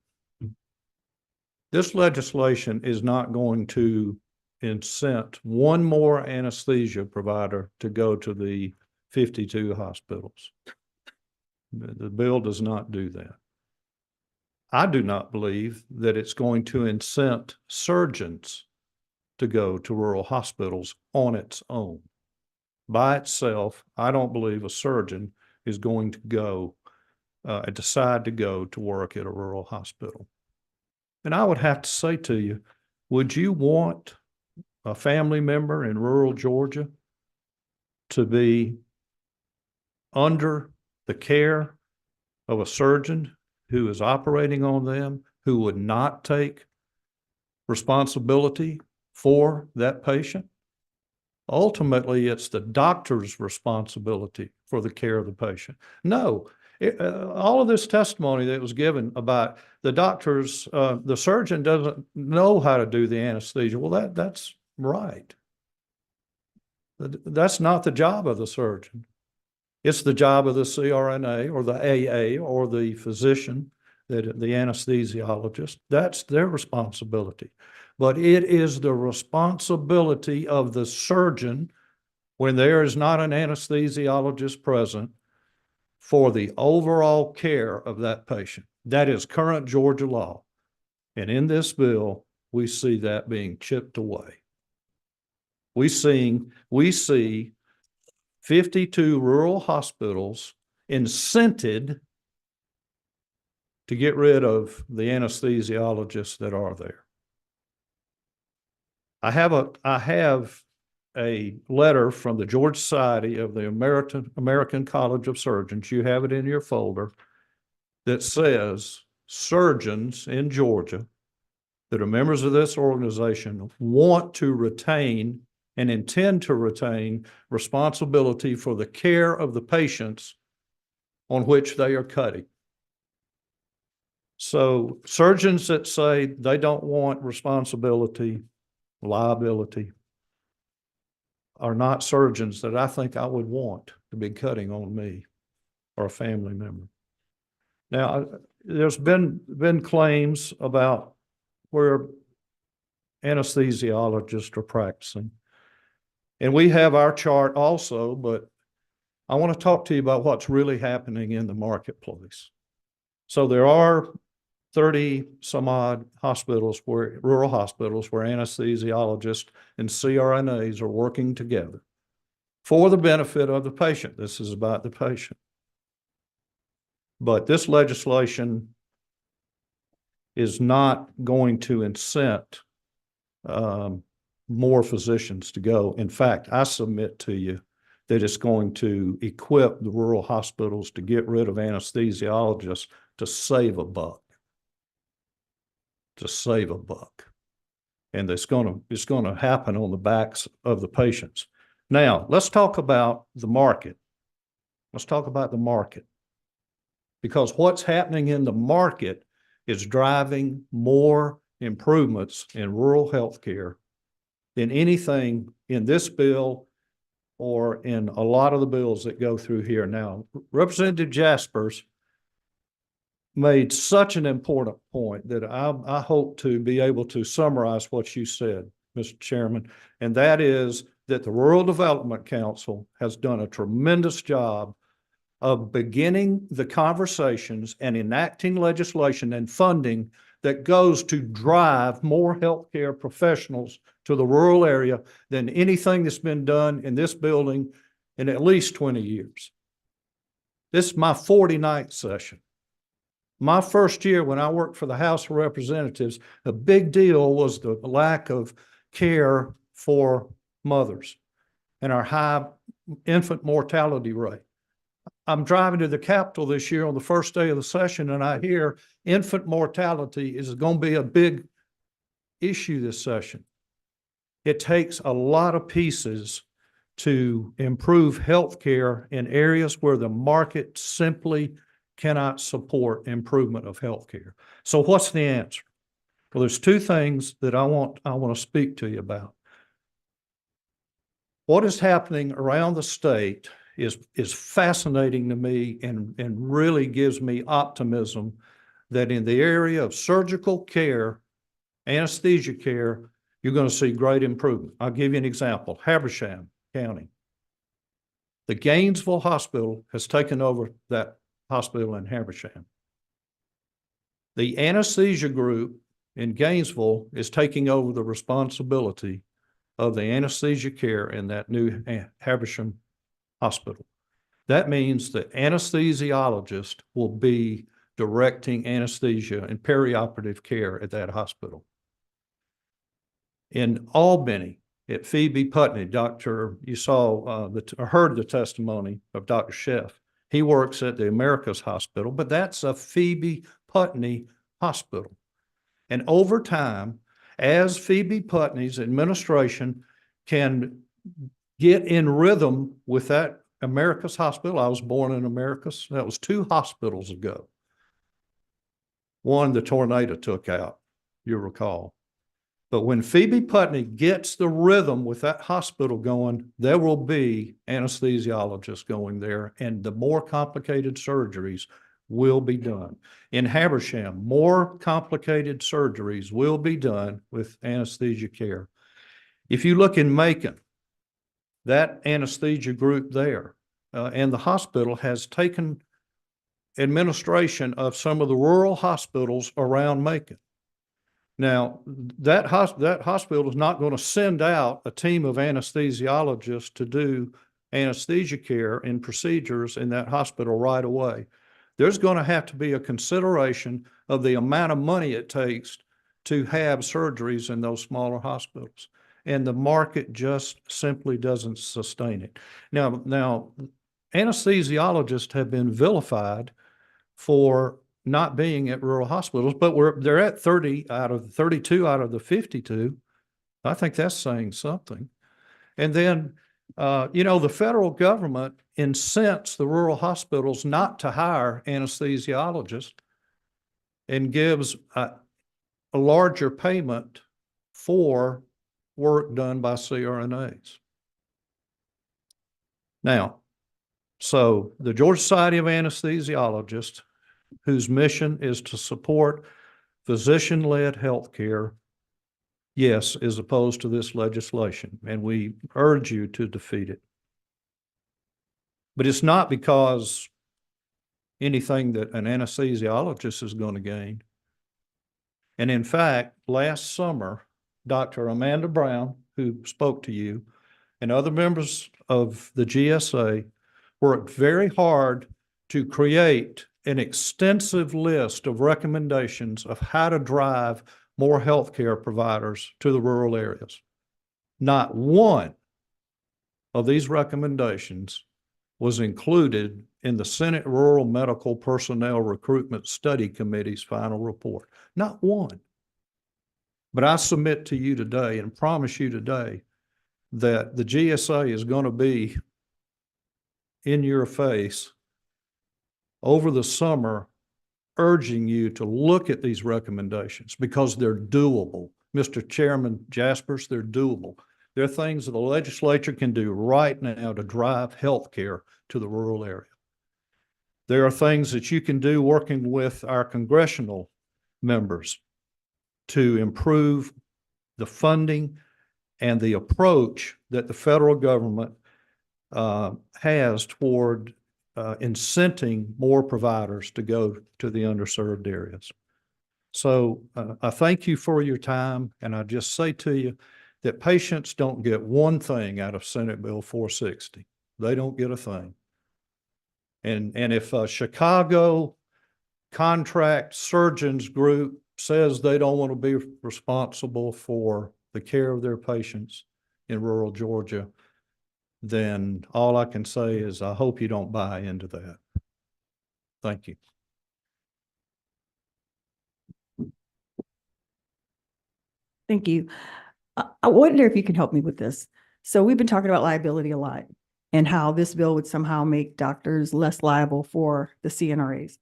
This legislation is not going to incent one more anesthesia provider to go to the 52 hospitals. The bill does not do that. I do not believe that it's going to incent surgeons to go to rural hospitals on its own. By itself, I don't believe a surgeon is going to go, decide to go to work at a rural hospital. And I would have to say to you, would you want a family member in rural Georgia to be under the care of a surgeon who is operating on them, who would not take responsibility for that patient? Ultimately, it's the doctor's responsibility for the care of the patient. No, all of this testimony that was given about the doctors, the surgeon doesn't know how to do the anesthesia. Well, that's right. That's not the job of the surgeon. It's the job of the CRNA or the AA or the physician, the anesthesiologist. That's their responsibility. But it is the responsibility of the surgeon, when there is not an anesthesiologist present, for the overall care of that patient. That is current Georgia law. And in this bill, we see that being chipped away. We see 52 rural hospitals incented to get rid of the anesthesiologists that are there. I have a letter from the Georgia Society of the American College of Surgeons. You have it in your folder, that says surgeons in Georgia that are members of this organization want to retain and intend to retain responsibility for the care of the patients on which they are cutting. So surgeons that say they don't want responsibility, liability, are not surgeons that I think I would want to be cutting on me or a family member. Now, there's been claims about where anesthesiologists are practicing. And we have our chart also, but I want to talk to you about what's really happening in the marketplace. So there are 30 some odd hospitals, rural hospitals, where anesthesiologists and CRNAs are working together for the benefit of the patient. This is about the patient. But this legislation is not going to incent more physicians to go. In fact, I submit to you that it's going to equip the rural hospitals to get rid of anesthesiologists to save a buck. And it's going to happen on the backs of the patients. Now, let's talk about the market. Because what's happening in the market is driving more improvements in rural health care than anything in this bill or in a lot of the bills that go through here. Now, Representative Jaspers made such an important point that I hope to be able to summarize what you said, Mr. Chairman, and that is that the Rural Development Council has done a tremendous job of beginning the conversations and enacting legislation and funding that goes to drive more healthcare professionals to the rural area than anything that's been done in this building in at least 20 years. This is my 49th session. My first year when I worked for the House of Representatives, a big deal was the lack of care for mothers and our high infant mortality rate. I'm driving to the Capitol this year on the first day of the session, and I hear infant mortality is going to be a big issue this session. It takes a lot of pieces to improve healthcare in areas where the market simply cannot support improvement of healthcare. So what's the answer? Well, there's two things that I want to speak to you about. What is happening around the state is fascinating to me and really gives me optimism that in the area of surgical care, anesthesia care, you're going to see great improvement. I'll give you an example. Habersham County. The Gainesville Hospital has taken over that hospital in Habersham. The anesthesia group in Gainesville is taking over the responsibility of the anesthesia care in that new Habersham Hospital. That means the anesthesiologist will be directing anesthesia and perioperative care at that hospital. In Albany, at Phoebe Putney, you saw, heard the testimony of Dr. Sheff. He works at the Americas Hospital, but that's a Phoebe Putney hospital. And over time, as Phoebe Putney's administration can get in rhythm with that Americas Hospital, I was born in Americas, that was 2 hospitals ago. One the tornado took out, you'll recall. But when Phoebe Putney gets the rhythm with that hospital going, there will be anesthesiologists going there, and the more complicated surgeries will be done. In Habersham, more complicated surgeries will be done with anesthesia care. If you look in Macon, that anesthesia group there and the hospital has taken administration of some of the rural hospitals around Macon. Now, that hospital is not going to send out a team of anesthesiologists to do anesthesia care and procedures in that hospital right away. There's going to have to be a consideration of the amount of money it takes to have surgeries in those smaller hospitals. And the market just simply doesn't sustain it. Now, anesthesiologists have been vilified for not being at rural hospitals, but they're at 32 out of the 52. I think that's saying something. And then, the federal government incents the rural hospitals not to hire anesthesiologists and gives a larger payment for work done by CRNAs. Now, so the Georgia Society of Anesthesiologists, whose mission is to support physician-led healthcare, yes, is opposed to this legislation, and we urge you to defeat it. But it's not because anything that an anesthesiologist is going to gain. And in fact, last summer, Dr. Amanda Brown, who spoke to you, and other members of the GSA worked very hard to create an extensive list of recommendations of how to drive more healthcare providers to the rural areas. Not one of these recommendations was included in the Senate Rural Medical Personnel Recruitment Study Committee's final report. Not one. But I submit to you today and promise you today that the GSA is going to be in your face over the summer, urging you to look at these recommendations because they're doable. Mr. Chairman Jaspers, they're doable. They're things that the legislature can do right now to drive healthcare to the rural area. There are things that you can do working with our congressional members to improve the funding and the approach that the federal government has toward incenting more providers to go to the underserved areas. So I thank you for your time, and I just say to you that patients don't get one thing out of Senate Bill 460. They don't get a thing. And if a Chicago contract surgeons group says they don't want to be responsible for the care of their patients in rural Georgia, then all I can say is I hope you don't buy into that. Thank you. Thank you. I wonder if you can help me with this. So we've been talking about liability a lot and how this bill would somehow make doctors less liable for the CNRAs.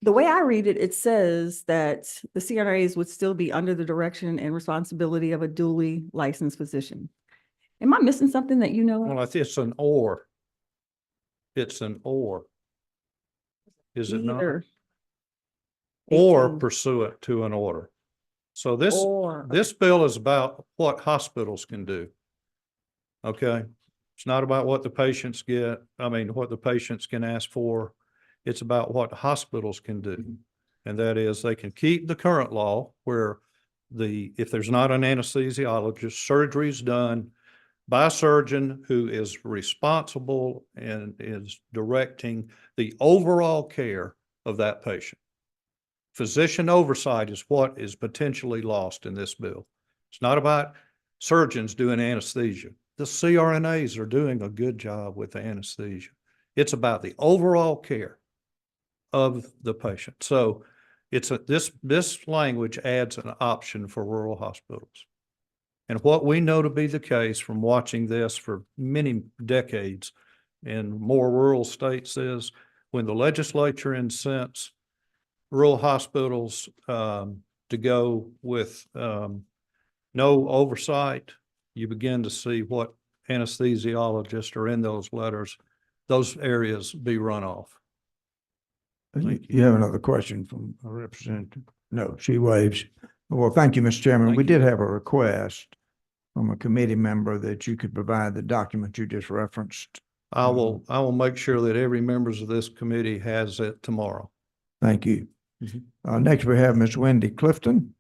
The way I read it, it says that the CNRAs would still be under the direction and responsibility of a duly licensed physician. Am I missing something that you know of? Well, it's an or. It's an or. Is it not? Either. Or 18. pursuant to an order. So this, Or. this bill is about what hospitals can do. Okay? It's not about what the patients get, what the patients can ask for. It's about what hospitals can do. And that is they can keep the current law where if there's not an anesthesiologist, surgery is done by a surgeon who is responsible and is directing the overall care of that patient. Physician oversight is what is potentially lost in this bill. It's not about surgeons doing anesthesia. The CRNAs are doing a good job with the anesthesia. It's about the overall care of the patient. So this language adds an option for rural hospitals. And what we know to be the case from watching this for many decades in more rural states is when the legislature incents rural hospitals to go with no oversight, you begin to see what anesthesiologists are in those letters, those areas be run off. You have another question from a representative? No, she waves. Well, thank you, Mr. Chairman. Thank We you. did have a request from a committee member that you could provide the document you just referenced. I will make sure that every members of this committee has it tomorrow. Thank you. Next, we have Ms. Wendy Clifton.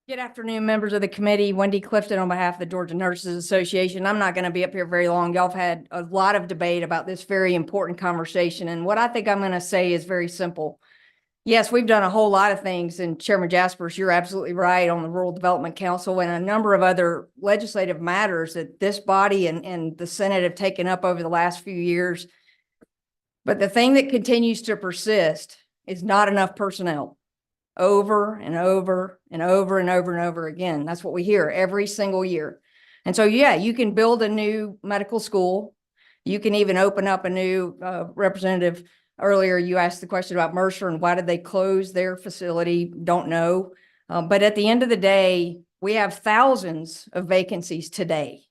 Good afternoon, members of the committee. Wendy Clifton on behalf of the Georgia Nurses Association. I'm not going to be up here very long. Y'all have had a lot of debate about this very important conversation. And what I think I'm going to say is very simple. Yes, we've done a whole lot of things. And Chairman Jaspers, you're absolutely right on the Rural Development Council and a number of other legislative matters that this body and the Senate have taken up over the last few years. But the thing that continues to persist is not enough personnel. Over and over and over and over and over again. That's what we hear every single year. And so, yeah, you can build a new medical school. You can even open up a new representative. Earlier, you asked the question about Mercer and why did they close their facility? Don't know. But at the end of the day, we have thousands of vacancies today.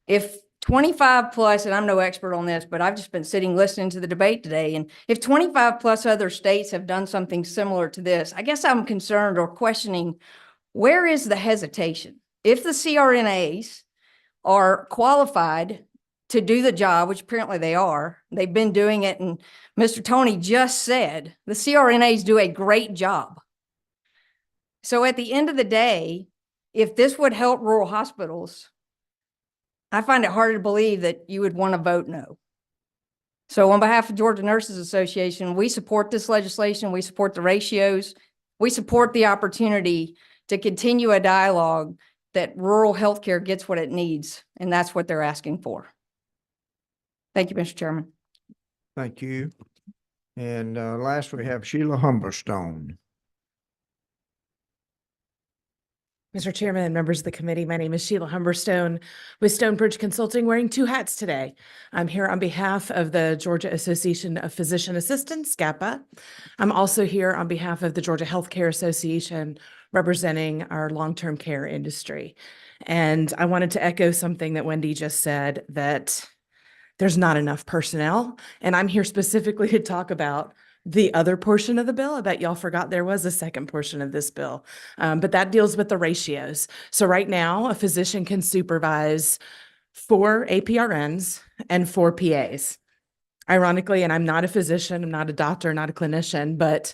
If 25 plus, and I'm no expert on this, but I've just been sitting listening to the debate today. And if 25 plus other states have done something similar to this, I guess I'm concerned or questioning, where is the hesitation? If the CRNAs are qualified to do the job, which apparently they are, they've been doing it. And Mr. Tony just said, the CRNAs do a great job. So at the end of the day, if this would help rural hospitals, I find it hard to believe that you would want to vote no. So on behalf of Georgia Nurses Association, we support this legislation. We support the ratios. We support the opportunity to continue a dialogue that rural healthcare gets what it needs. And that's what they're asking for. Thank you, Mr. Chairman. Thank you. And last, we have Sheila Humberstone. Mr. Chairman and members of the committee, my name is Sheila Humberstone with Stonebridge Consulting, wearing two hats today. I'm here on behalf of the Georgia Association of Physician Assistants, GAPA. I'm also here on behalf of the Georgia Healthcare Association, representing our long-term care industry. And I wanted to echo something that Wendy just said, that there's not enough personnel. And I'm here specifically to talk about the other portion of the bill. I bet y'all forgot there was a second portion of this bill, but that deals with the ratios. So right now, a physician can supervise 4 APRNs and 4 PAs. Ironically, and I'm not a physician, I'm not a doctor, not a clinician, but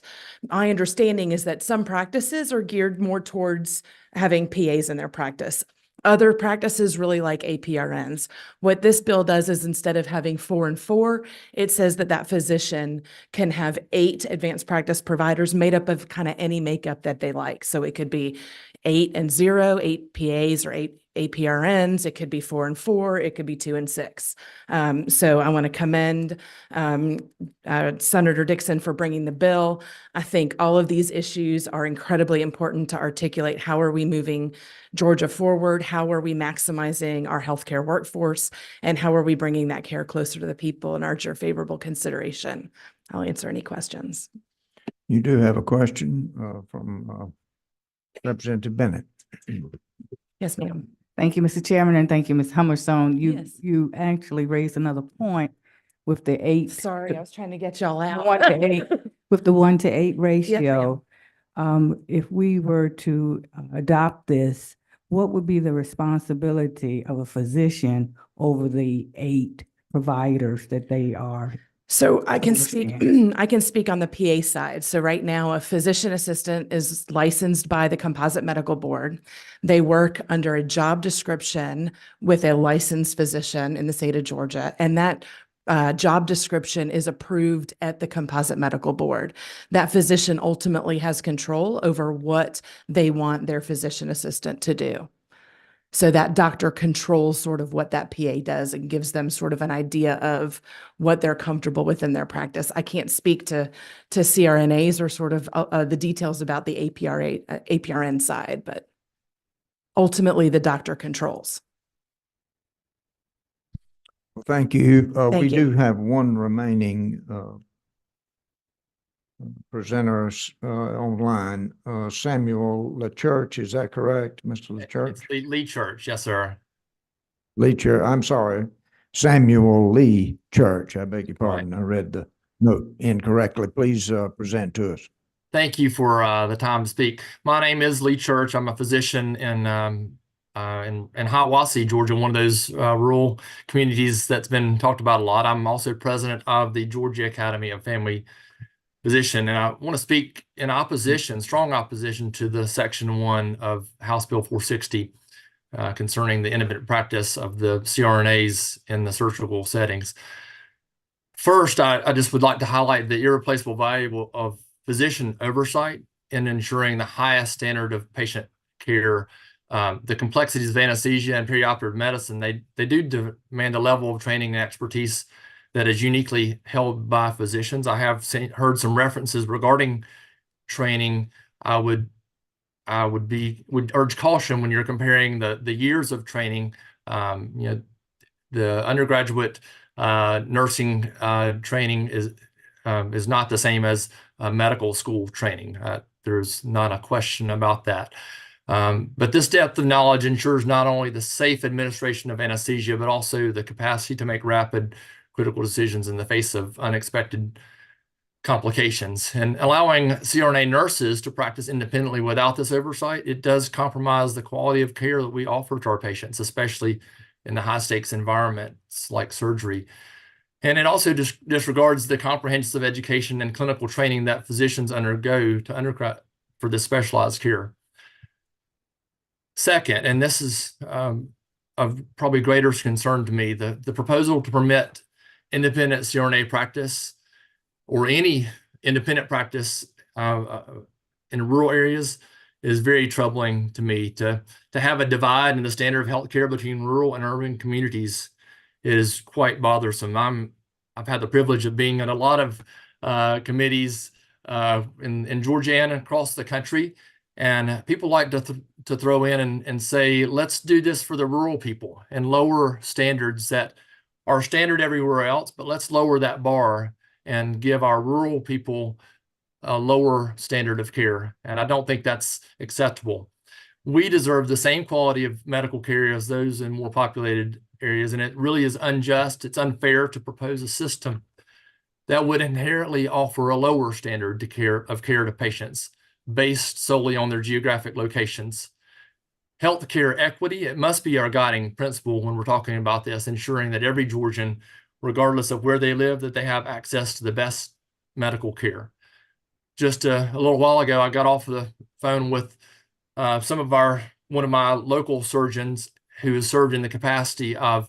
my understanding is that some practices are geared more towards having PAs in their practice. Other practices really like APRNs. What this bill does is instead of having 4 and 4, it says that that physician can have 8 advanced practice providers made up of kind of any makeup that they like. So it could be 8 and 0, 8 PAs or 8 APRNs. It could be 4 and 4. It could be 2 and 6. So I want to commend Senator Dixon for bringing the bill. I think all of these issues are incredibly important to articulate. How are we moving Georgia forward? How are we maximizing our healthcare workforce? And how are we bringing that care closer to the people and urge your favorable consideration? I'll answer any questions. You do have a question from Representative Bennett. Yes, ma'am. Thank you, Mr. Chairman, and thank you, Ms. Hummerstone. Yes. You actually raised another point with the eight. Sorry, I was trying to get y'all out. 1-to-8, with the 1-to-8 ma'am. ratio. If we were to adopt this, what would be the responsibility of a physician over the 8 providers that they are? So I can speak, Understand. I can speak on the PA side. So right now, a physician assistant is licensed by the Composite Medical Board. They work under a job description with a licensed physician in the state of Georgia, and that job description is approved at the Composite Medical Board. That physician ultimately has control over what they want their physician assistant to do. So that doctor controls sort of what that PA does and gives them sort of an idea of what they're comfortable with in their practice. I can't speak to CRNAs or sort of the details about the APRN side, but ultimately the doctor controls. Well, thank you. Thank We you. do have one remaining presenter online, Samuel LaChurch. Is that correct, Mr. LaChurch? It's Lee Church, yes, sir. Lee Church, I'm sorry, Samuel Lee Church. I beg your pardon. I read the note incorrectly. Please present to us. Thank you for the time to speak. My name is Lee Church. I'm a physician in Hiawassee, Georgia, one of those rural communities that's been talked about a lot. I'm also president of the Georgia Academy of Family Physician, and I want to speak in opposition, strong opposition to the Section 1 of House Bill 460 concerning the independent practice of the CRNAs in the surgical settings. First, I just would like to highlight the irreplaceable value of physician oversight in ensuring the highest standard of patient care. The complexities of anesthesia and perioperative medicine, they do demand a level of training and expertise that is uniquely held by physicians. I have heard some references regarding training. I would urge caution when you're comparing the years of training. The undergraduate nursing training is not the same as medical school training. There's not a question about that. But this depth of knowledge ensures not only the safe administration of anesthesia, but also the capacity to make rapid critical decisions in the face of unexpected complications. And allowing CRNA nurses to practice independently without this oversight, it does compromise the quality of care that we offer to our patients, especially in the high-stakes environments like surgery. And it also disregards the comprehensive education and clinical training that physicians undergo for this specialized care. Second, and this is of probably greater concern to me, the proposal to permit independent CRNA practice or any independent practice in rural areas is very troubling to me. To have a divide in the standard of healthcare between rural and urban communities is quite bothersome. I've had the privilege of being at a lot of committees in Georgia and across the country, and people like to throw in and say, let's do this for the rural people and lower standards that are standard everywhere else, but let's lower that bar and give our rural people a lower standard of care. And I don't think that's acceptable. We deserve the same quality of medical care as those in more populated areas, and it really is unjust. It's unfair to propose a system that would inherently offer a lower standard of care to patients based solely on their geographic locations. Healthcare equity, it must be our guiding principle when we're talking about this, ensuring that every Georgian, regardless of where they live, that they have access to the best medical care. Just a little while ago, I got off the phone with one of my local surgeons who has served in the capacity of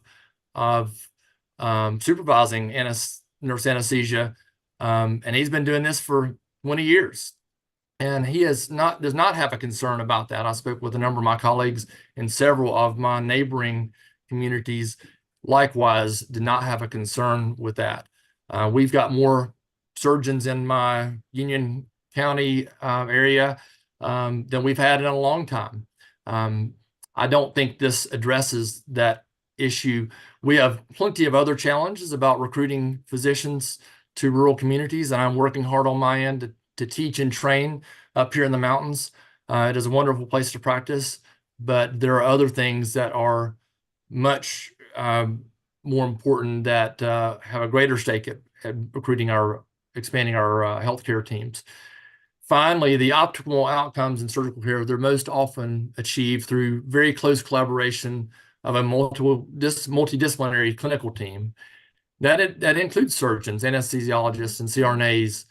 supervising nurse anesthesia, and he's been doing this for 20 years. And he does not have a concern about that. I spoke with a number of my colleagues in several of my neighboring communities, likewise, did not have a concern with that. We've got more surgeons in my Union County area than we've had in a long time. I don't think this addresses that issue. We have plenty of other challenges about recruiting physicians to rural communities, and I'm working hard on my end to teach and train up here in the mountains. It is a wonderful place to practice, but there are other things that are much more important that have a greater stake at recruiting expanding our healthcare teams. Finally, the optimal outcomes in surgical care, they're most often achieved through very close collaboration of a multidisciplinary clinical team. That includes surgeons, anesthesiologists, and CRNAs,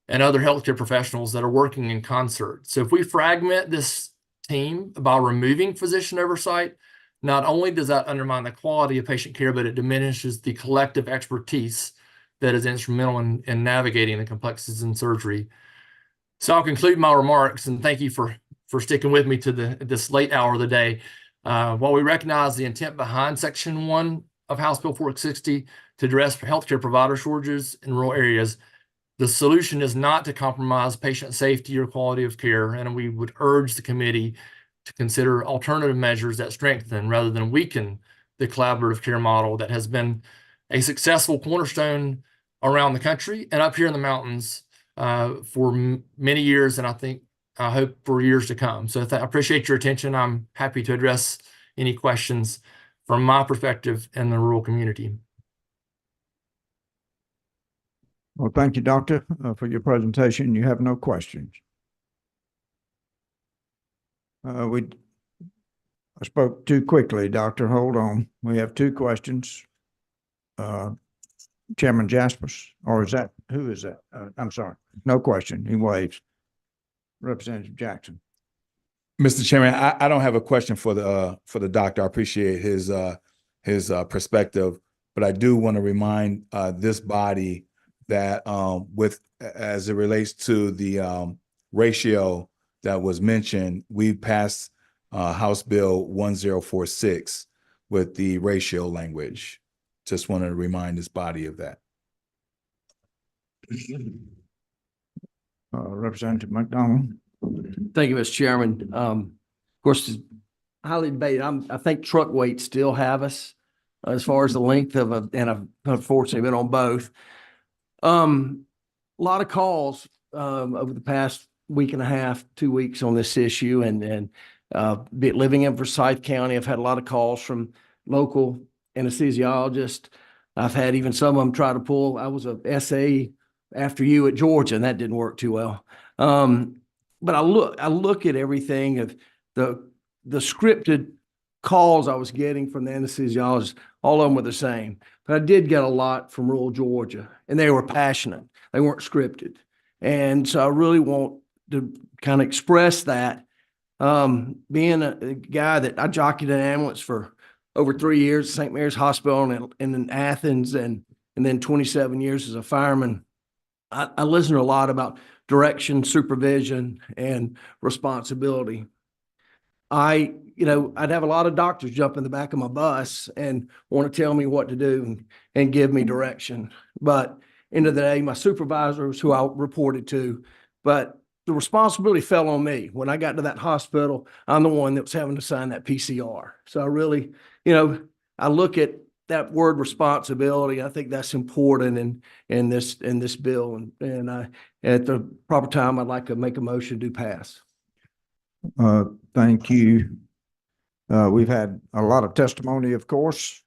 and other healthcare professionals that are working in concert. So if we fragment this team by removing physician oversight, not only does that undermine the quality of patient care, but it diminishes the collective expertise that is instrumental in navigating the complexities in surgery. So I'll conclude my remarks, and thank you for sticking with me to this late hour of the day. While we recognize the intent behind Section 1 of House Bill 460 to address healthcare provider shortages in rural areas, the solution is not to compromise patient safety or quality of care, and we would urge the committee to consider alternative measures that strengthen rather than weaken the collaborative care model that has been a successful cornerstone around the country and up here in the mountains for many years, and I hope for years to come. So I appreciate your attention. I'm happy to address any questions from my perspective in the rural community. Well, thank you, Doctor, for your presentation. You have no questions. I spoke too quickly, Doctor. Hold on. We have two questions. Chairman Jaspers, or who is that? I'm sorry. No question. He waves. Representative Jackson. Mr. Chairman, I don't have a question for the doctor. I appreciate his perspective, but I do want to remind this body that as it relates to the ratio that was mentioned, we passed House Bill 1046 with the ratio language. Just wanted to remind this body of that. Representative McDonald. Thank you, Mr. Chairman. Of course, it's highly debated. I think truck weights still have us as far as the length of and I've unfortunately been on both. A lot of calls over the past week and a half, 2 weeks on this issue, and living in Forsyth County, I've had a lot of calls from local anesthesiologists. I've had even some of them try to pull. I was a SA after you at Georgia, and that didn't work too well. But I look at everything of the scripted calls I was getting from the anesthesiologists. All of them were the same. But I did get a lot from rural Georgia, and they were passionate. They weren't scripted. And so I really want to kind of express that. Being a guy that I jockeyed an ambulance for over 3 years at St. Mary's Hospital and in Athens, and then 27 years as a fireman, I listen to a lot about direction, supervision, and responsibility. I'd have a lot of doctors jump in the back of my bus and want to tell me what to do and give me direction. But end of the day, my supervisor was who I reported to, but the responsibility fell on me. When I got to that hospital, I'm the one that was having to sign that PCR. So I really, I look at that word responsibility. I think that's important in this bill. And at the proper time, I'd like to make a motion to pass. Thank you. We've had a lot of testimony, of course,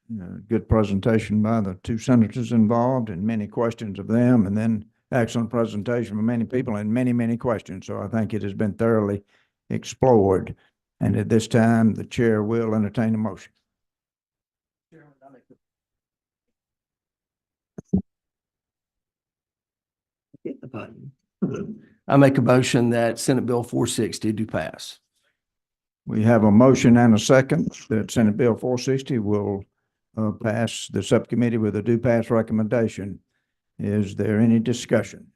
good presentation by the two senators involved and many questions of them, and then excellent presentation from many people and many, many questions. So I think it has been thoroughly explored. And at this time, the chair will entertain a motion. Hit the button. I make a motion that Senate Bill 460 do pass. We have a motion and a second that Senate Bill 460 will pass the subcommittee with a do pass recommendation. Is there any discussion?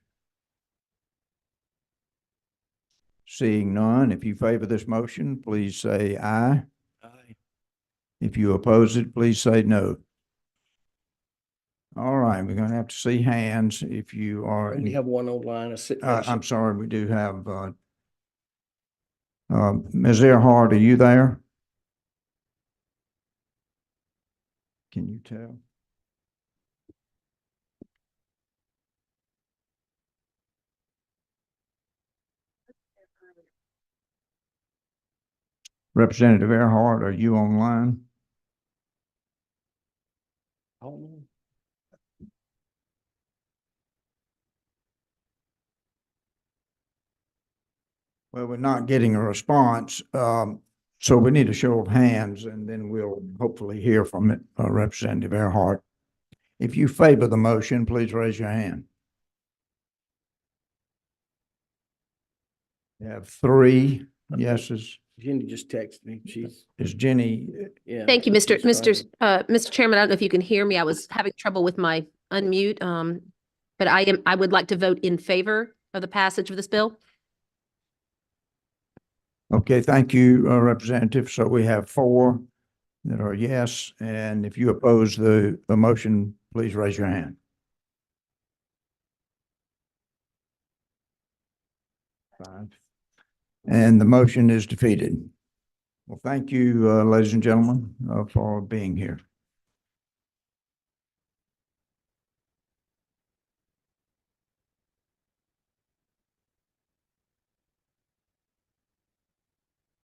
Seeing none, if you favor this motion, please say aye. Aye. If you oppose it, please say no. All right, we're going to have to see hands if you are. We have one online. I'm sorry, we do have Ms. Earhart, are you there? Can you tell? Representative Earhart, are you online? Well, we're not getting a response, so we need a show of hands, and then we'll hopefully hear from it, Representative Earhart. If you favor the motion, please raise your hand. You have 3 yeses. Jenny just texted me. She's, Is Jenny, yeah. Thank you, she's Mr. Chairman. I don't know if you can hear me. I was having trouble with my unmute. But I would like to vote in favor of the passage of this bill. okay, thank you, Representative. So we have 4 that are yes, and if you oppose the motion, please raise your hand. 5. And the motion is defeated. Well, thank you, ladies and gentlemen, for being here.